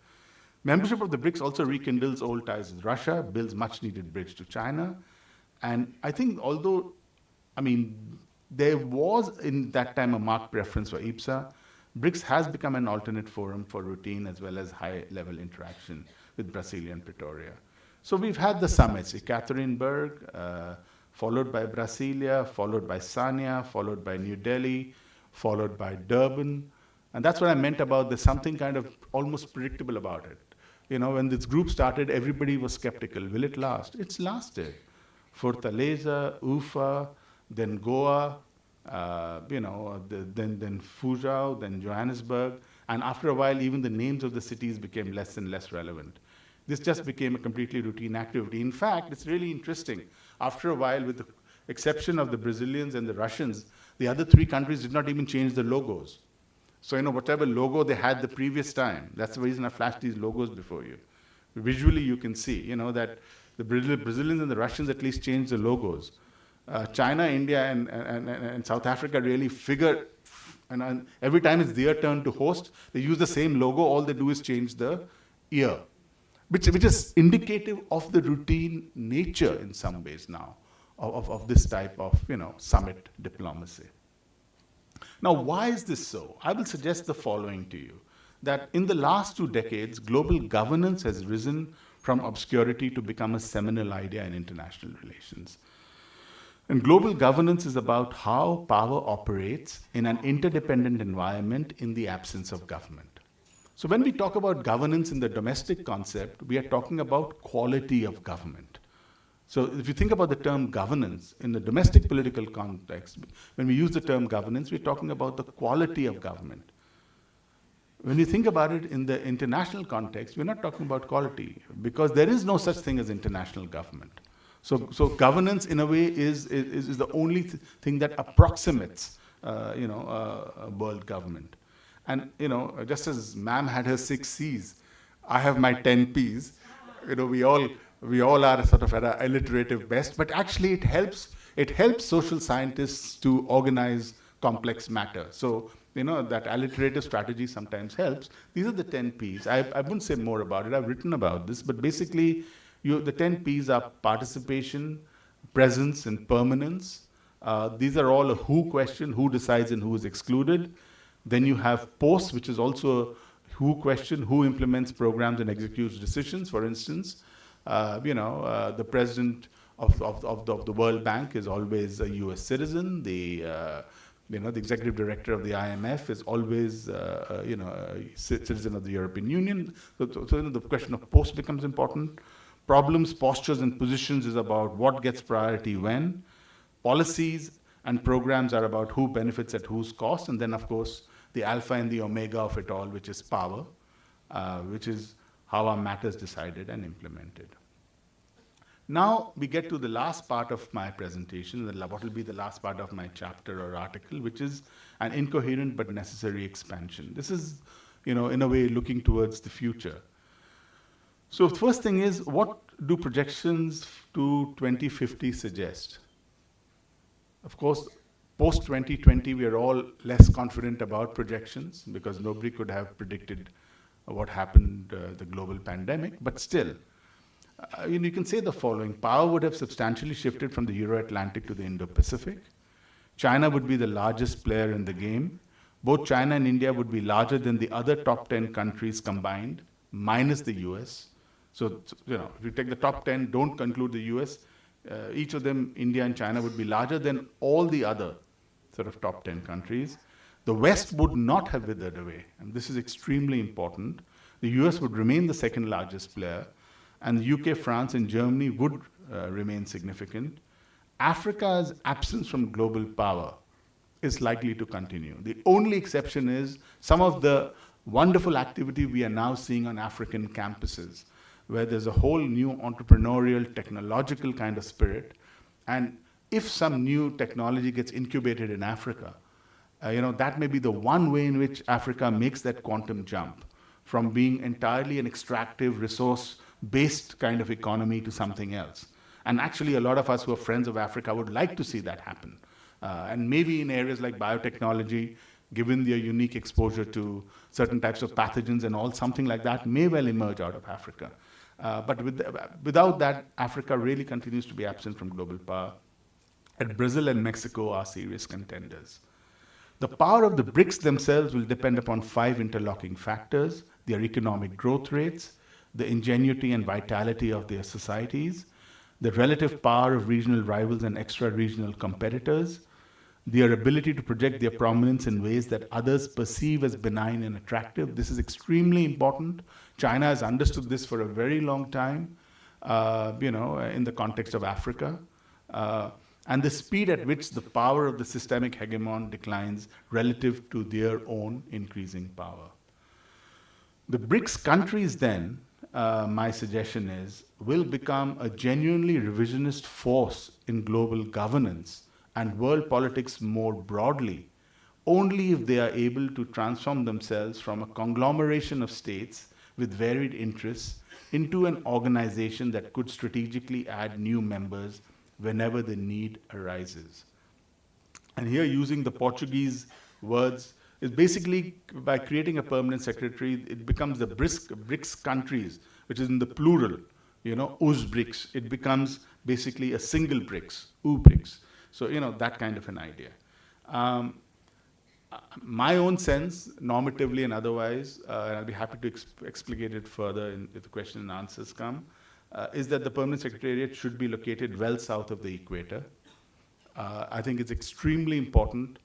Membership of the BRICS also rekindles old ties with Russia, builds much needed bridge to China. And I think there was in that time a marked preference for IPSA, BRICS has become an alternate forum for routine as well as high-level interaction with Brasilia and Pretoria. So we've had the summits, Ekaterinburg, followed by Brasilia, followed by Sanya, followed by New Delhi, followed by Durban. And that's what I meant about there's something kind of almost predictable about it. When this group started, everybody was skeptical. Will it last? It's lasted. Fortaleza, Ufa, then Goa, then Fuzhou, then Johannesburg. And after a while, even the names of the cities became less and less relevant. This just became a completely routine activity. In fact, it's really interesting. After a while, with the exception of the Brazilians and the Russians, the other three countries did not even change the logos. So, whatever logo they had the previous time, that's the reason I flashed these logos before you. Visually, you can see, that the Brazilians and the Russians at least changed the logos. China, India, and South Africa really And every time it's their turn to host, they use the same logo. All they do is change the year, which is indicative of the routine nature in some ways now of this type of summit diplomacy. Now, why is this so? I will suggest the following to you, that in the last 2 decades, global governance has risen from obscurity to become a seminal idea in international relations. And global governance is about how power operates in an interdependent environment in the absence of government. So when we talk about governance in the domestic concept, we are talking about quality of government. So if you think about the term governance in the domestic political context, when we use the term governance, we're talking about the quality of government. When you think about it in the international context, we're not talking about quality, because there is no such thing as international government. So governance, in a way, is the only thing that approximates, world government. And just as ma'am had her 6 C's, I have my 10 P's. We all are sort of at an alliterative best, but actually it helps social scientists to organize complex matter. So that alliterative strategy sometimes helps. These are the 10 P's. I wouldn't say more about it. I've written about this, but basically the 10 P's are participation, presence, and permanence. These are all a who question: who decides and who is excluded. Then you have post, which is also a who question: who implements programs and executes decisions. For instance, the president of the World Bank is always a U.S. citizen. The executive director of the IMF is always a citizen of the European Union. So the question of post becomes important. Problems, postures, and positions is about what gets priority when. Policies and programs are about who benefits at whose cost. And then, of course, the alpha and the omega of it all, which is power, which is how are matters decided and implemented. Now we get to the last part of my presentation, what will be the last part of my chapter or article, which is an incoherent but necessary expansion. This is, in a way, looking towards the future. So the first thing is, what do projections to 2050 suggest? Of course, post-2020, we are all less confident about projections because nobody could have predicted what happened, the global pandemic, but still, you can say the following: power would have substantially shifted from the Euro-Atlantic to the Indo-Pacific. China would be the largest player in the game. Both China and India would be larger than the other top 10 countries combined, minus the US. So, if you take the top 10, don't conclude the US, each of them, India and China, would be larger than all the other sort of top 10 countries. The West would not have withered away, and this is extremely important. The US would remain the second largest player, and the UK, France, and Germany would remain significant. Africa's absence from global power is likely to continue. The only exception is some of the wonderful activity we are now seeing on African campuses, where there's a whole new entrepreneurial, technological kind of spirit. And if some new technology gets incubated in Africa, that may be the one way in which Africa makes that quantum jump from being entirely an extractive, resource-based kind of economy to something else. And actually, a lot of us who are friends of Africa would like to see that happen. And maybe in areas like biotechnology, given their unique exposure to certain types of pathogens and all, something like that may well emerge out of Africa. But without that, Africa really continues to be absent from global power. And Brazil and Mexico are serious contenders. The power of the Brics themselves will depend upon 5 interlocking factors: their economic growth rates, the ingenuity and vitality of their societies, the relative power of regional rivals and extra-regional competitors, their ability to project their prominence in ways that others perceive as benign and attractive. This is extremely important. China has understood this for a very long time, in the context of Africa. And the speed at which the power of the systemic hegemon declines relative to their own increasing power. The Brics countries then, my suggestion is, will become a genuinely revisionist force in global governance and world politics more broadly, only if they are able to transform themselves from a conglomeration of states with varied interests into an organization that could strategically add new members whenever the need arises. And here, using the Portuguese words is basically by creating a permanent secretary, it becomes the BRICS countries, which is in the plural, US BRICS. It becomes basically a single BRICS, BRICS. So, that kind of an idea. My own sense, normatively and otherwise, and I'll be happy to explicate it further if the question and answers come, is that the permanent secretariat should be located well south of the equator. I think it's extremely important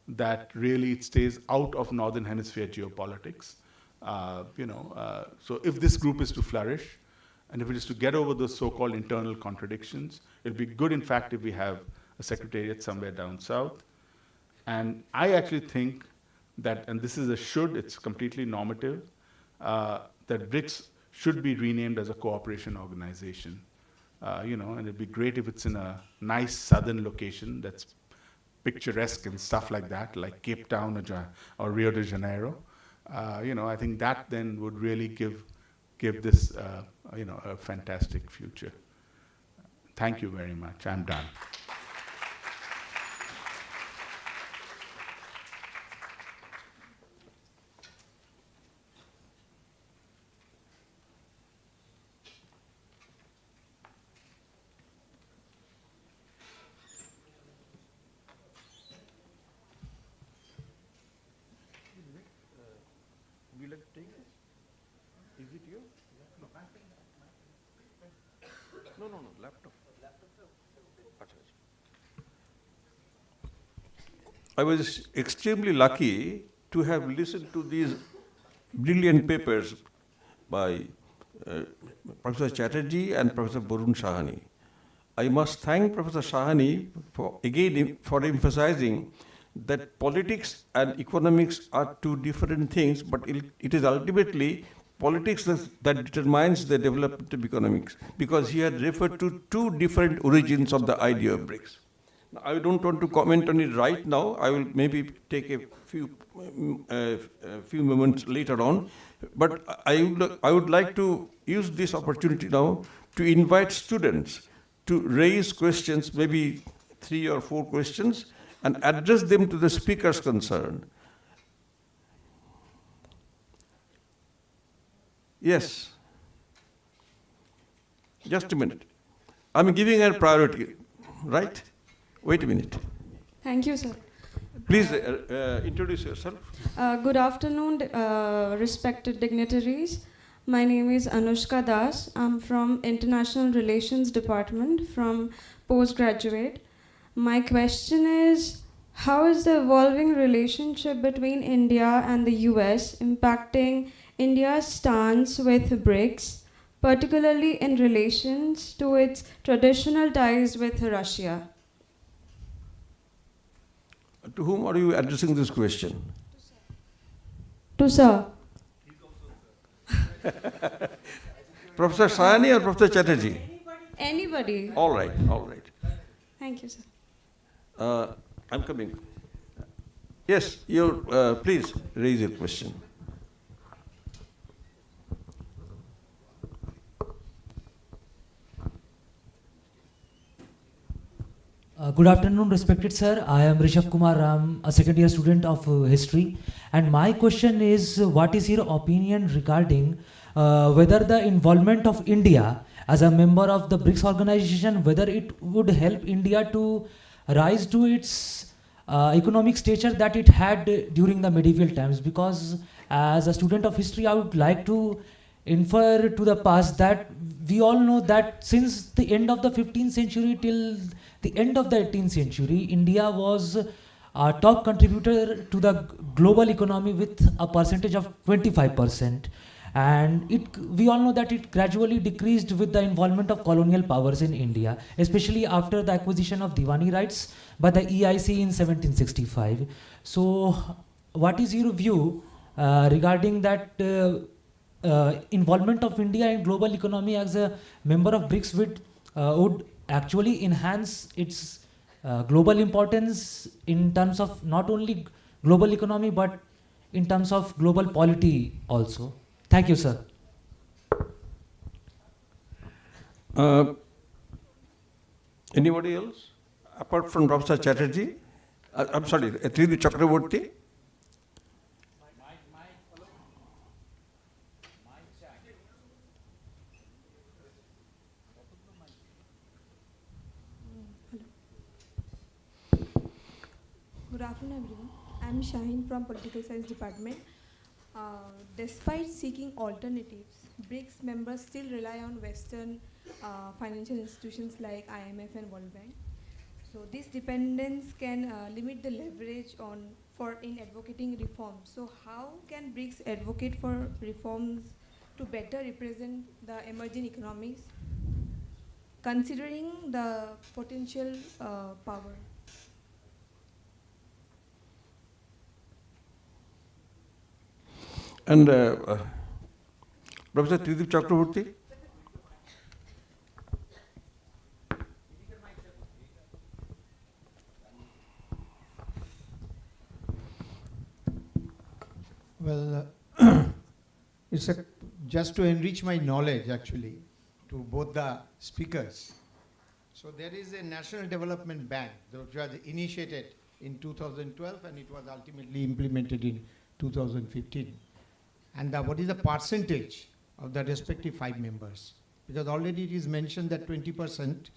that really it stays out of northern hemisphere geopolitics. So if this group is to flourish, and if it is to get over those so-called internal contradictions, it'll be good, in fact, if we have a secretariat somewhere down south. And I actually think that, and this is a should, it's completely normative, that BRICS should be renamed as a cooperation organization. And it'd be great if it's in a nice southern location that's picturesque and stuff like that, like Cape Town or Rio de Janeiro. I think that then would really give this, a fantastic future. Thank you very much. I'm done. I was extremely lucky to have listened to these brilliant papers by Professor Chatterjee and Professor Barun Sahani. I must thank Professor Sahani for emphasizing that politics and economics are two different things, but it is ultimately politics that determines the development of economics, because he had referred to two different origins of the idea of BRICS. Now, I don't want to comment on it right now. I will maybe take a few moments later on. But I would like to use this opportunity now to invite students to raise questions, maybe 3 or 4 questions, and address them to the speakers concerned. Yes. Just a minute. I'm giving her priority, right? Wait a minute. Thank you, sir. Please introduce yourself. Good afternoon, respected dignitaries. My name is Anushka Das. I'm from International Relations Department, from postgraduate. My question is, how is the evolving relationship between India and the US impacting India's stance with BRICS, particularly in relations to its traditional ties with Russia? To whom are you addressing this question? To sir. Professor Sahani or Professor Chatterjee? Anybody. All right, all right. Thank you, sir. I'm coming. Yes, please raise your question. Good afternoon, respected sir. I am Rishabh Kumar Ram, a second year student of history. And my question is, what is your opinion regarding whether the involvement of India as a member of the BRICS organization, whether it would help India to rise to its economic stature that it had during the medieval times? Because as a student of history, I would like to infer to the past that we all know that since the end of the 15th century till the end of the 18th century, India was a top contributor to the global economy with a percentage of 25%. And we all know that it gradually decreased with the involvement of colonial powers in India, especially after the acquisition of Diwani rights by the EIC in 1765. So what is your view regarding that involvement of India in global economy as a member of BRICS would actually enhance its global importance in terms of not only global economy but in terms of global polity also? Thank you, sir. Anybody else? Apart from Professor Chatterjee? I'm sorry, Tridi Chakraborty? Good afternoon, everyone. I'm Shaheen from Political Science Department. Despite seeking alternatives, BRICS members still rely on Western financial institutions like IMF and World Bank. So this dependence can limit the leverage in advocating reforms. So how can BRICS advocate for reforms to better represent the emerging economies, considering the potential power? And Professor Tridip Chakraborty? Well, just to enrich my knowledge, actually, to both the speakers. So there is a National Development Bank which was initiated in 2012 and it was ultimately implemented in 2015. And what is the percentage of the respective 5 members? Because already it is mentioned that 20%.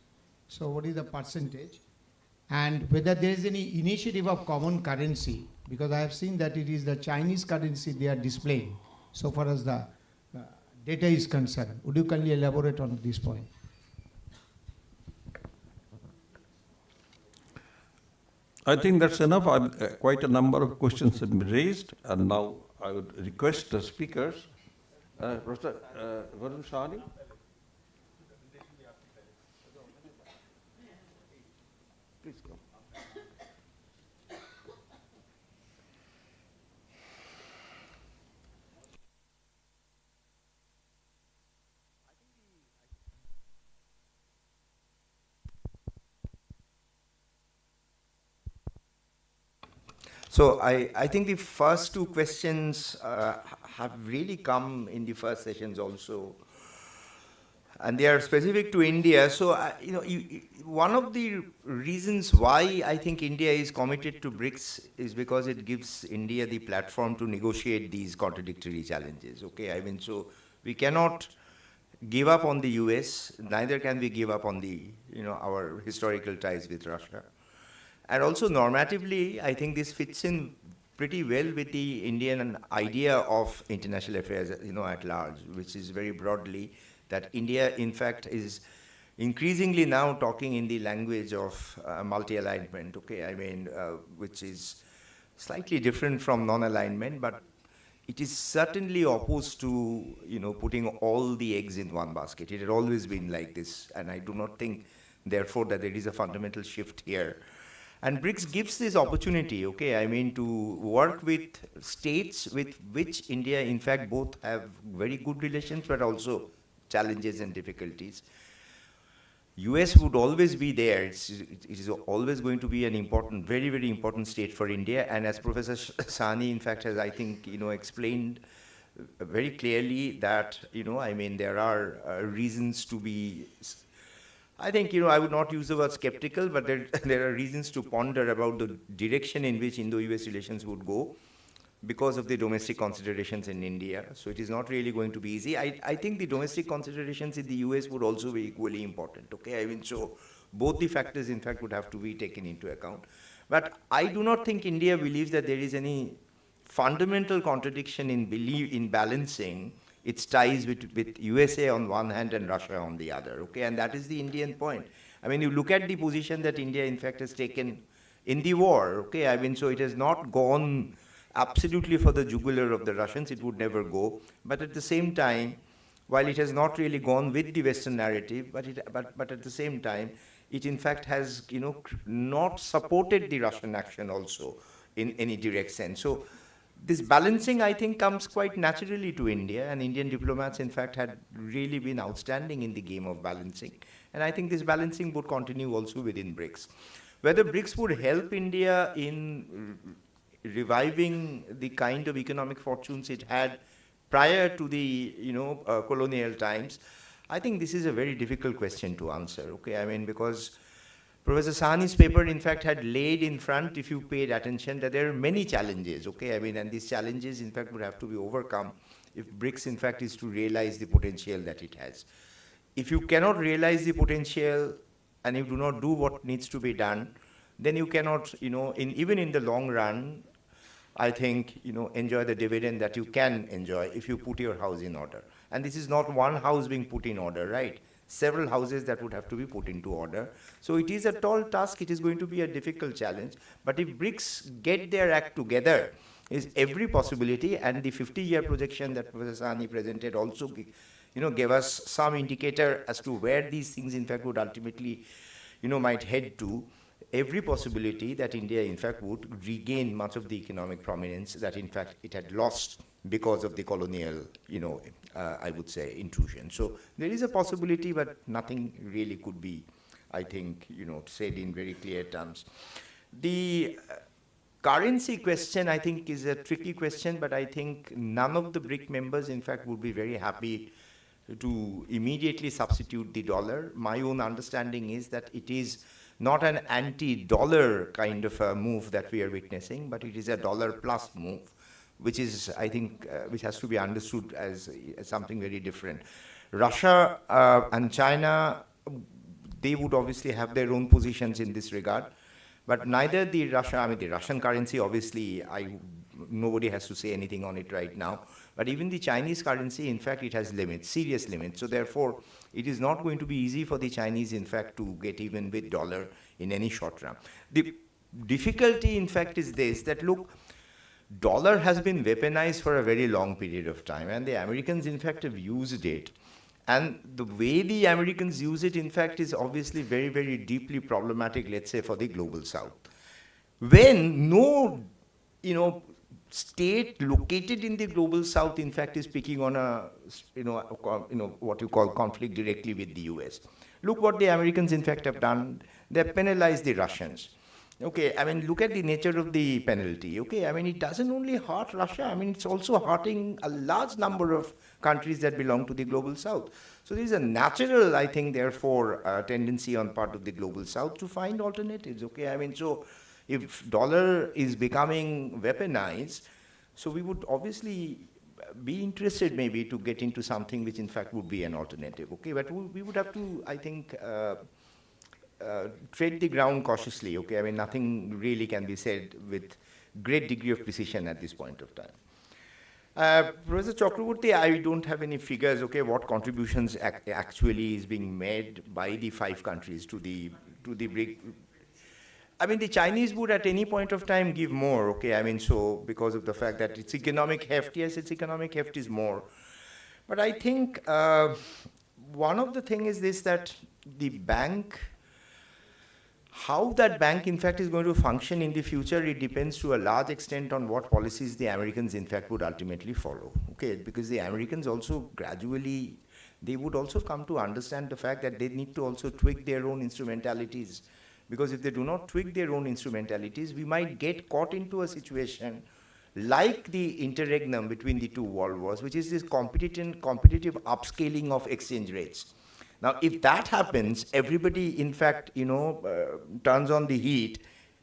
So what is the percentage? And whether there is any initiative of common currency, because I have seen that it is the Chinese currency they are displaying so far as the data is concerned. Would you kindly elaborate on this point? I think that's enough. Quite a number of questions have been raised, and now I would request the speakers. Professor Varun Shani? Please come. So I think the first 2 questions have really come in the first sessions also, and they are specific to India. So one of the reasons why I think India is committed to BRICS is because it gives India the platform to negotiate these contradictory challenges. Okay, I mean, so we cannot give up on the US, neither can we give up on the our historical ties with Russia. And also normatively, I think this fits in pretty well with the Indian idea of international affairs, at large, which is very broadly that India, in fact, is increasingly now talking in the language of multi-alignment, okay, I mean, which is slightly different from non-alignment, but it is certainly opposed to, putting all the eggs in one basket. It had always been like this, and I do not think, therefore, that there is a fundamental shift here. And BRICS gives this opportunity, okay, I mean, to work with states with which India, in fact, both have very good relations, but also challenges and difficulties. US would always be there. It is always going to be an important, very, very important state for India. And as Professor Sani, in fact, has, I think, explained very clearly that, I mean, there are reasons to be, I think, I would not use the word skeptical, but there are reasons to ponder about the direction in which Indo-US relations would go because of the domestic considerations in India. So it is not really going to be easy. I think the domestic considerations in the US would also be equally important, okay? I mean, so both the factors, in fact, would have to be taken into account. But I do not think India believes that there is any fundamental contradiction in balancing its ties with USA on one hand and Russia on the other, okay? And that is the Indian point. I mean, you look at the position that India, in fact, has taken in the war, okay? I mean, so it has not gone absolutely for the jugular of the Russians. It would never go. But at the same time, while it has not really gone with the Western narrative, but at the same time, it in fact has, not supported the Russian action also in any direct sense. So this balancing, I think, comes quite naturally to India, and Indian diplomats, in fact, had really been outstanding in the game of balancing. And I think this balancing would continue also within BRICS. Whether BRICS would help India in reviving the kind of economic fortunes it had prior to the, colonial times, I think this is a very difficult question to answer, okay? I mean, because Professor Sahni's paper, in fact, had laid in front, if you paid attention, that there are many challenges, okay? I mean, and these challenges, in fact, would have to be overcome if BRICS, in fact, is to realize the potential that it has. If you cannot realize the potential and you do not do what needs to be done, then you cannot, even in the long run, I think, enjoy the dividend that you can enjoy if you put your house in order. And this is not one house being put in order, right? Several houses that would have to be put into order. So it is a tall task. It is going to be a difficult challenge. But if BRICS get their act together, is every possibility, and the 50-year projection that Professor Sahni presented also, gave us some indicator as to where these things, in fact, would ultimately, might head to. Every possibility that India, in fact, would regain much of the economic prominence that, in fact, it had lost because of the colonial, I would say, intrusion. So there is a possibility, but nothing really could be, I think, said in very clear terms. The currency question, I think, is a tricky question, but I think none of the BRIC members, in fact, would be very happy to immediately substitute the dollar. My own understanding is that it is not an anti-dollar kind of a move that we are witnessing, but it is a dollar-plus move, which is, I think, which has to be understood as something very different. Russia and China, they would obviously have their own positions in this regard, but neither the Russian currency, obviously, nobody has to say anything on it right now, but even the Chinese currency, in fact, it has limits, serious limits. So therefore, it is not going to be easy for the Chinese, in fact, to get even with dollar in any short run. The difficulty, in fact, is this, that look, dollar has been weaponized for a very long period of time, and the Americans, in fact, have used it. And the way the Americans use it, in fact, is obviously very, very deeply problematic, let's say, for the global south. When no, state located in the global south, in fact, is picking on a, what you call conflict directly with the US. Look what the Americans, in fact, have done. They have penalized the Russians. Okay, look at the nature of the penalty. Okay, it doesn't only hurt Russia. It's also hurting a large number of countries that belong to the global south. So there is a natural, I think, therefore, tendency on part of the global south to find alternatives. Okay, so if dollar is becoming weaponized, so we would obviously be interested maybe to get into something which in fact would be an alternative. Okay, but we would have to, I think, tread the ground cautiously. Okay, nothing really can be said with great degree of precision at this point of time. Professor Chakraborty, I don't have any figures, okay, what contributions actually is being made by the 5 countries to the BRIC. The Chinese would at any point of time give more, okay, so because of the fact that its economic heft, yes, its economic heft is more. But I think one of the things is this, that the bank, how that bank, in fact, is going to function in the future, it depends to a large extent on what policies the Americans, in fact, would ultimately follow. Okay, because the Americans also gradually, they would also come to understand the fact that they need to also tweak their own instrumentalities. Because if they do not tweak their own instrumentalities, we might get caught into a situation like the interregnum between the 2 world wars, which is this competitive upscaling of exchange rates. Now, if that happens, everybody, in fact, turns on the heat,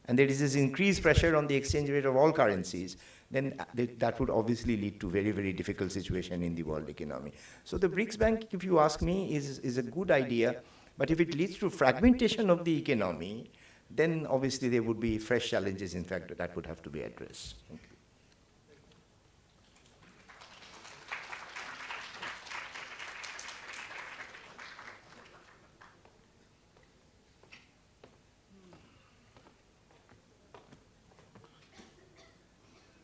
and there is this increased pressure on the exchange rate of all currencies, then that would obviously lead to very, very difficult situation in the world economy. So the BRICS Bank, if you ask me, is a good idea, but if it leads to fragmentation of the economy, then obviously there would be fresh challenges, in fact, that would have to be addressed. Thank you.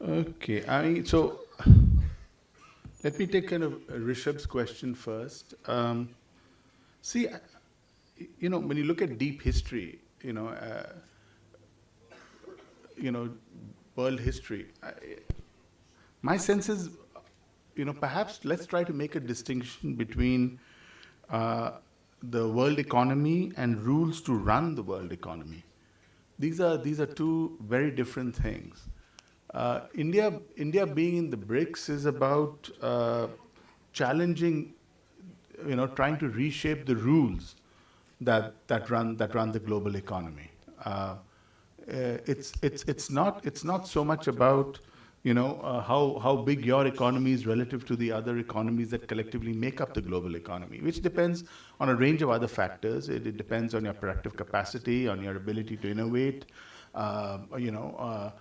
Okay, so let me take kind of Rishabh's question first. See, when you look at deep history, world history, my sense is, perhaps let's try to make a distinction between the world economy and rules to run the world economy. These are 2 very different things. India being in the BRICS is about challenging, trying to reshape the rules that run the global economy. It's not so much about how big your economy is relative to the other economies that collectively make up the global economy, which depends on a range of other factors. It depends on your productive capacity, on your ability to innovate, on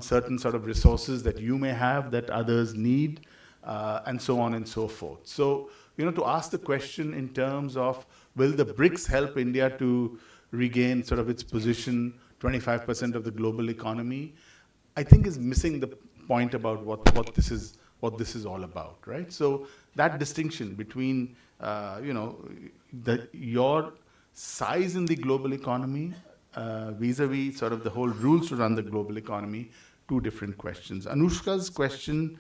certain sort of resources that you may have that others need, and so on and so forth. So, to ask the question in terms of, will the BRICS help India to regain sort of its position, 25% of the global economy, I think is missing the point about what this is all about, right? So that distinction between your size in the global economy vis-a-vis sort of the whole rules to run the global economy, two different questions. Anushka's question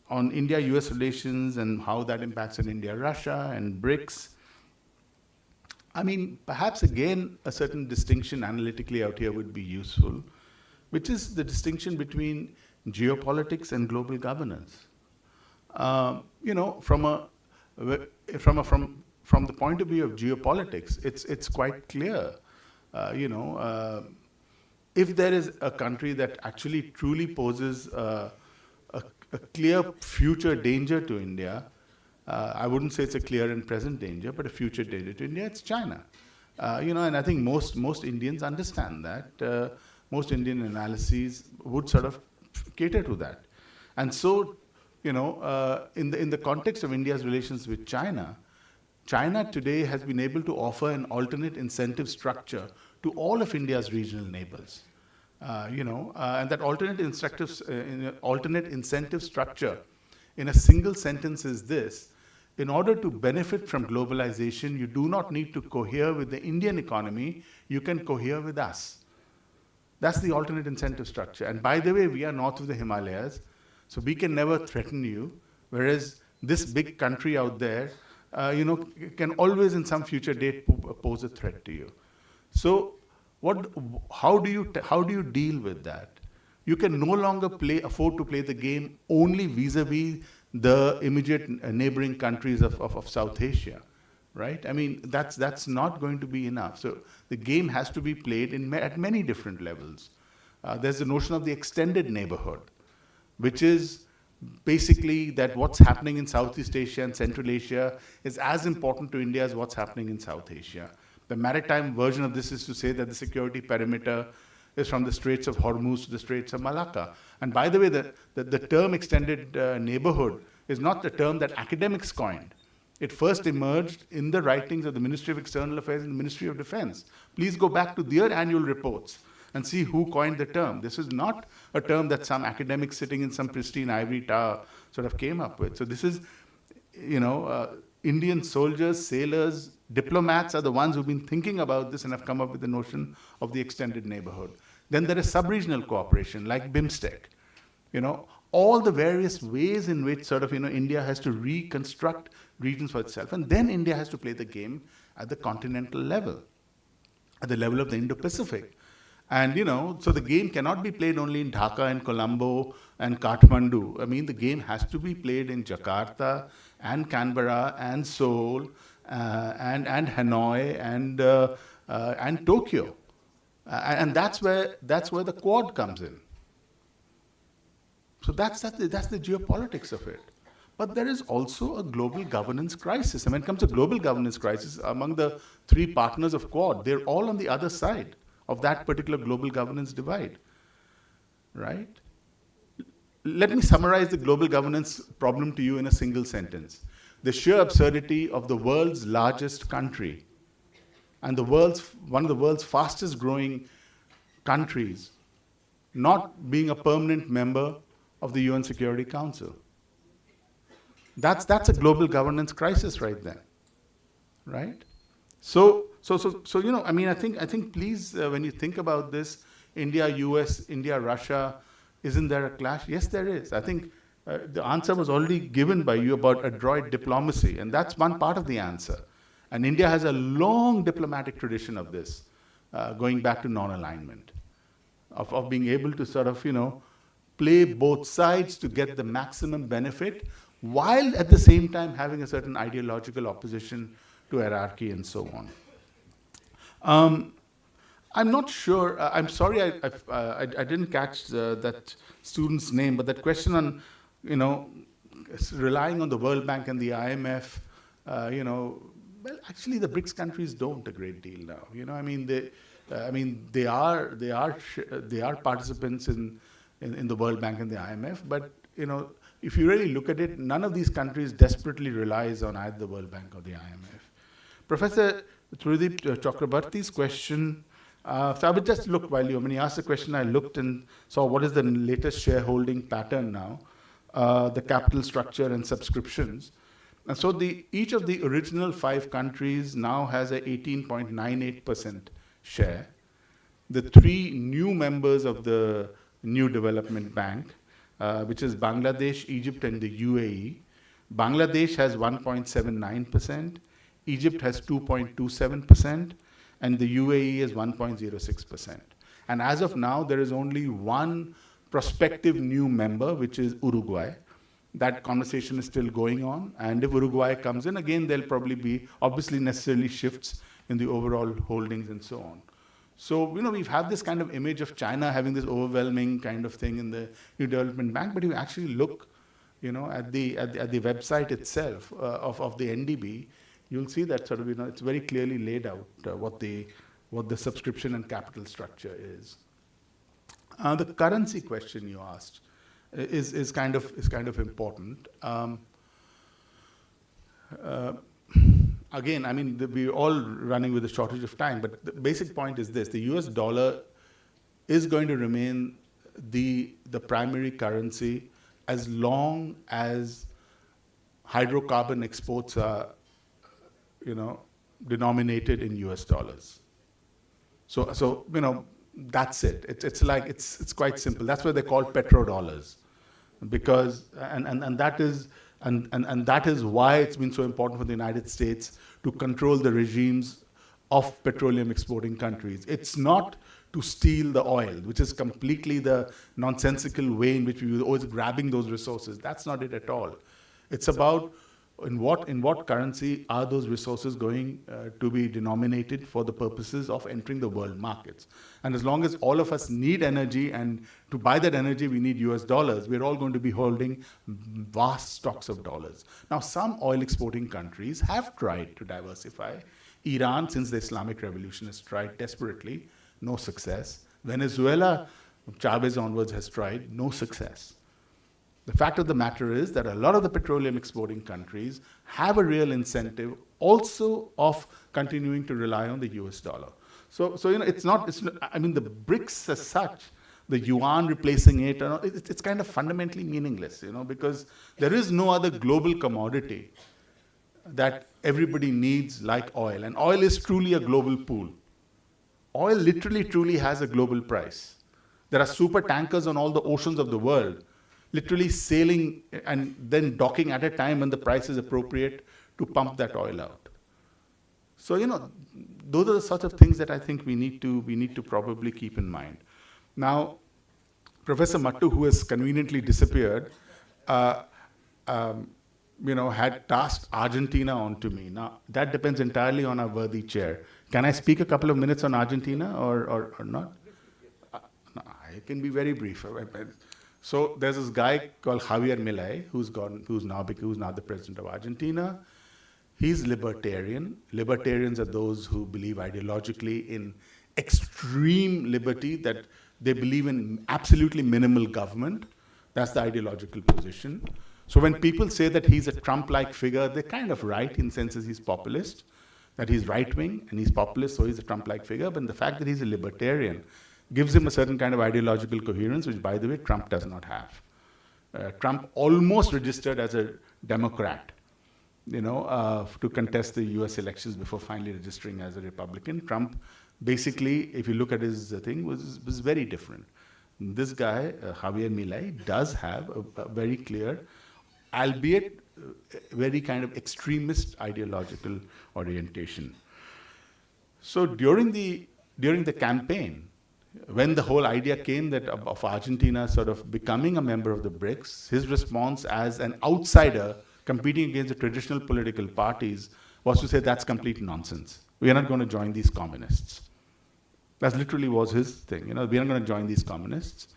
on India-US relations and how that impacts on India-Russia and BRICS, I mean, perhaps again a certain distinction analytically out here would be useful, which is the distinction between geopolitics and global governance. From the point of view of geopolitics, it's quite clear. If there is a country that actually truly poses a clear future danger to India, I wouldn't say it's a clear and present danger, but a future danger to India, it's China. And I think most Indians understand that. Most Indian analyses would sort of cater to that. And so, in the context of India's relations with China, China today has been able to offer an alternate incentive structure to all of India's regional neighbors. And that alternate incentive structure in a single sentence is this: in order to benefit from globalization, you do not need to cohere with the Indian economy, you can cohere with us. That's the alternate incentive structure. And by the way, we are north of the Himalayas, so we can never threaten you, whereas this big country out there, can always in some future date pose a threat to you. So how do you deal with that? You can no longer afford to play the game only vis-a-vis the immediate neighboring countries of South Asia. Right? I mean, that's not going to be enough. So the game has to be played at many different levels. There's the notion of the extended neighborhood, which is basically that what's happening in Southeast Asia and Central Asia is as important to India as what's happening in South Asia. The maritime version of this is to say that the security perimeter is from the Straits of Hormuz to the Straits of Malacca. And by the way, the term extended neighborhood is not the term that academics coined. It first emerged in the writings of the Ministry of External Affairs and the Ministry of Defense. Please go back to their annual reports and see who coined the term. This is not a term that some academic sitting in some pristine ivory tower sort of came up with. So this is, Indian soldiers, sailors, diplomats are the ones who've been thinking about this and have come up with the notion of the extended neighborhood. Then there is sub-regional cooperation like BIMSTEC. All the various ways in which sort of, India has to reconstruct regions for itself. And then India has to play the game at the continental level, at the level of the Indo-Pacific. And, so the game cannot be played only in Dhaka and Colombo and Kathmandu. I mean, the game has to be played in Jakarta and Canberra and Seoul and Hanoi and Tokyo. And that's where the Quad comes in. So that's the geopolitics of it. But there is also a global governance crisis. And when it comes to global governance crisis, among the three partners of Quad, they're all on the other side of that particular global governance divide, right? Let me summarize the global governance problem to you in a single sentence. The sheer absurdity of the world's largest country and one of the world's fastest growing countries not being a permanent member of the UN Security Council. That's a global governance crisis right there, right? So I mean, I think please, when you think about this, India, US, India, Russia, isn't there a clash? Yes, there is. I think the answer was already given by you about adroit diplomacy, and that's one part of the answer. And India has a long diplomatic tradition of this, going back to non-alignment, of being able to sort of, play both sides to get the maximum benefit, while at the same time having a certain ideological opposition to hierarchy and so on. I'm not sure. I'm sorry, I didn't catch that student's name, but that question on, relying on the World Bank and the IMF, well, actually the BRICS countries don't a great deal now. They are participants in the World Bank and the IMF, but if you really look at it, none of these countries desperately relies on either the World Bank or the IMF. Professor Trudeep Chakrabarti's question, so I would just look when he asked the question, I looked and saw what is the latest shareholding pattern now, the capital structure and subscriptions. And so each of the original 5 countries now has a 18.98% share. The 3 new members of the new development bank, which is Bangladesh, Egypt, and the UAE. Bangladesh has 1.79%, Egypt has 2.27%, and the UAE is 1.06%. And as of now, there is only one prospective new member, which is Uruguay. That conversation is still going on, and if Uruguay comes in, again, there'll probably be, obviously necessarily shifts in the overall holdings and so on. So, we've had this kind of image of China having this overwhelming kind of thing in the New Development Bank, but if you actually look, at the website itself of the NDB, you'll see that sort of, it's very clearly laid out what the subscription and capital structure is. The currency question you asked is kind of important. Again, we're all running with a shortage of time, but the basic point is this: the US dollar is going to remain the primary currency as long as hydrocarbon exports are, denominated in US dollars. So that's it. It's quite simple. That's why they're called petrodollars, because and that is why it's been so important for the United States to control the regimes of petroleum exporting countries. It's not to steal the oil, which is completely the nonsensical way in which we were always grabbing those resources. That's not it at all. It's about in what currency are those resources going to be denominated for the purposes of entering the world markets. And as long as all of us need energy, and to buy that energy we need US dollars, we're all going to be holding vast stocks of dollars. Now, some oil exporting countries have tried to diversify. Iran, since the Islamic Revolution, has tried desperately, no success. Venezuela, Chavez onwards, has tried, no success. The fact of the matter is that a lot of the petroleum exporting countries have a real incentive also of continuing to rely on the US dollar. So the BRICS as such, the yuan replacing it, it's kind of fundamentally meaningless, because there is no other global commodity that everybody needs like oil. And oil is truly a global pool. Oil literally, truly has a global price. There are super tankers on all the oceans of the world, literally sailing and then docking at a time when the price is appropriate to pump that oil out. So, those are the sorts of things that I think we need to probably keep in mind. Now, Professor Mattu, who has conveniently disappeared, had tasked Argentina onto me. Now, that depends entirely on our worthy chair. Can I speak a couple of minutes on Argentina or not? No, I can be very brief. So there's this guy called Javier Milei, who's now the president of Argentina. He's libertarian. Libertarians are those who believe ideologically in extreme liberty, that they believe in absolutely minimal government. That's the ideological position. So when people say that he's a Trump-like figure, they're kind of right in senses he's populist, that he's right-wing and he's populist, so he's a Trump-like figure. But the fact that he's a libertarian gives him a certain kind of ideological coherence, which, by the way, Trump does not have. Trump almost registered as a Democrat, to contest the US elections before finally registering as a Republican. Trump, basically, if you look at his thing, was very different. This guy, Javier Milei, does have a very clear, albeit very kind of extremist ideological orientation. So during the campaign, when the whole idea came of Argentina sort of becoming a member of the BRICS, his response as an outsider competing against the traditional political parties was to say, that's complete nonsense. We are not going to join these communists. That literally was his thing. We are not going to join these communists.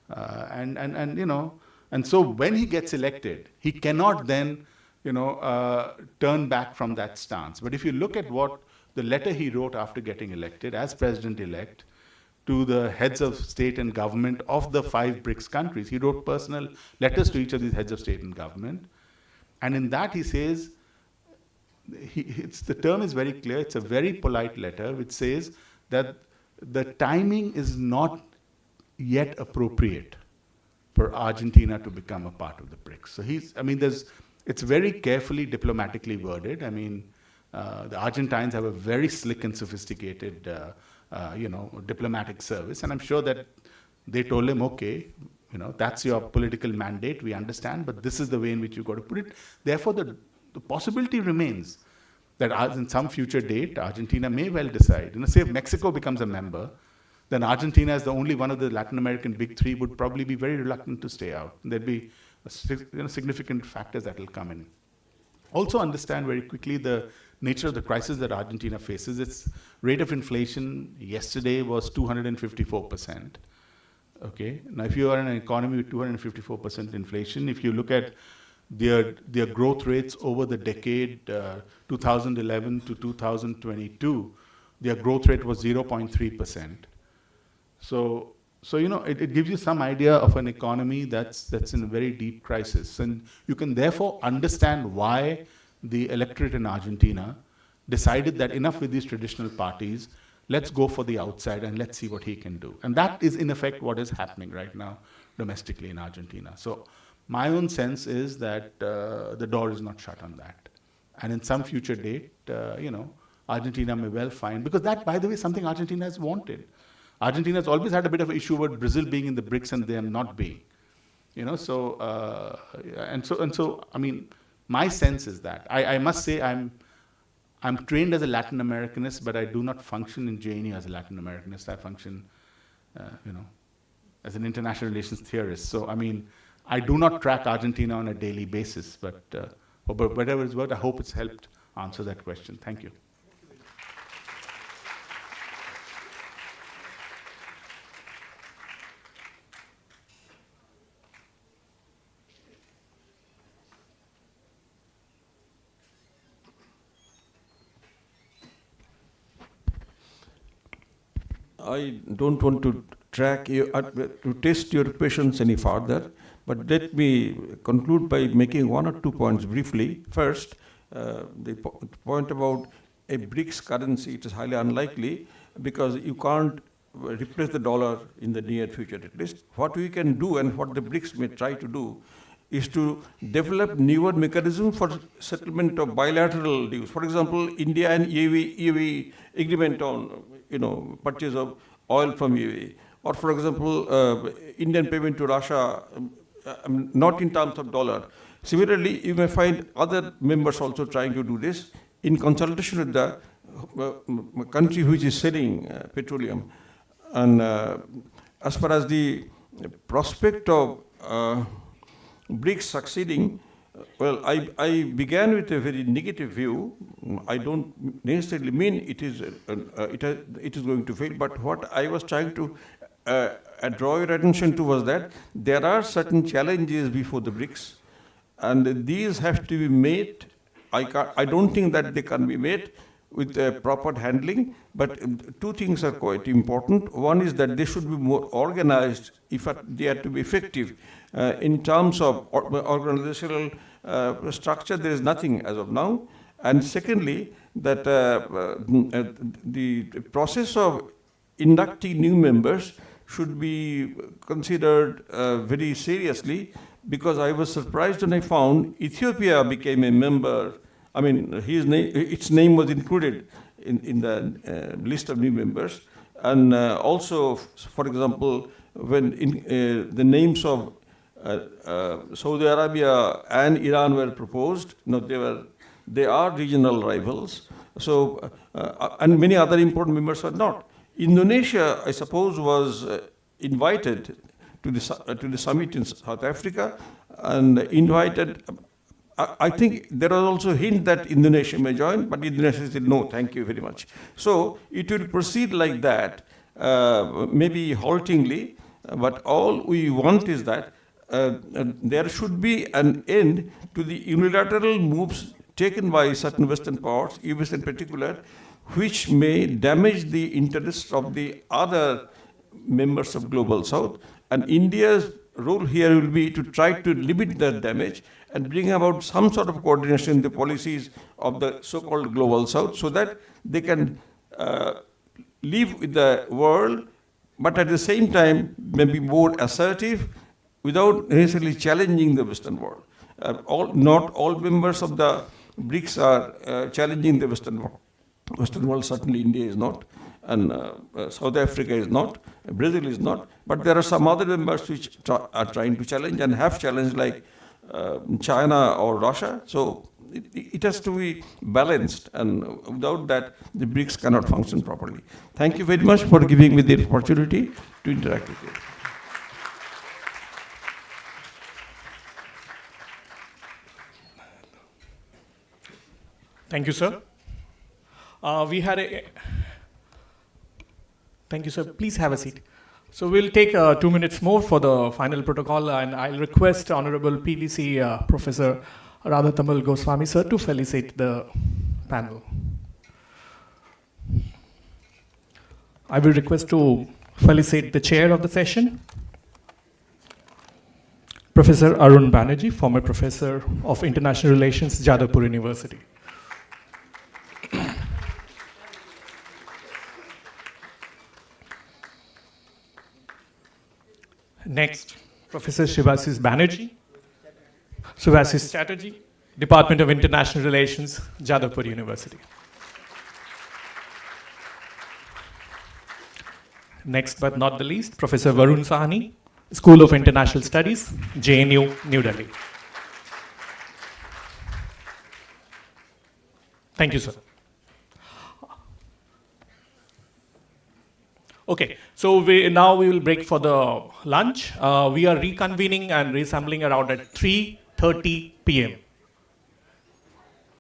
And so when he gets elected, he cannot then, turn back from that stance. But if you look at what the letter he wrote after getting elected as president-elect to the heads of state and government of the 5 BRICS countries, he wrote personal letters to each of these heads of state and government. And in that he says, the term is very clear, it's a very polite letter which says that the timing is not yet appropriate for Argentina to become a part of the BRICS. So it's very carefully diplomatically worded. The Argentines have a very slick and sophisticated, diplomatic service, and I'm sure that they told him, okay, that's your political mandate, we understand, but this is the way in which you've got to put it. Therefore, the possibility remains that in some future date, Argentina may well decide, say if Mexico becomes a member, then Argentina as the only one of the Latin American big 3 would probably be very reluctant to stay out. There'd be significant factors that will come in. Also understand very quickly the nature of the crisis that Argentina faces. Its rate of inflation yesterday was 254%. Okay, now if you are in an economy with 254% inflation, if you look at their growth rates over the decade 2011 to 2022, their growth rate was 0.3%. So it gives you some idea of an economy that's in a very deep crisis, and you can therefore understand why the electorate in Argentina decided that enough with these traditional parties, let's go for the outside and let's see what he can do. And that is in effect what is happening right now domestically in Argentina. So my own sense is that the door is not shut on that. And in some future date, Argentina may well find, because that, by the way, is something Argentina has wanted. Argentina has always had a bit of an issue about Brazil being in the BRICS and them not being. My sense is that. I must say I'm trained as a Latin Americanist, but I do not function in JNU as a Latin Americanist. I function, as an international relations theorist. So, I do not track Argentina on a daily basis, but whatever it's worth, I hope it's helped answer that question. Thank you. I don't want to track you, to test your patience any further, but let me conclude by making 1 or 2 points briefly. First, the point about a BRICS currency, it is highly unlikely because you can't replace the dollar in the near future at least. What we can do and what the BRICS may try to do is to develop newer mechanisms for settlement of bilateral dues. For example, India and UAE agreement on purchase of oil from UAE, or for example, Indian payment to Russia, not in terms of dollar. Similarly, you may find other members also trying to do this in consultation with the country which is selling petroleum. And as far as the prospect of BRICS succeeding, well, I began with a very negative view. I don't necessarily mean it is going to fail, but what I was trying to draw your attention to was that there are certain challenges before the BRICS, and these have to be met. I don't think that they can be met with proper handling, but 2 things are quite important. One is that they should be more organized if they are to be effective. In terms of organizational structure, there is nothing as of now. And secondly, that the process of inducting new members should be considered very seriously, because I was surprised when I found Ethiopia became a member. Its name was included in the list of new members. And also, for example, when the names of Saudi Arabia and Iran were proposed, they are regional rivals. So, and many other important members are not. Indonesia, I suppose, was invited to the summit in South Africa, and invited. I think there was also a hint that Indonesia may join, but Indonesia said no, thank you very much. So it will proceed like that, maybe haltingly, But all we want is that there should be an end to the unilateral moves taken by certain Western powers, US in particular, which may damage the interests of the other members of Global South. And India's role here will be to try to limit that damage and bring about some sort of coordination in the policies of the so-called Global South so that they can live with the world, but at the same time maybe more assertive without necessarily challenging the Western world. Not all members of the BRICS are challenging the Western world. Western world, certainly India is not, and South Africa is not, Brazil is not, but there are some other members which are trying to challenge and have challenged, like China or Russia. So it has to be balanced, and without that, the BRICS cannot function properly. Thank you very much for giving me the opportunity to interact with you. Thank you, sir. Thank you, sir. Please have a seat. So we'll take 2 minutes more for the final protocol, and I'll request Honorable PVC Professor Radhatamal Goswami, sir, to felicitate the panel. I will request to felicitate the chair of the session, Professor Arun Banerjee, former Professor of International Relations, Jadavpur University. Next, Professor Shivashish Banerjee, Shivashish Chatterjee, Department of International Relations, Jadavpur University. Next but not the least, Professor Varun Sahni, School of International Studies, JNU, New Delhi. Thank you, sir. Okay, so now we will break for the lunch. We are reconvening and reassembling around at 3:30 p.m.